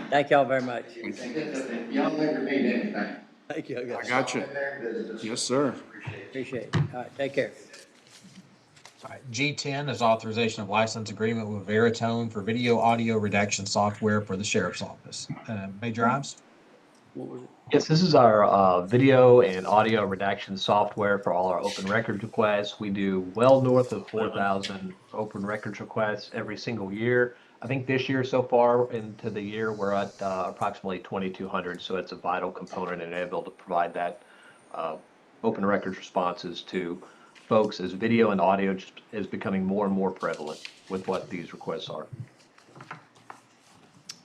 Thank y'all very much. Y'all never need anything. Thank you. I got you. Yes, sir. Appreciate it. All right, take care. All right, G10 is authorization of license agreement with Veritone for video audio redaction software for the sheriff's office. Major Ives? Yes, this is our video and audio redaction software for all our open records requests. We do well north of 4,000 open records requests every single year. I think this year so far into the year, we're at approximately 2,200. So it's a vital component and able to provide that open records responses to folks as video and audio just is becoming more and more prevalent with what these requests are.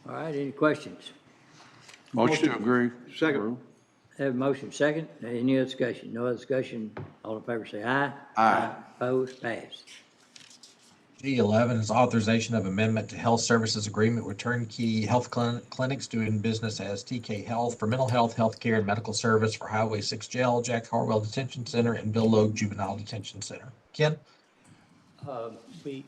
All right, any questions? Motion to agree. Second. Have a motion second. Any other discussion? No other discussion. All in favor say aye. Aye. Opposed? Passed. G11 is authorization of amendment to health services agreement with Turnkey Health Clinics doing business as TK Health for mental health, healthcare, and medical service for Highway 6 Jail, Jack Harwell Detention Center, and Bill Logue Juvenile Detention Center. Ken? We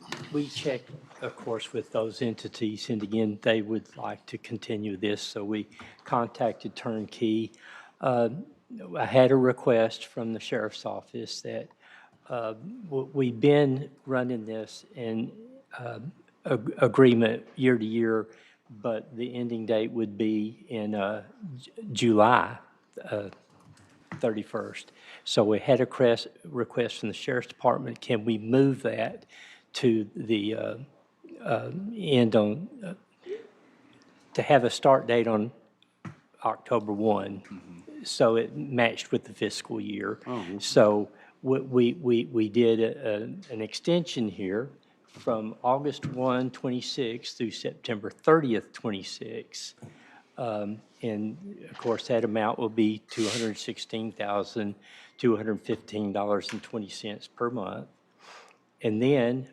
check, of course, with those entities, and again, they would like to continue this, so we contacted Turnkey. I had a request from the sheriff's office that we've been running this in agreement year to year, but the ending date would be in July 31st. So we had a request from the sheriff's department, can we move that to the end on, to have a start date on October 1, so it matched with the fiscal year. So we did an extension here from August 1, 26 through September 30th, 26. And of course, that amount will be $216,215.20 per month. And then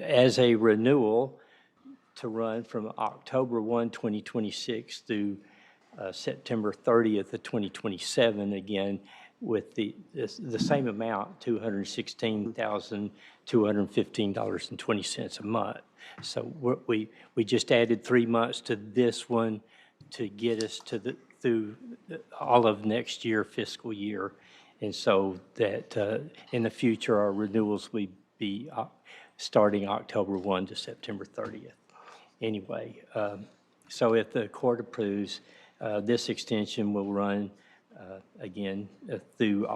as a renewal to run from October 1, 2026 through September 30th of 2027, again, with the same amount, $216,215.20 a month. So we just added 3 months to this one to get us to through all of next year, fiscal year. And so that in the future, our renewals will be starting October 1 to September 30th. Anyway, so if the court approves, this extension will run again through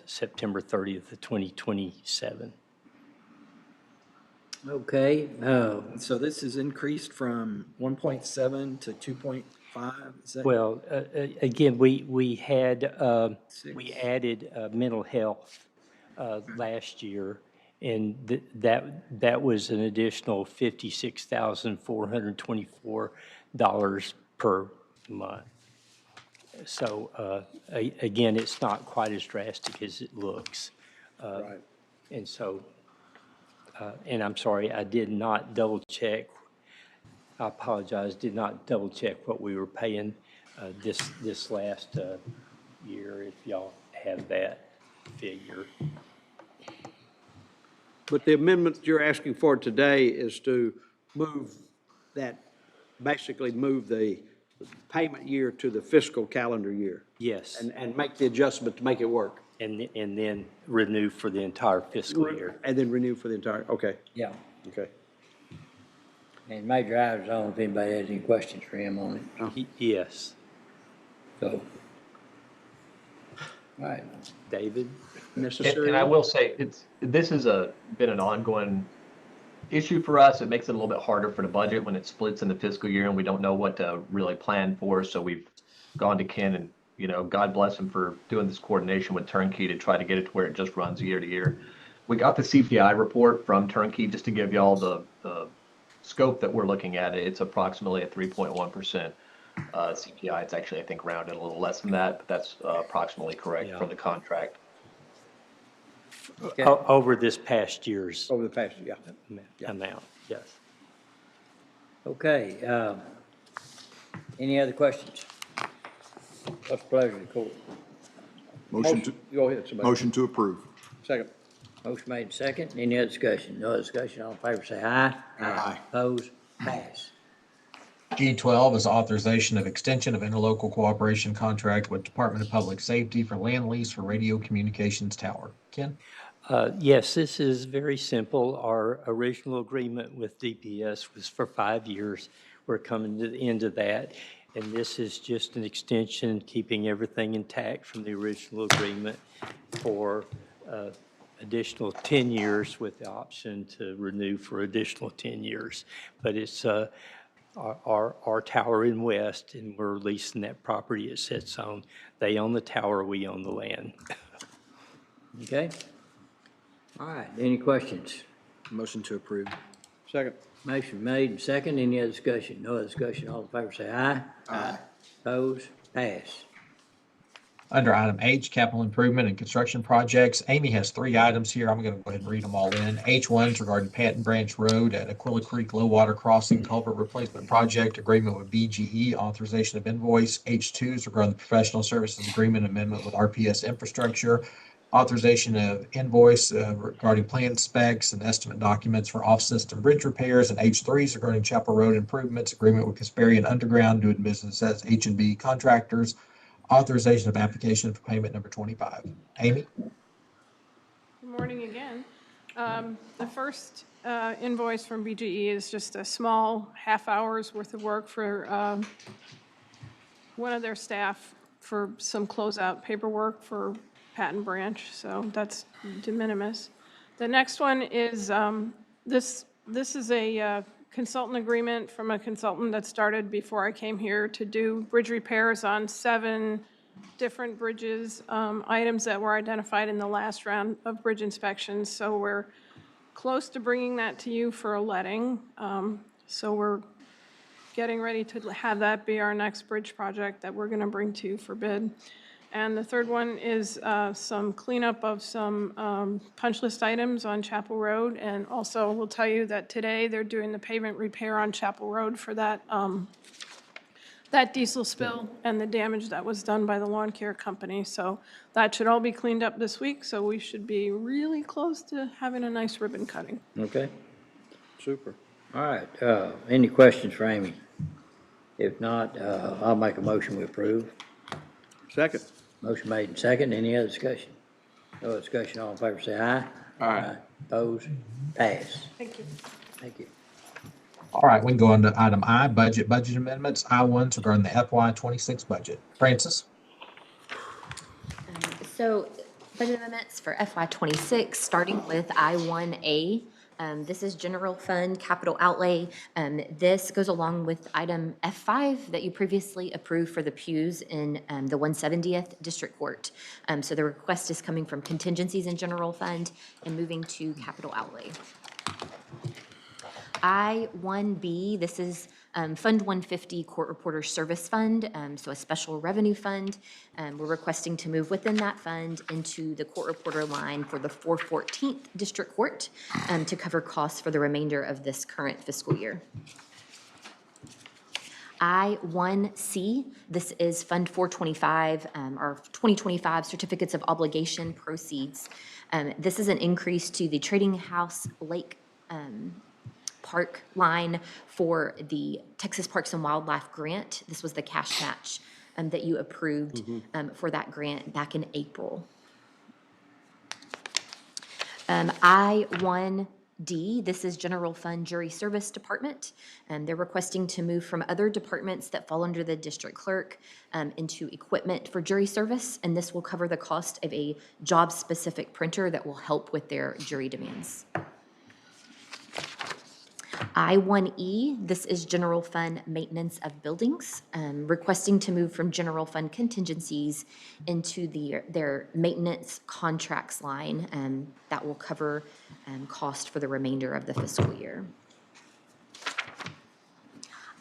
September 30th of 2027. Okay. So this is increased from 1.7 to 2.5? Is that? Well, again, we added mental health last year, and that was an additional $56,424 per month. So again, it's not quite as drastic as it looks. Right. And so, and I'm sorry, I did not double check. I apologize, did not double check what we were paying this last year, if y'all have that figure. But the amendment you're asking for today is to move that, basically move the payment year to the fiscal calendar year. Yes. And make the adjustment to make it work. And then renew for the entire fiscal year. And then renew for the entire, okay, Yeah. okay. And Major Ives, I don't know if anybody has any questions for him on it. Yes. So, all right. David? And I will say, this has been an ongoing issue for us. It makes it a little bit harder for the budget when it splits in the fiscal year and we don't know what to really plan for. So we've gone to Ken and, God bless him for doing this coordination with Turnkey to try to get it to where it just runs year to year. We got the CPI report from Turnkey just to give y'all the scope that we're looking at. It's approximately a 3.1% CPI. It's actually, I think, rounded a little less than that, but that's approximately correct from the contract. Okay. Over this past year's Over the past, yeah. amount, yes. Okay. Any other questions? What's the pleasure of the court? Motion to, Go ahead, somebody. motion to approve. Second. Motion made second. Any other discussion? No other discussion. All in favor say aye. Aye. Opposed? Pass. G12 is authorization of extension of interlocal cooperation contract with Department of Public Safety for land lease for radio communications tower. Ken? Yes, this is very simple. Our original agreement with DPS was for 5 years. We're coming to the end of that, and this is just an extension, keeping everything intact from the original agreement for additional 10 years with the option to renew for additional 10 years. But it's our tower in West, and we're leasing that property it sits on. They own the tower, we own the land. Okay? All right, any questions? Motion to approve. Second. Motion made and second. Any other discussion? No other discussion. All in favor say aye. Aye. Opposed? Pass. Under item H, capital improvement and construction projects, Amy has 3 items here. I'm going to go ahead and read them all in. H1 is regarding Patton Branch Road at Aquila Creek Low Water Crossing Culvert Replacement Project, agreement with BGE, authorization of invoice. H2 is regarding the professional services agreement amendment with RPS Infrastructure, authorization of invoice regarding plan specs and estimate documents for off-system bridge repairs. And H3 is regarding Chapel Road improvements, agreement with Casparian Underground doing business as H&B Contractors, authorization of application for payment number 25. Amy? Good morning again. The first invoice from BGE is just a small half hour's worth of work for one of their staff for some closeout paperwork for Patton Branch, so that's de minimis. The next one is, this is a consultant agreement from a consultant that started before I came here to do bridge repairs on 7 different bridges, items that were identified in the last round of bridge inspections. So we're close to bringing that to you for a letting. So we're getting ready to have that be our next bridge project that we're going to bring to you for bid. And the third one is some cleanup of some punch list items on Chapel Road. And also we'll tell you that today they're doing the pavement repair on Chapel Road for that, that diesel spill and the damage that was done by the lawn care company. So that should all be cleaned up this week. So we should be really close to having a nice ribbon cutting. Okay? Super. All right, any questions for Amy? If not, I'll make a motion we approve. Second. Motion made and second. Any other discussion? No other discussion. All in favor say aye. Aye. Opposed? Pass. Thank you. Thank you. All right, we can go on to item I, budget amendments. I1's regarding the FY26 budget. Francis? So budget amendments for FY26, starting with I1A. This is general fund capital outlay. This goes along with item F5 that you previously approved for the pews in the 170th District Court. So the request is coming from contingencies in general fund and moving to capital outlay. I1B, this is Fund 150 Court Reporter Service Fund, so a special revenue fund. We're requesting to move within that fund into the court reporter line for the 414th District Court to cover costs for the remainder of this current fiscal year. I1C, this is Fund 425, our 2025 Certificates of Obligation proceeds. This is an increase to the Trading House Lake Park line for the Texas Parks and Wildlife Grant. This was the cash match that you approved for that grant back in April. I1D, this is General Fund Jury Service Department. They're requesting to move from other departments that fall under the district clerk into equipment for jury service, and this will cover the cost of a job-specific printer that will help with their jury demands. I1E, this is General Fund Maintenance of Buildings, requesting to move from General Fund contingencies into their maintenance contracts line that will cover cost for the remainder of the fiscal year.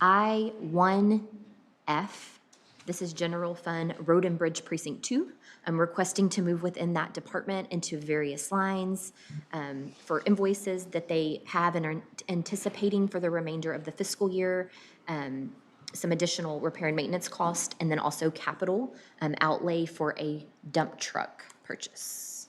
I1F, this is General Fund Road and Bridge Precinct 2. I'm requesting to move within that department into various lines for invoices that they have and are anticipating for the remainder of the fiscal year, some additional repair and maintenance cost, and then also capital outlay for a dump truck purchase.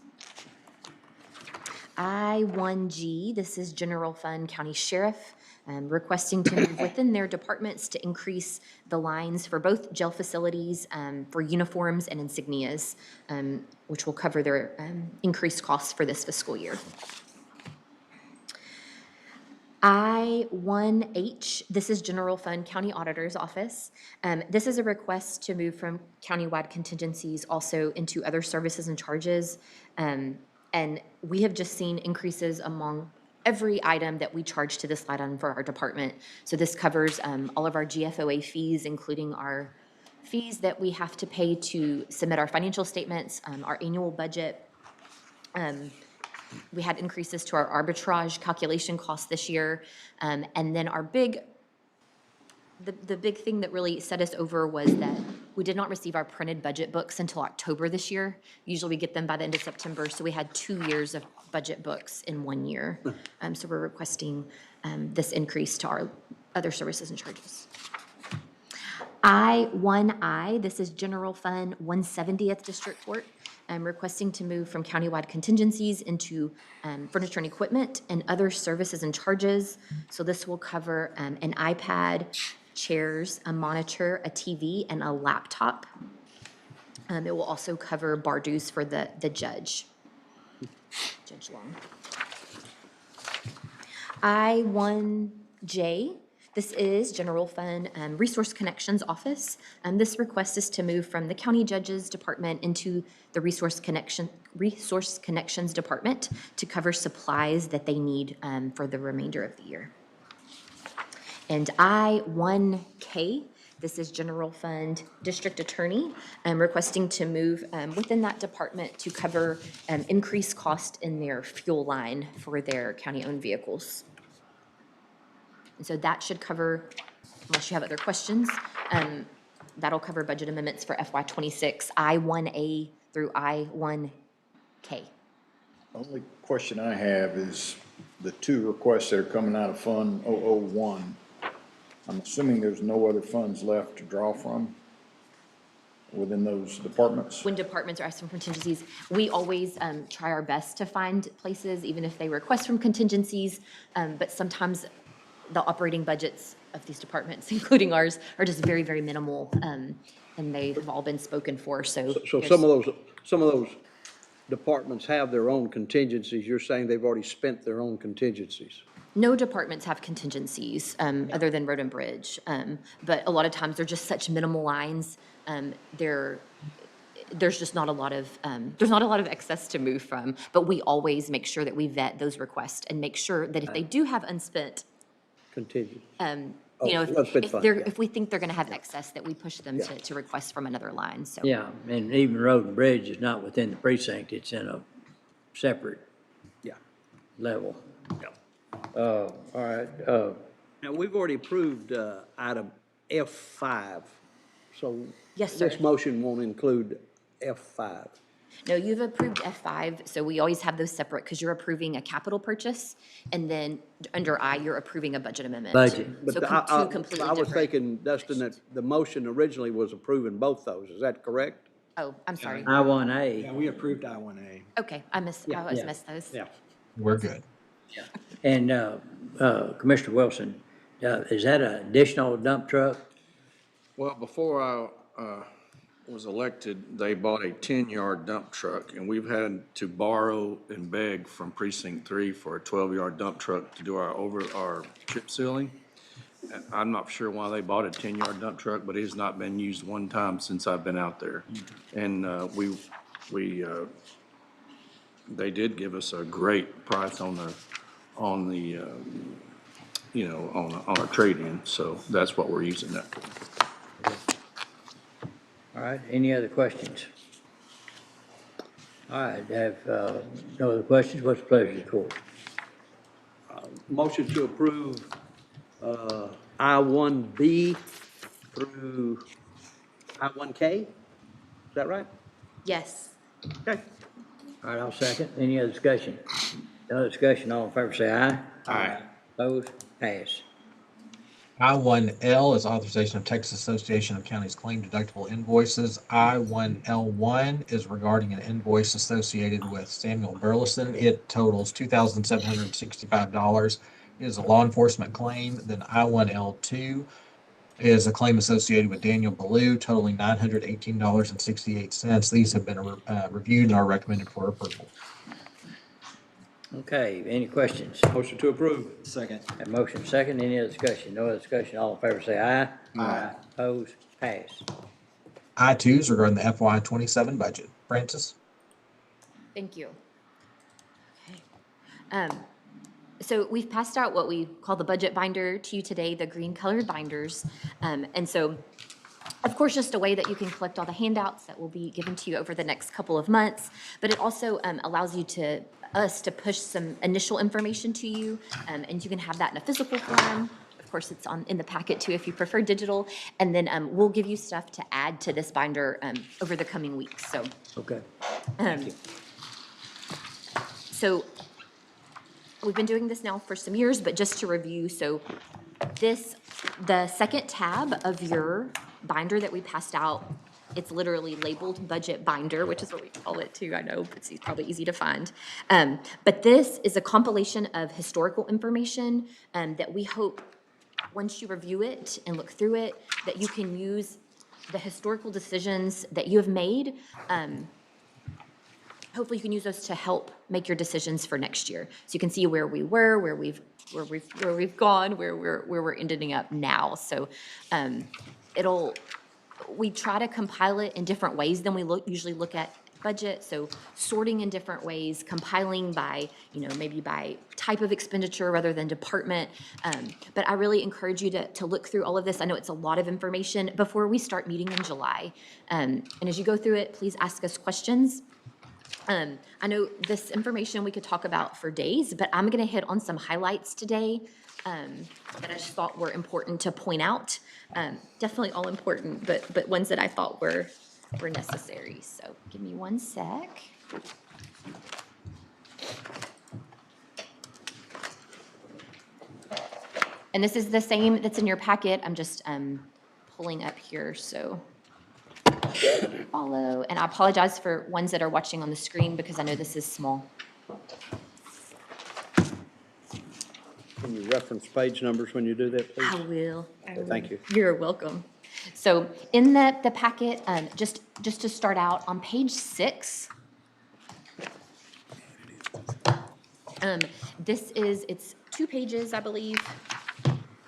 I1G, this is General Fund County Sheriff. requesting to move within their departments to increase the lines for both jail facilities, for uniforms and insignias, which will cover their increased costs for this fiscal year. I-1H, this is General Fund County Auditor's Office. This is a request to move from countywide contingencies also into other services and charges. And we have just seen increases among every item that we charge to this line item for our department. So this covers all of our GFOA fees, including our fees that we have to pay to submit our financial statements, our annual budget. We had increases to our arbitrage calculation costs this year. And then our the big thing that really set us over was that we did not receive our printed budget books until October this year. Usually we get them by the end of September, so we had 2 years of budget books in 1 year. So we're requesting this increase to our other services and charges. I-1I, this is General Fund 170th District Court. I'm requesting to move from countywide contingencies into furniture and equipment and other services and charges. So this will cover an iPad, chairs, a monitor, a TV, and a laptop. It will also cover bar dues for the judge, Judge Long. I-1J, this is General Fund Resource Connections Office. This request is to move from the County Judge's Department into the Resource Connections Department to cover supplies that they need for the remainder of the year. And I-1K, this is General Fund District Attorney, requesting to move within that department to cover increased cost in their fuel line for their county-owned vehicles. And so that should cover, unless you have other questions, that'll cover budget amendments for FY26, I-1A through I-1K. The only question I have is the two requests that are coming out of Fund 001. I'm assuming there's no other funds left to draw from within those departments? When departments are asking for contingencies, we always try our best to find places, even if they request from contingencies, but sometimes the operating budgets of these departments, including ours, are just very, very minimal, and they have all been spoken for, so. So some of those departments have their own contingencies. You're saying they've already spent their own contingencies? No departments have contingencies, other than Road and Bridge, but a lot of times they're just such minimal lines, there's just not a lot of, excess to move from, but we always make sure that we vet those requests and make sure that if they do have unspent, Continue. If we think they're gonna have excess, that we push them to request from another line, so. Yeah, and even Road and Bridge is not within the precinct, it's in a separate level. All right. Now, we've already approved item F5, so. Yes, sir. This motion won't include F5. No, you've approved F5, so we always have those separate, because you're approving a capital purchase, and then under I, you're approving a budget amendment. Budget. So But two completely I was different. thinking, Dustin, that the motion originally was approving both those. Is that correct? Oh, I'm sorry. I-1A. Yeah, we approved I-1A. Okay, I always miss those. Yeah. We're good. And Commissioner Wilson, is that an additional dump truck? Well, before I was elected, they bought a 10-yard dump truck, and we've had to borrow and beg from Precinct 3 for a 12-yard dump truck to do our chip sealing. And I'm not sure why they bought a 10-yard dump truck, but it has not been used one time since I've been out there. And they did give us a great price on our trade-in, so that's what we're using that for. All right, any other questions? All right, have no other questions, what's the pleasure of the court? Motion to approve I-1B through I-1K? Is that right? Yes. Okay. All right, I'll second. Any other discussion? No other discussion, all in favor say aye. Aye. Opposed? Pass. I-1L is authorization of Texas Association of Counties claim deductible invoices. I-1L1 is regarding an invoice associated with Samuel Burleson. It totals $2,765 is a law enforcement claim. Then I1L2 is a claim associated with Daniel Ballou totaling $918.68. These have been reviewed and are recommended for approval. Okay, any questions? Motion to approve. Second. Have motion second, any other discussion? No other discussion, all in favor say aye. Aye. Opposed, pass. I2s regarding the FY27 budget. Francis? Thank you. Okay. So we've passed out what we call the budget binder to you today, the green colored binders. And so, of course, just a way that you can collect all the handouts that will be given to you over the next couple of months. But it also allows us to push some initial information to you, and you can have that in a physical form. Of course, it's in the packet too if you prefer digital. And then we'll give you stuff to add to this binder over the coming weeks. So. Okay. Thank you. So we've been doing this now for some years, but just to review, so the second tab of your binder that we passed out, it's literally labeled budget binder, which is what we call it too, I know, but it's probably easy to find. But this is a compilation of historical information that we hope, once you review it and look through it, that you can use the historical decisions that you have made. Hopefully you can use those to help make your decisions for next year. So you can see where we were, where we've gone, where we're ending up now. So we try to compile it in different ways than we usually look at budget. So sorting in different ways, compiling by, maybe by type of expenditure rather than department. But I really encourage you to look through all of this. I know it's a lot of information before we start meeting in July. And as you go through it, please ask us questions. I know this information we could talk about for days, but I'm going to hit on some highlights today that I just thought were important to point out. Definitely all important, but ones that I thought were necessary. So give me one sec. And this is the same that's in your packet. I'm just pulling up here, so follow. And I apologize for ones that are watching on the screen because I know this is small. Can you reference page numbers when you do that, please? I will. Thank you. You're welcome. So in the packet, just to start out, on page 6, it's 2 pages, I believe.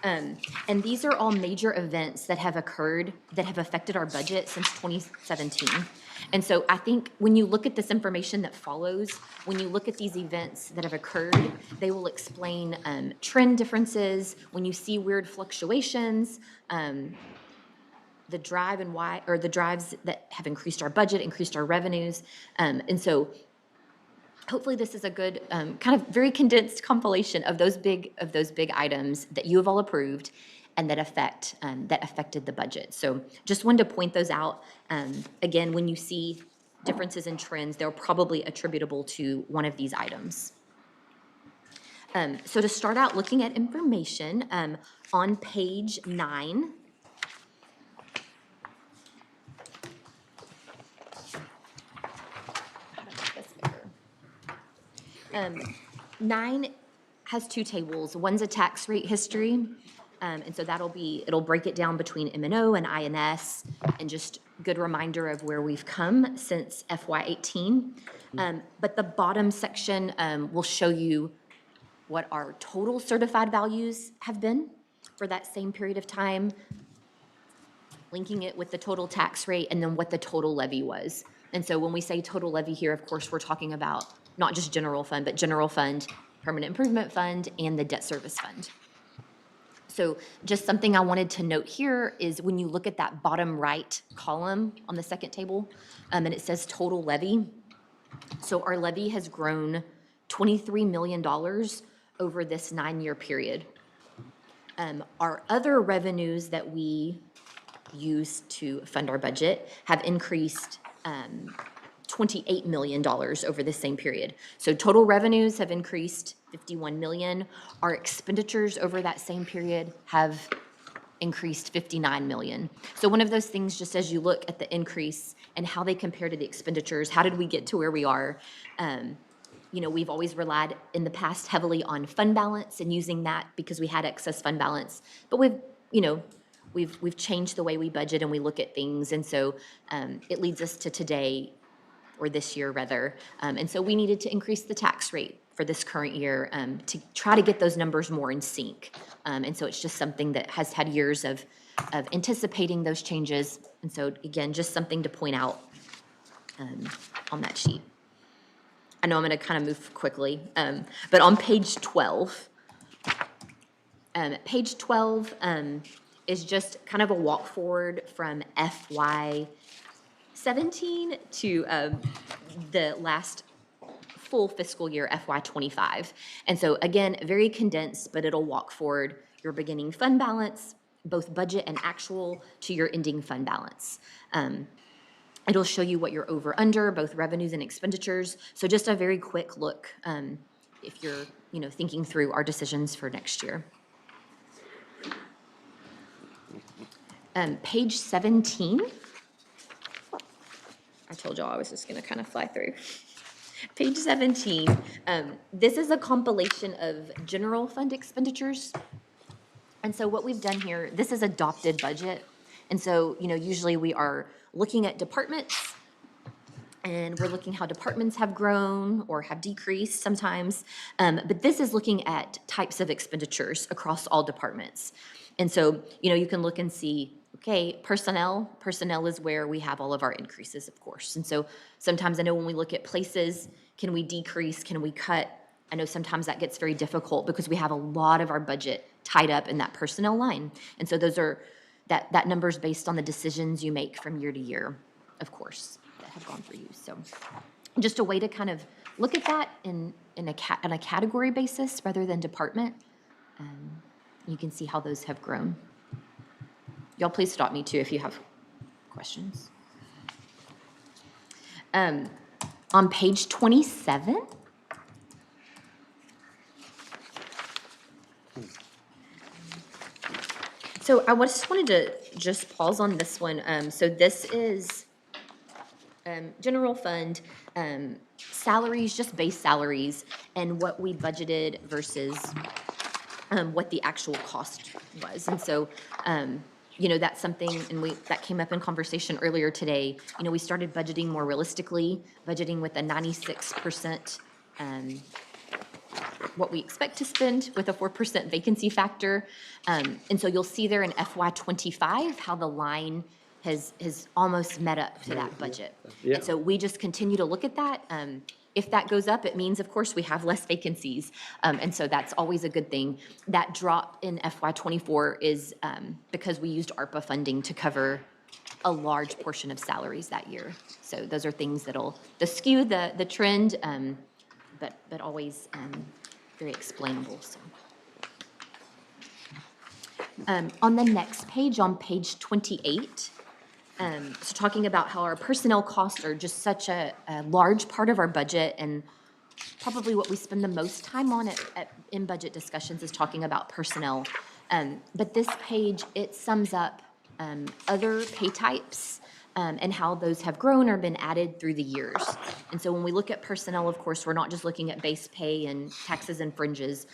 And these are all major events that have occurred that have affected our budget since 2017. And so I think when you look at this information that follows, when you look at these events that have occurred, they will explain trend differences. When you see weird fluctuations, the drive and why, or the drives that have increased our budget, increased our revenues. And so hopefully this is a good kind of very condensed compilation of those big items that you have all approved and that affected the budget. So just wanted to point those out. Again, when you see differences in trends, they're probably attributable to one of these items. So to start out looking at information on page 9, 9 has 2 tables. One's a tax rate history, and so it'll break it down between M&O and INS, and just good reminder of where we've come since FY18. But the bottom section will show you what our total certified values have been for that same period of time, linking it with the total tax rate and then what the total levy was. And so when we say total levy here, of course, we're talking about not just general fund, but general fund, permanent improvement fund, and the debt service fund. So just something I wanted to note here is when you look at that bottom right column on the second table, and it says total levy. So our levy has grown $23 million over this 9-year period. Our other revenues that we use to fund our budget have increased $28 million over the same period. So total revenues have increased $51 million. Our expenditures over that same period have increased $59 million. So one of those things, just as you look at the increase and how they compare to the expenditures, how did we get to where we are? We've always relied in the past heavily on fund balance and using that because we had excess fund balance. But we've changed the way we budget and we look at things. And so it leads us to today, or this year rather. And so we needed to increase the tax rate for this current year to try to get those numbers more in sync. And so it's just something that has had years of anticipating those changes. And so again, just something to point out on that sheet. I know I'm going to kind of move quickly, but on page 12, is just kind of a walk forward from FY 17 to the last full fiscal year, FY 25. And so again, very condensed, but it'll walk forward your beginning fund balance, both budget and actual, to your ending fund balance. It'll show you what you're over under, both revenues and expenditures. So just a very quick look if you're thinking through our decisions for next year. Page 17. I told y'all I was just going to kind of fly through. Page 17. This is a compilation of general fund expenditures. And so what we've done here, this is adopted budget. And so, usually we are looking at departments and we're looking how departments have grown or have decreased sometimes. But this is looking at types of expenditures across all departments. And so, you can look and see, okay, personnel is where we have all of our increases, of course. And so sometimes I know when we look at places, can we decrease, can we cut? I know sometimes that gets very difficult because we have a lot of our budget tied up in that personnel line. And so those are, that number is based on the decisions you make from year to year, of course, that have gone for you. So just a way to kind of look at that on a category basis rather than department. You can see how those have grown. Y'all please stop me too if you have questions. On page 27, so I just wanted to just pause on this one. So this is general fund salaries, just base salaries, and what we budgeted versus what the actual cost was. And so, that's something, and that came up in conversation earlier today. We started budgeting more realistically, budgeting with a 96% what we expect to spend with a 4% vacancy factor. And so you'll see there in FY 25 how the line has almost met up to that budget. Yeah. And so we just continue to look at that. If that goes up, it means, of course, we have less vacancies. And so that's always a good thing. That drop in FY 24 is because we used ARPA funding to cover a large portion of salaries that year. So those are things that'll skew the trend, but always very explainable. So. On the next page, on page 28, so talking about how our personnel costs are just such a large part of our budget, and probably what we spend the most time on in budget discussions is talking about personnel. But this page, it sums up other pay types and how those have grown or been added through the years. And so when we look at personnel, of course, we're not just looking at base pay and taxes and fringes.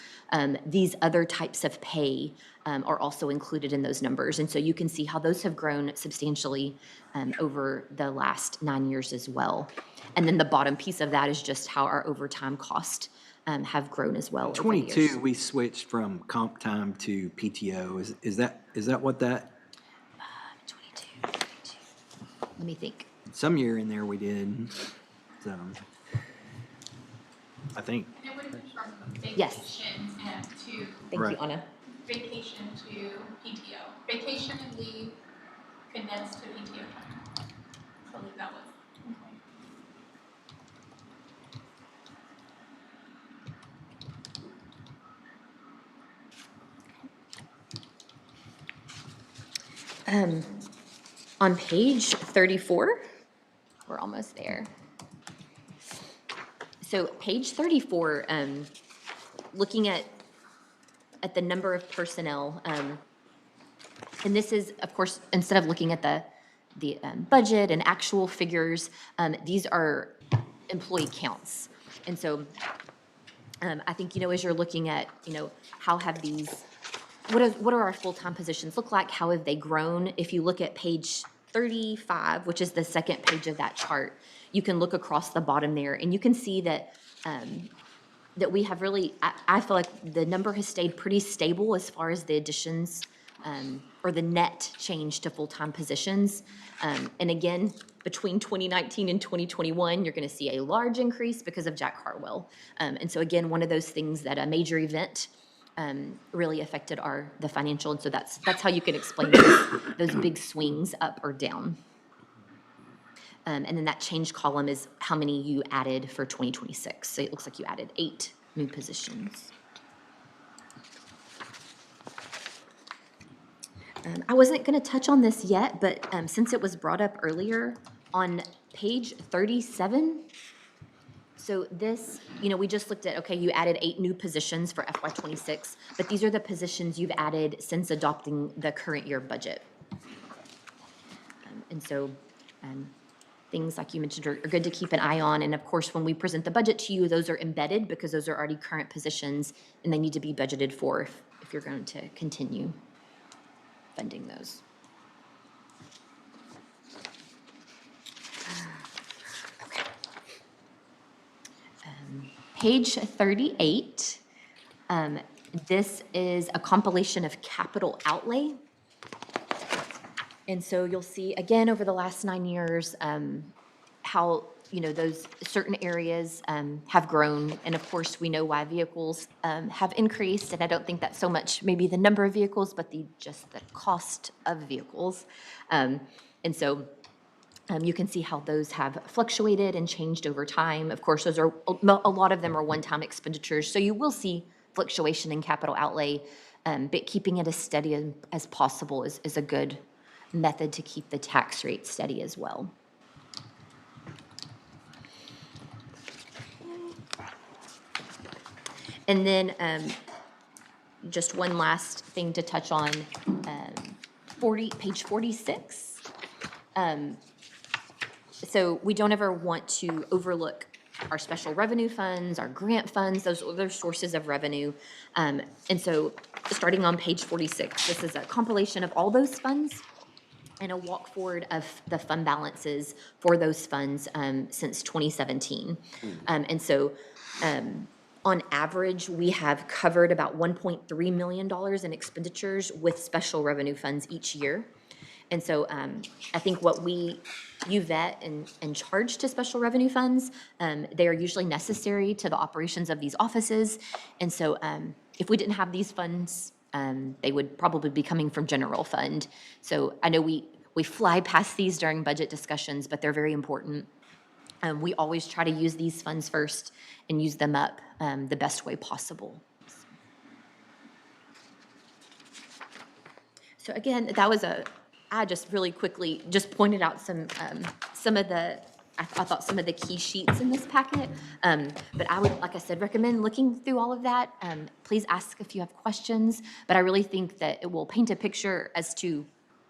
These other types of pay are also included in those numbers. And so you can see how those have grown substantially over the last 9 years as well. And then the bottom piece of that is just how our overtime costs have grown as well. 22, we switched from comp time to PTO. Is that what that? 22. Let me think. Some year in there we did. So I think. And it would have been from Yes. vacation and to. Thank Right. you, Anna. Vacation to PTO. Vacation and leave condensed to PTO time. I believe that was. On page 34, we're almost there. So page 34, looking at the number of personnel, and this is, of course, instead of looking at the budget and actual figures, these are employee counts. And so I think, as you're looking at, how have these, what are our full-time positions look like? How have they grown? If you look at page 35, which is the second page of that chart, you can look across the bottom there and you can see that that we have really, I feel like the number has stayed pretty stable as far as the additions or the net change to full-time positions. And again, between 2019 and 2021, you're going to see a large increase because of Jack Hartwell. And so again, one of those things that a major event really affected the financial. And so that's how you can explain those big swings up or down. And then that change column is how many you added for 2026. So it looks like you added 8 new positions. I wasn't going to touch on this yet, but since it was brought up earlier, on page 37, so this, we just looked at, okay, you added 8 new positions for FY26, but these are the positions you've added since adopting the current year budget. And so things like you mentioned are good to keep an eye on. And of course, when we present the budget to you, those are embedded because those are already current positions and they need to be budgeted for if you're going to continue funding those. Okay. Page 38. This is a compilation of capital outlay. And so you'll see, again, over the last 9 years, how, those certain areas have grown. And of course, we know why vehicles have increased. And I don't think that's so much maybe the number of vehicles, but just the cost of vehicles. And so you can see how those have fluctuated and changed over time. Of course, a lot of them are one-time expenditures. So you will see fluctuation in capital outlay, but keeping it as steady as possible is a good method to keep the tax rate steady as well. And then just one last thing to touch on, page 46. So we don't ever want to overlook our special revenue funds, our grant funds, those other sources of revenue. And so starting on page 46, this is a compilation of all those funds and a walk forward of the fund balances for those funds since 2017. And so on average, we have covered about $1.3 million in expenditures with special revenue funds each year. And so I think what you vet and charge to special revenue funds, they are usually necessary to the operations of these offices. And so if we didn't have these funds, they would probably be coming from general fund. So I know we fly past these during budget discussions, but they're very important. We always try to use these funds first and use them up the best way possible. So again, that was I just really quickly just pointed out some of the, I thought some of the key sheets in this packet. But I would, like I said, recommend looking through all of that. Please ask if you have questions, but I really think that it will paint a picture as to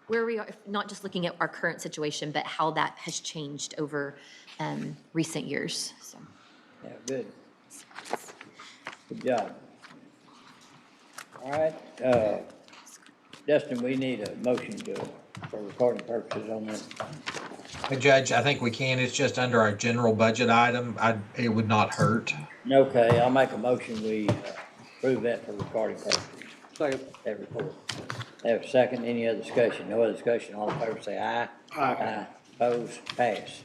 where we are, not just looking at our current situation, but how that has changed over recent years. So. Yeah, good. Good job. All right, Justin, we need a motion for recording purposes on this. Hey, Judge, I think we can. It's just under our general budget item. It would not hurt. Okay, I'll make a motion. We approve that for recording purposes. Second. That report. Have a second. Any other discussion? No other discussion. All in favor say aye. Aye. Opposed? Pass.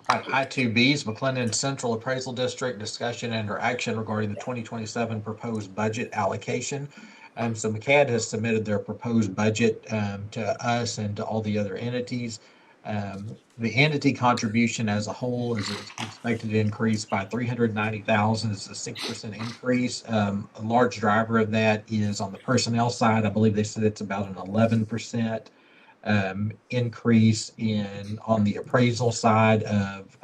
I2B is McLennan Central Appraisal District discussion and/or action regarding the 2027 proposed budget allocation. So McCAD has submitted their proposed budget to us and to all the other entities. The entity contribution as a whole is expected to increase by $390,000. It's a 6% increase. A large driver of that is on the personnel side. I believe they said it's about an 11% increase on the appraisal side of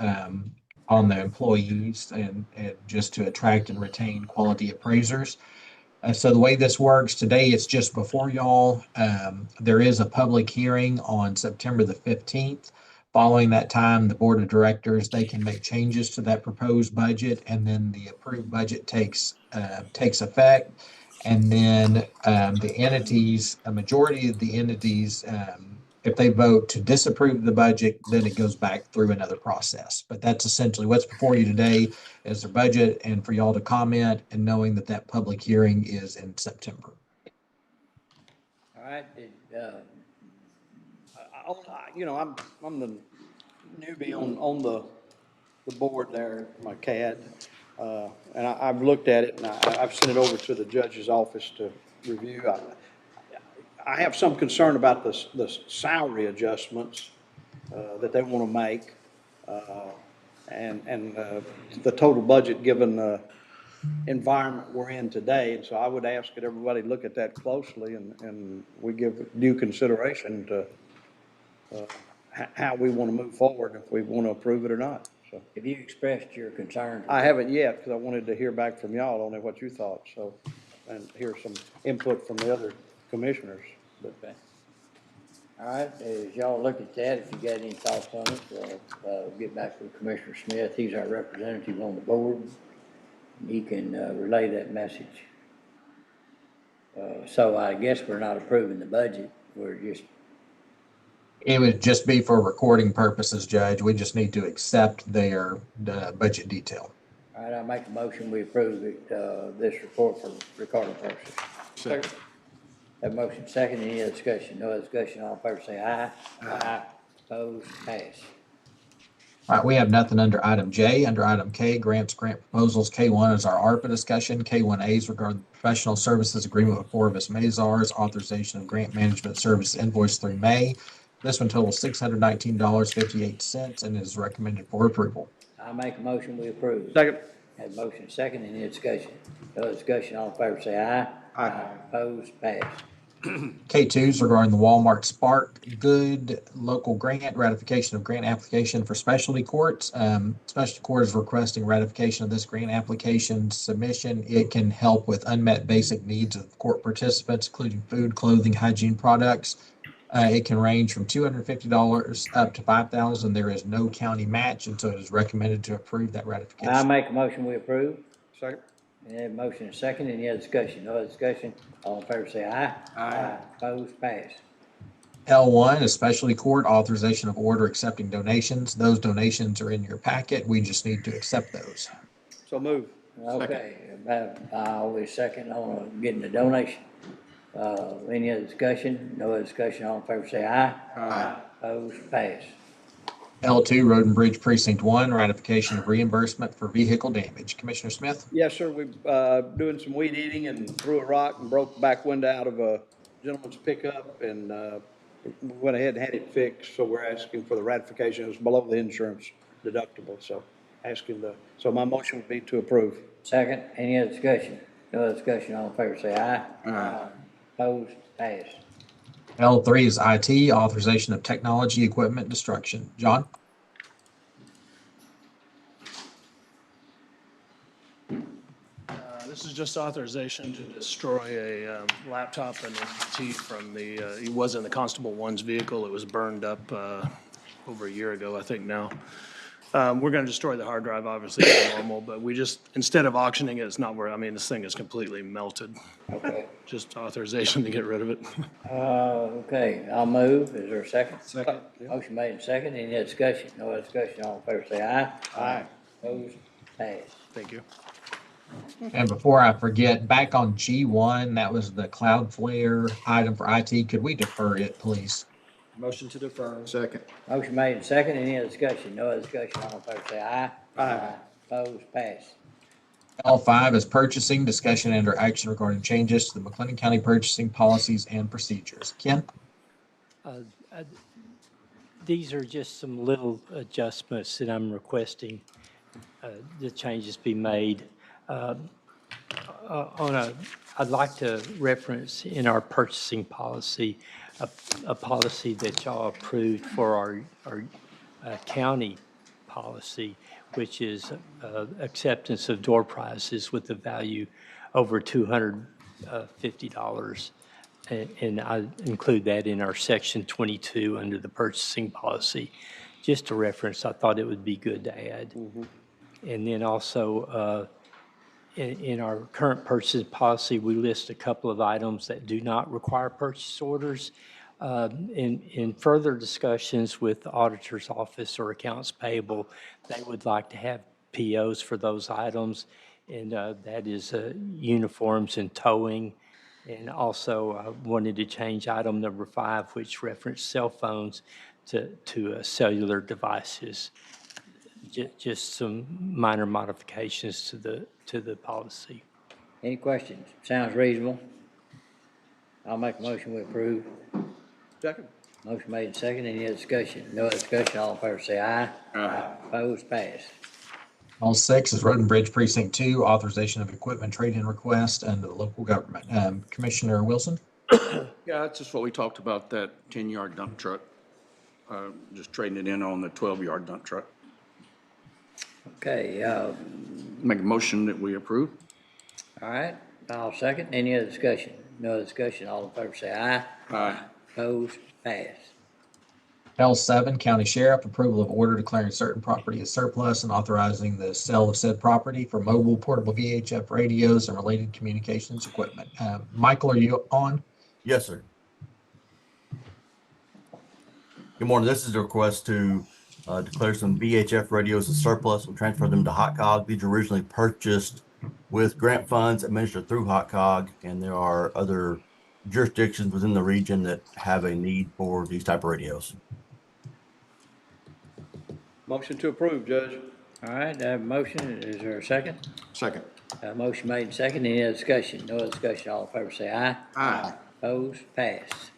on the employees and just to attract and retain quality appraisers. So the way this works today, it's just before y'all. There is a public hearing on September the 15th Following that time, the board of directors, they can make changes to that proposed budget, and then the approved budget takes effect. And then the entities, a majority of the entities, if they vote to disapprove the budget, then it goes back through another process. But that's essentially what's before you today is their budget, and for y'all to comment, and knowing that that public hearing is in September. All right, You know, I'm the newbie on the board there, my CAD. And I've looked at it, and I've sent it over to the judge's office to review. I have some concern about the salary adjustments that they want to make, and the total budget given the environment we're in today. And so I would ask that everybody look at that closely, and we give due consideration to how we want to move forward, if we want to approve it or not. So, have you expressed your concerns? I haven't yet, because I wanted to hear back from y'all on what you thought, so, and hear some input from the other commissioners. Okay. All right, as y'all look at that, if you got any thoughts on it, we'll get back with Commissioner Smith. He's our representative on the board. He can relay that message. So I guess we're not approving the budget. We're just. It would just be for recording purposes, Judge. We just need to accept their budget detail. All right, I make a motion, we approve it, this report for recording purposes. Second. Have a motion second, any other discussion? No other discussion, all in favor say aye. Aye. Opposed, pass. All right, we have nothing under item J. Under item K, grant proposals. K1 is our ARPA discussion. K1A is regarding professional services agreement with Forvis Mazars, authorization of grant management service invoice through May. This one totals $619.58 and is recommended for approval. I make a motion, we approve. Second. Have a motion second, any discussion? No other discussion, all in favor say aye. Aye. Opposed, pass. K2 is regarding the Walmart Spark Good local grant, ratification of grant application for specialty courts. Specialty court is requesting ratification of this grant application submission. It can help with unmet basic needs of court participants, including food, clothing, hygiene products. It can range from $250 up to $5,000. There is no county match, and so it is recommended to approve that ratification. I make a motion, we approve. Second. And have a motion and second, any other discussion? No other discussion, all in favor say aye. Aye. Opposed, pass. L1 is specialty court authorization of order accepting donations. Those donations are in your packet. We just need to accept those. So move. Okay, I always second on getting the donation. Any other discussion? No other discussion, all in favor say aye. Aye. Opposed, pass. L2, Road and Bridge Precinct 1, ratification of reimbursement for vehicle damage. Commissioner Smith? Yes, sir. We're doing some weed eating and threw a rock and broke the back window out of a gentleman's pickup, and we went ahead and had it fixed. So we're asking for the ratification. It was below the insurance deductible, so so my motion would be to approve. Second, any other discussion? No other discussion, all in favor say aye. Aye. Opposed, pass. L3 is IT, authorization of technology equipment destruction. John? This is just authorization to destroy a laptop and MT from it was in the Constable 1's vehicle. It was burned up over a year ago, I think now. We're going to destroy the hard drive, obviously, it's normal, but we just, instead of auctioning it, it's not where, I mean, this thing is completely melted. Okay. Just authorization to get rid of it. Okay, I'll move. Is there a second? Second. Motion made and second. Any other discussion? No other discussion. All in favor say aye. Aye. Opposed? Pass. Thank you. And before I forget, back on G1, that was the Cloudflare item for IT. Could we defer it, please? Motion to defer. Second. Motion made and second. Any other discussion? No other discussion. All in favor say aye. Aye. Opposed? Pass. L5 is purchasing, discussion and or action regarding changes to the McLennan County purchasing policies and procedures. Ken? These are just some little adjustments that I'm requesting the changes be made. I'd like to reference in our purchasing policy, a policy that y'all approved for our county policy, which is acceptance of door prizes with the value over $250. And I include that in our section 22 under the purchasing policy. just a reference, I thought it would be good to add. And then also, in our current purchase policy, we list a couple of items that do not require purchase orders. In further discussions with the auditor's office or accounts payable, they would like to have POs for those items, and that is uniforms and towing. And also wanted to change item number 5, which referenced cell phones, to cellular devices. Just some minor modifications to the policy. Any questions? Sounds reasonable. I'll make a motion we approve. Second. Motion made and second. Any other discussion? No other discussion. All in favor say aye. Aye. Opposed? Passed. All 6 is Road and Bridge Precinct 2, authorization of equipment trade-in request and the local government. Commissioner Wilson? Yeah, that's just what we talked about, that 10-yard dump truck. Just trading it in on the 12-yard dump truck. Okay, Make a motion that we approve. all right. I'll second. Any other discussion? No other discussion. All in favor say aye. Aye. Opposed? Passed. L7, County Sheriff, approval of order declaring certain property as surplus and authorizing the sale of said property for mobile portable VHF radios and related communications equipment. Michael, are you on? Yes, sir. Good morning. This is a request to declare some VHF radios as surplus and transfer them to HotCog. These were originally purchased with grant funds administered through HotCog, and there are other jurisdictions within the region that have a need for these type of radios. Motion to approve, Judge. All right, I have a motion. Is there a second? Second. Motion made and second. Any other discussion? No other discussion. All in favor say aye. Aye. Opposed? Passed.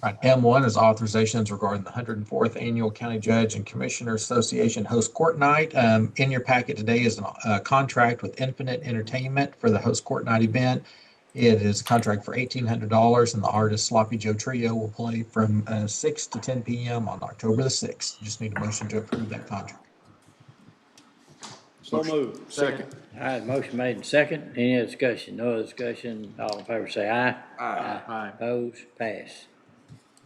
All right, M1 is authorizations regarding the 104th Annual County Judge and Commissioner Association Host Court Night. In your packet today is a contract with Infinite Entertainment for the Host Court Night event. It is a contract for $1,800, and the artist Sloppy Joe Trio will play from 6 to 10 p.m. on October the 6th. Just need a motion to approve that contract. So moved. Second. All right, motion made and second. Any other discussion? No other discussion. All in favor say aye. Aye. Opposed? Passed.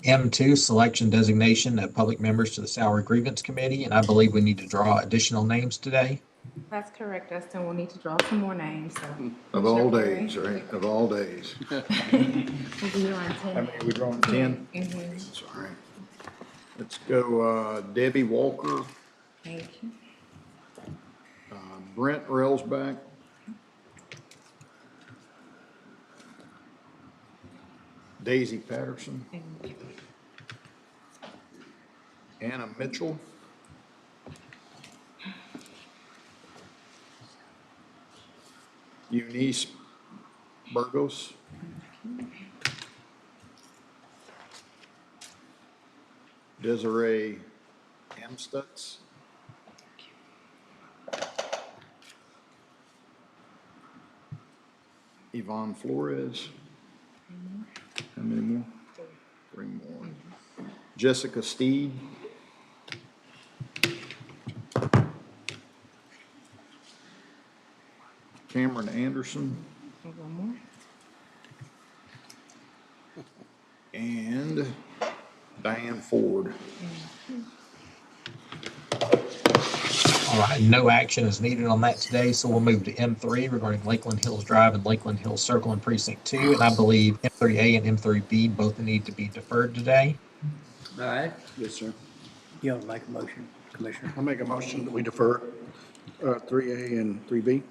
M2, selection designation of public members to the Salary Grievance Committee, and I believe we need to draw additional names today. That's correct, Dustin. We'll need to draw some more names, so. Of all days, right? Of all days. We'll be on 10. We drawing 10? Mhm. That's all right. Let's go, Debbie Walker, Thank you. Brent Railsback, Daisy Patterson, Thank you. Anna Mitchell, Eunice Burgos, Desiree Amstutz, Yvonne Flores. How many more? 3 more. Jessica Steed. Cameron Anderson. And one more. And Diane Ford. All right, no action is needed on that today, so we'll move to M3 regarding Lakeland Hills Drive and Lakeland Hills Circle in Precinct 2. And I believe M3A and M3B both need to be deferred today. All right. Yes, sir. You want to make a motion, Commissioner? I'll make a motion that we defer 3A and 3B.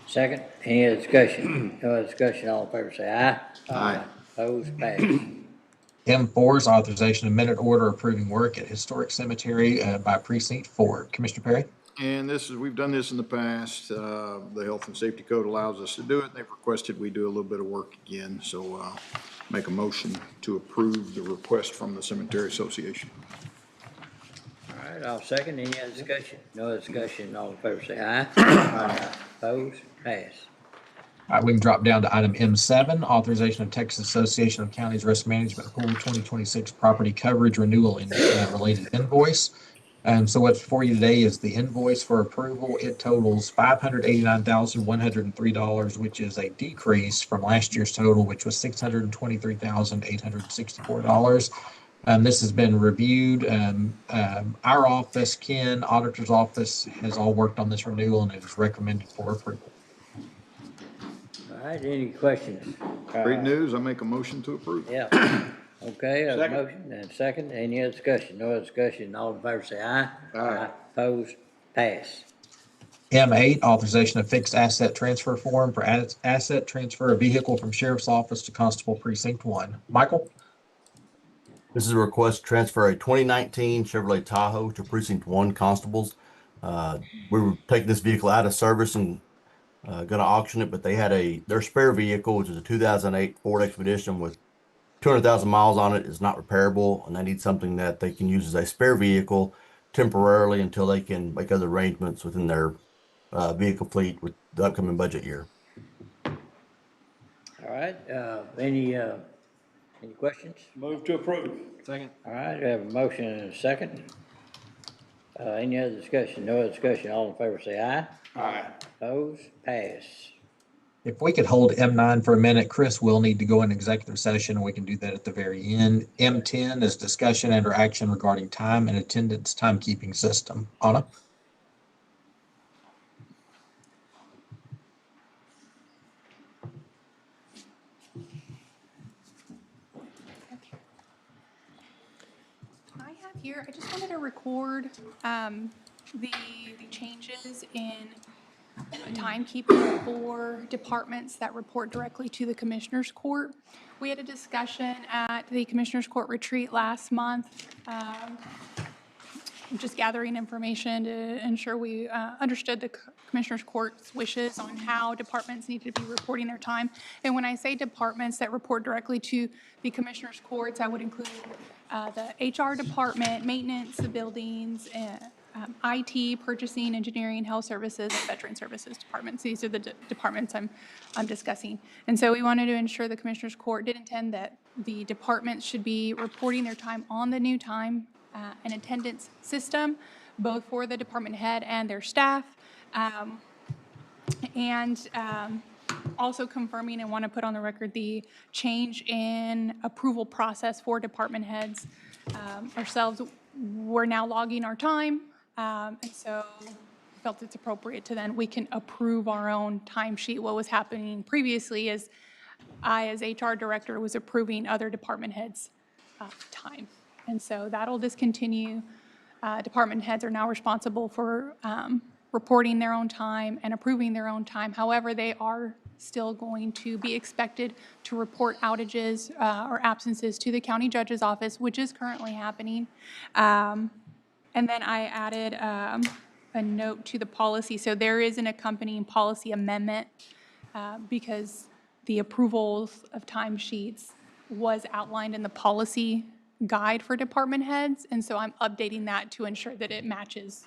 Second. Any other discussion? No other discussion. All in favor say aye. Aye. Opposed? Passed. M4 is authorization of minute order approving work at Historic Cemetery by Precinct 4. Commissioner Perry? And this is, we've done this in the past. The Health and Safety Code allows us to do it. They've requested we do a little bit of work again. So make a motion to approve the request from the Cemetery Association. All right, I'll second. Any other discussion? No other discussion. All in favor say aye. Aye. Opposed? Passed. All right, we can drop down to item M7, authorization of Texas Association of Counties Risk Management Pool 2026 property coverage renewal and related invoice. So what's before you today is the invoice for approval. It totals $589,103, which is a decrease from last year's total, which was $623,864. This has been reviewed. Our office, Ken, Auditor's Office, has all worked on this renewal and it is recommended for approval. All right, any questions? Great news. I make a motion to approve. Yeah. Okay, a motion and second. Any other discussion? No other discussion. All in favor say aye. Aye. Opposed? Pass. M8, authorization of fixed asset transfer form for asset transfer of vehicle from Sheriff's Office to Constable Precinct 1. Michael? This is a request to transfer a 2019 Chevrolet Tahoe to Precinct 1 constables. We were taking this vehicle out of service and going to auction it, but they had their spare vehicle, which is a 2008 Ford Expedition with 200,000 miles on it, is not repairable, and they need something that they can use as a spare vehicle temporarily until they can make other arrangements within their vehicle fleet with the upcoming budget year. All right, any questions? Move to approve. Second. All right, we have a motion and a second. Any other discussion? No other discussion. All in favor say aye. Aye. Opposed? Pass. If we could hold M9 for a minute, Chris will need to go in executive session, and we can do that at the very end. M10 is discussion and or action regarding time and attendance timekeeping system. Anna? Here, I just wanted to record the changes in timekeeping for departments that report directly to the Commissioners Court. We had a discussion at the Commissioners Court retreat last month, just gathering information to ensure we understood the Commissioners Court's wishes on how departments need to be reporting their time. And when I say departments that report directly to the Commissioners Courts, I would include the HR department, maintenance, the buildings, IT, purchasing, engineering, health services, and veteran services departments. These are the departments I'm discussing. And so we wanted to ensure the Commissioners Court did intend that the departments should be reporting their time on the new time and attendance system, both for the department head and their staff. Also confirming and want to put on the record the change in approval process for department heads. Ourselves, we're now logging our time, and so I felt it's appropriate to then we can approve our own timesheet. What was happening previously is I, as HR director, was approving other department heads' time. And so that'll discontinue. Department heads are now responsible for reporting their own time and approving their own time. However, they are still going to be expected to report outages or absences to the county judge's office, which is currently happening. And then I added a note to the policy. So there is an accompanying policy amendment because the approvals of timesheets was outlined in the policy guide for department heads. And so I'm updating that to ensure that it matches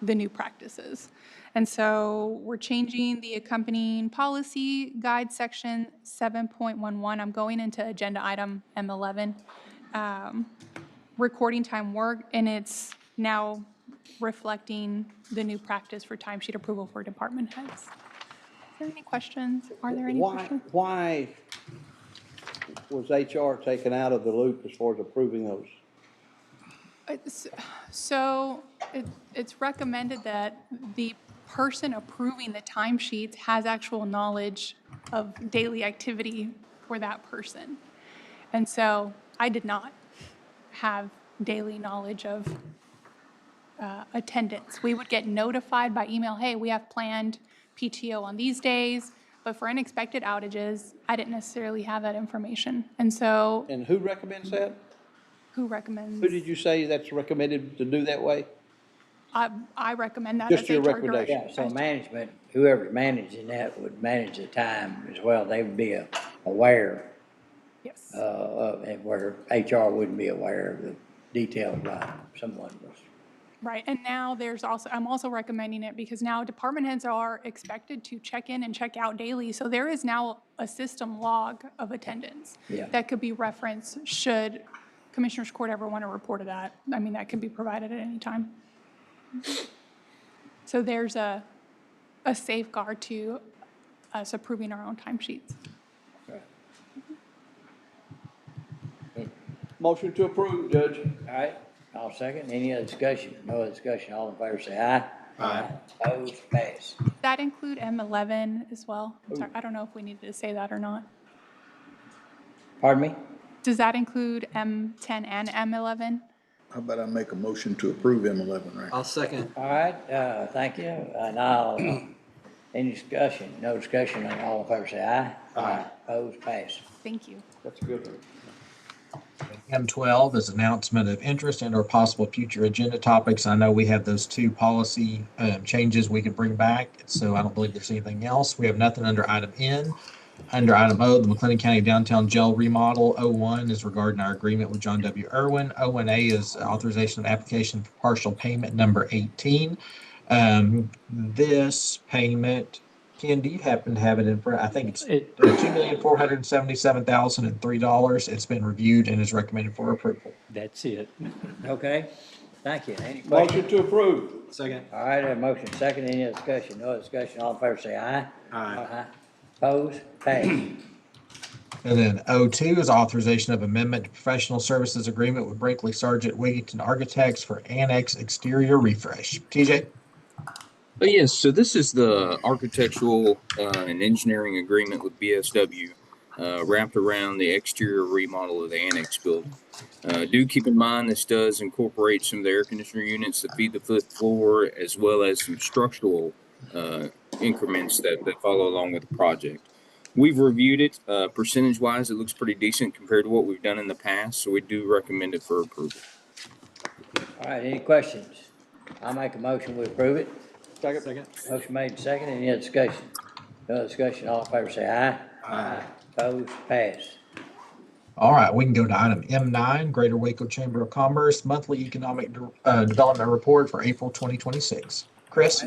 the new practices. And so we're changing the accompanying policy guide section 7.11. I'm going into agenda item M11, recording time work, and it's now reflecting the new practice for timesheet approval for department heads. Is there any questions? Are there any questions? Why was HR taken out of the loop as far as approving those? It's recommended that the person approving the timesheets has actual knowledge of daily activity for that person. And so I did not have daily knowledge of attendance. We would get notified by email, hey, we have planned PTO on these days, but for unexpected outages, I didn't necessarily have that information. And so. And who recommends that? Who recommends? Who did you say that's recommended to do that way? I recommend that Just as your HR recommendation. director. Yeah, so management, whoever's managing that would manage the time as well. They would be aware. Yes. And where HR wouldn't be aware of the details like someone was. Right, and now I'm also recommending it because now department heads are expected to check in and check out daily. So there is now a system log of attendance that could be referenced should Commissioners Court ever want to report of that. I mean, that can be provided at any time. So there's a safeguard to us approving our own timesheets. Motion to approve, Judge. All right, I'll second. Any other discussion? No other discussion. All in favor say aye. Aye. Opposed, pass. Does that include M11 as well? I'm sorry, I don't know if we needed to say that or not. Pardon me? Does that include M10 and M11? How about I make a motion to approve M11, right? I'll second. All right, thank you. And I'll, any discussion? No discussion. And all in favor say aye. Aye. Opposed, pass. Thank you. That's a good one. M12 is announcement of interest and or possible future agenda topics. I know we have those two policy changes we could bring back, so I don't believe there's anything else. We have nothing under item N. Under item O, the McLennan County Downtown Jail remodel. O1 is regarding our agreement with John W. Irwin. O1A is authorization of application for partial payment number 18. This payment, Ken, do you happen to have it in front? I think it's $2,477,003. It's been reviewed and is recommended for approval. That's it. Okay, thank you. Any questions? Motion to approve. Second. All right, a motion second. Any other discussion? No other discussion. All in favor say aye. Aye. Opposed, pass. And then O2 is authorization of amendment to professional services agreement with Brinkley Sargent Wigington Architects for annex exterior refresh. TJ? Yes, so this is the architectural and engineering agreement with BSW wrapped around the exterior remodel of the annex building. Do keep in mind this does incorporate some of the air conditioner units that feed the fifth floor, as well as some structural increments that follow along with the project. We've reviewed it. Percentage-wise, it looks pretty decent compared to what we've done in the past, so we do recommend it for approval. All right, any questions? I'll make a motion, we approve it. Second. Motion made and second. Any other discussion? No other discussion. All in favor say aye. Aye. Opposed, pass. All right, we can go to item M9, Greater Waco Chamber of Commerce Monthly Economic Development Report for April 2026. Chris?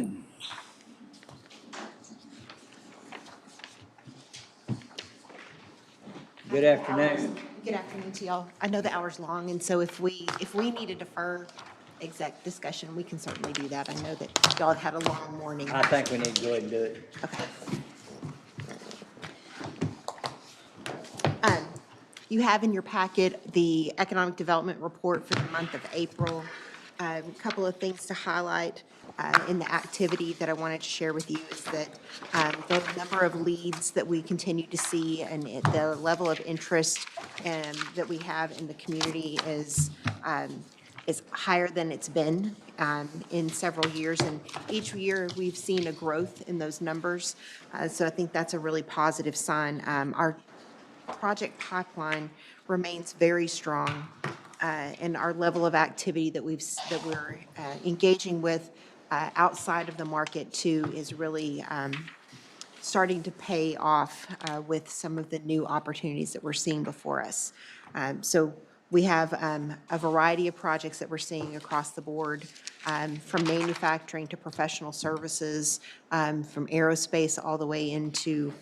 Good afternoon. Good afternoon to y'all. I know the hour's long, and so if we need to defer exec discussion, we can certainly do that. I know that y'all had a long morning. I think we need to go ahead and do it. Okay. You have in your packet the economic development report for the month of April. A couple of things to highlight in the activity that I wanted to share with you is that the number of leads that we continue to see and the level of interest that we have in the community is higher than it's been in several years. And each year, we've seen a growth in those numbers. So I think that's a really positive sign. Our project pipeline remains very strong, and our level of activity that we're engaging with outside of the market too is really starting to pay off with some of the new opportunities that we're seeing before us. So we have a variety of projects that we're seeing across the board, from manufacturing to professional services, from aerospace all the way into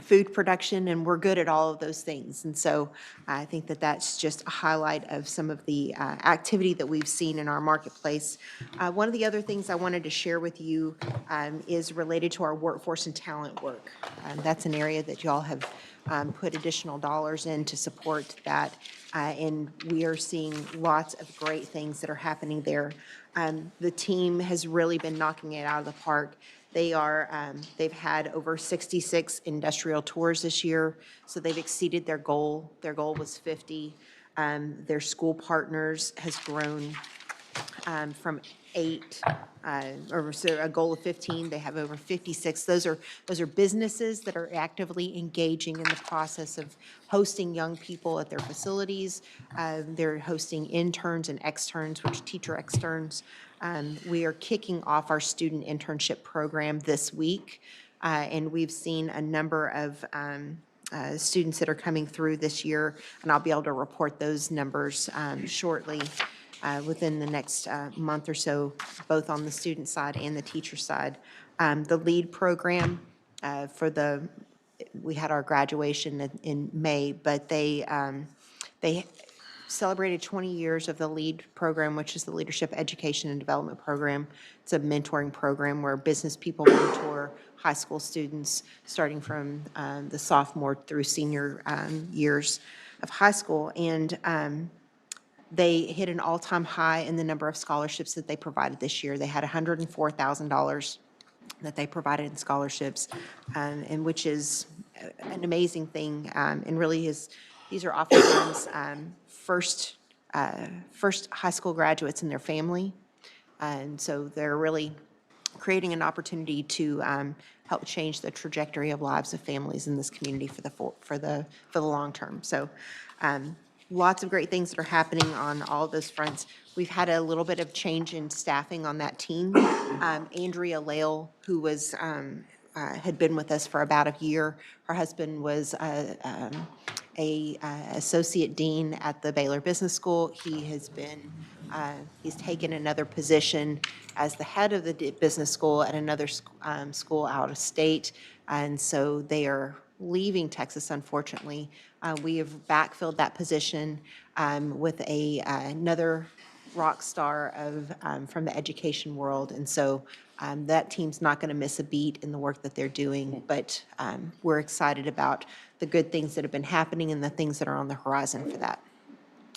food production, and we're good at all of those things. And so I think that that's just a highlight of some of the activity that we've seen in our marketplace. One of the other things I wanted to share with you is related to our workforce and talent work. That's an area that y'all have put additional dollars in to support that, and we are seeing lots of great things that are happening there. The team has really been knocking it out of the park. They've had over 66 industrial tours this year, so they've exceeded their goal. Their goal was 50. Their school partners has grown from 8, or so a goal of 15. They have over 56. Those are businesses that are actively engaging in the process of hosting young people at their facilities. They're hosting interns and externs, which teacher externs. We are kicking off our student internship program this week, and we've seen a number of students that are coming through this year, and I'll be able to report those numbers shortly within the next month or so, both on the student side and the teacher side. The LEAD program we had our graduation in May, but they celebrated 20 years of the LEAD program, which is the Leadership Education and Development Program. It's a mentoring program where business people mentor high school students starting from the sophomore through senior years of high school. And They hit an all-time high in the number of scholarships that they provided this year. They had $104,000 that they provided in scholarships, and which is an amazing thing. And really these are oftentimes first high school graduates in their family. And so they're really creating an opportunity to help change the trajectory of lives of families in this community for the long term. So lots of great things that are happening on all of those fronts. We've had a little bit of change in staffing on that team. Andrea Lale, who was had been with us for about a year. Her husband was a associate dean at the Baylor Business School. He has been he's taken another position as the head of the business school at another school out of state, and so they are leaving Texas, unfortunately. We have backfilled that position with another rock star from the education world, and so that team's not going to miss a beat in the work that they're doing, but we're excited about the good things that have been happening and the things that are on the horizon for that.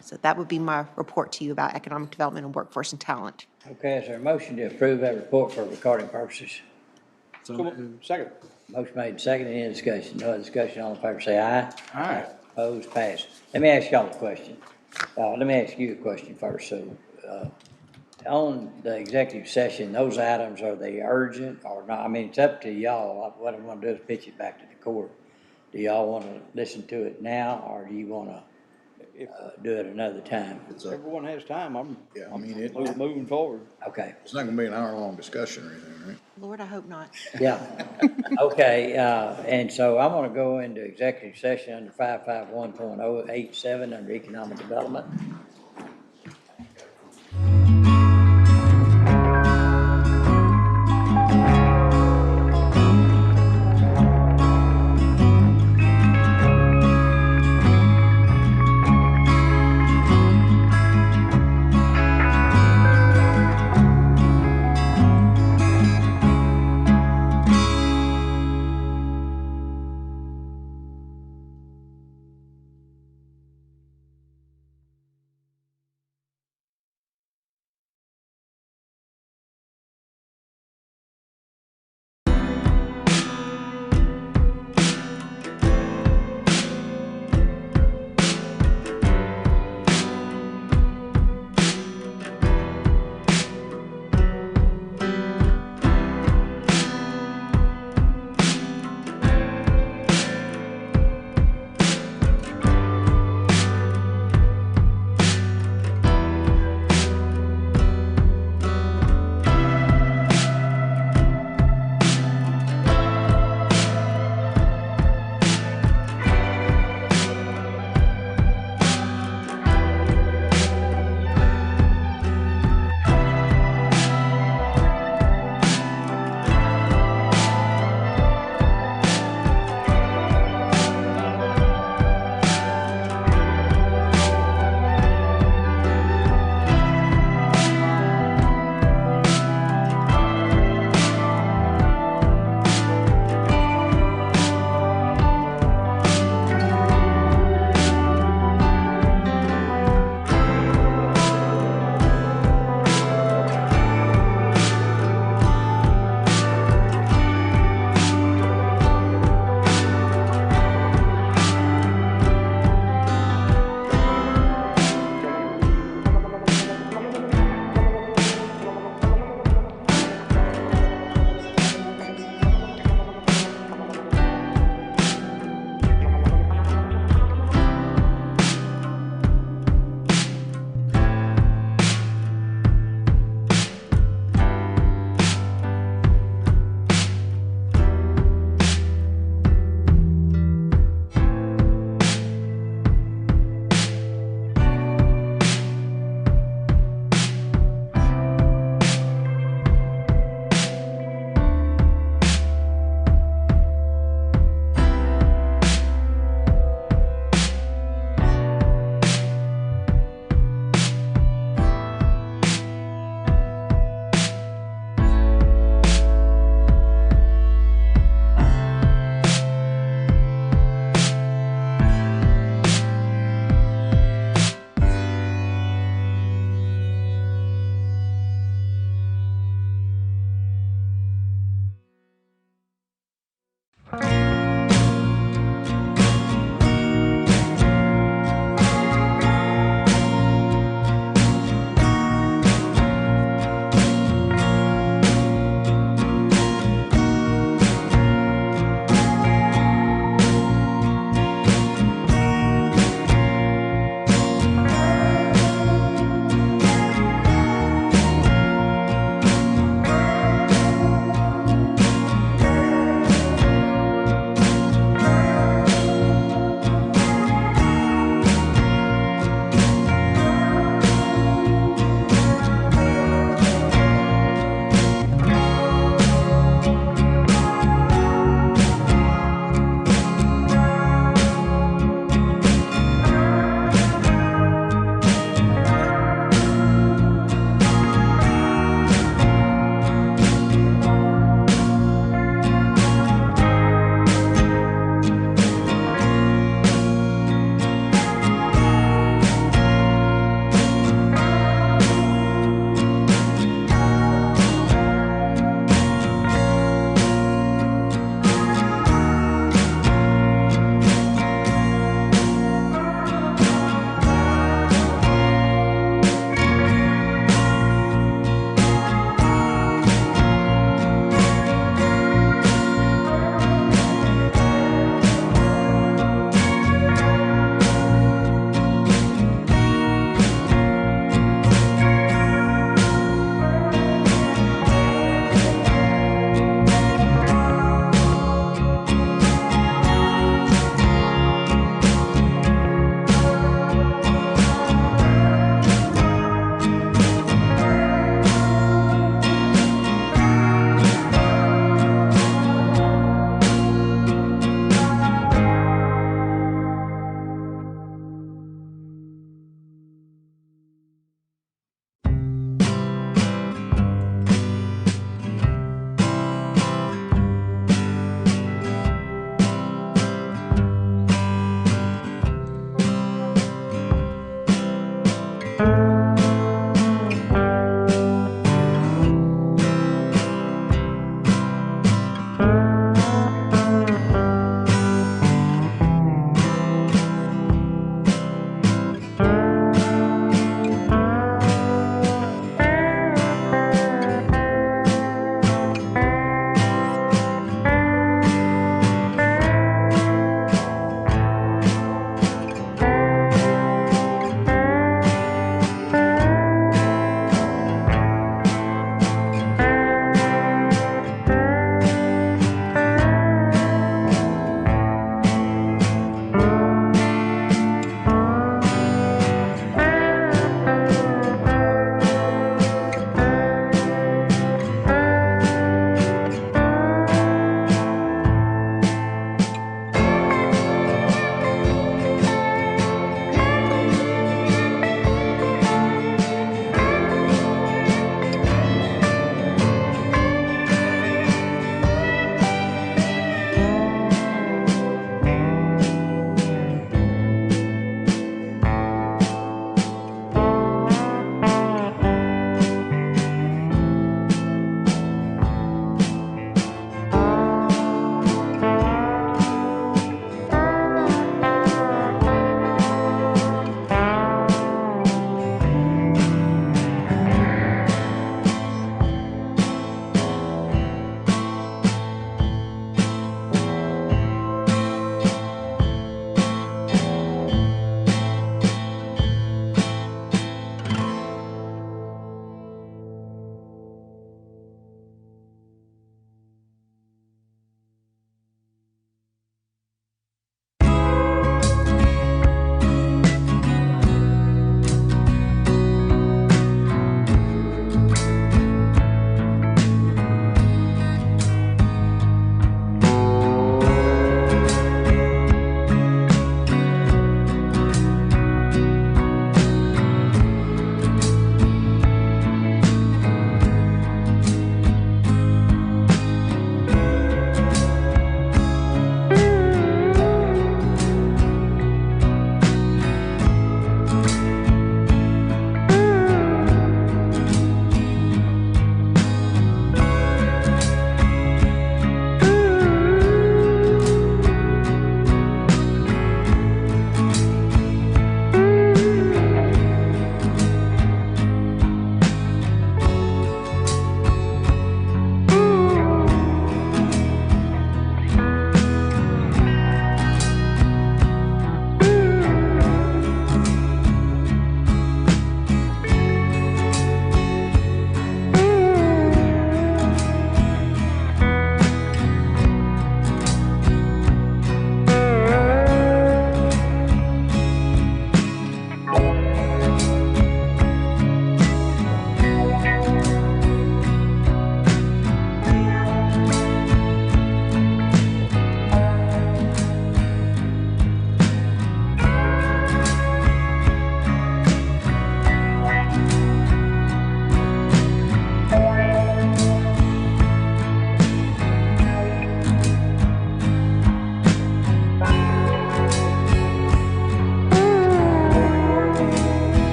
So that would be my report to you about economic development and workforce and talent. Okay, is there a motion to approve that report for recording purposes? Second. Motion made and seconded. Any discussion? No other discussion. All in favor say aye. Aye. Opposed, passed. Let me ask y'all a question. Let me ask you a question first. So, on the executive session, those items, are they urgent or not? I mean, it's up to y'all. What I want to do is pitch it back to the court. Do y'all want to listen to it now, or do you want to do it another time? If everyone has time, I'm it- moving forward. Okay. It's not gonna be an hour-long discussion or anything, right? Lord, I hope not. Yeah. Okay, and so I'm gonna go into executive session under 551.087 under economic development.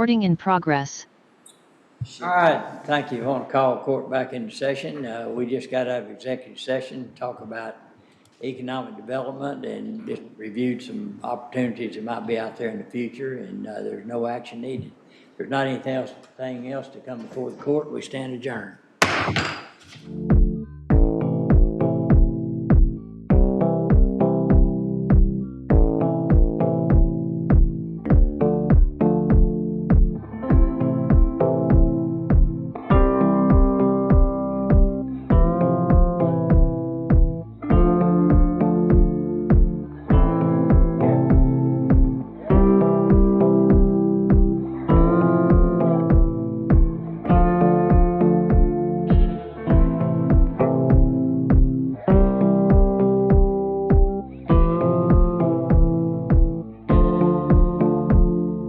Recording in progress. All right, thank you. I want to call court back into session. We just got out of executive session, to talk about economic development and just reviewed some opportunities that might be out there in the future, and there's no action needed. If there's not anything else to come before the court, we stand adjourned.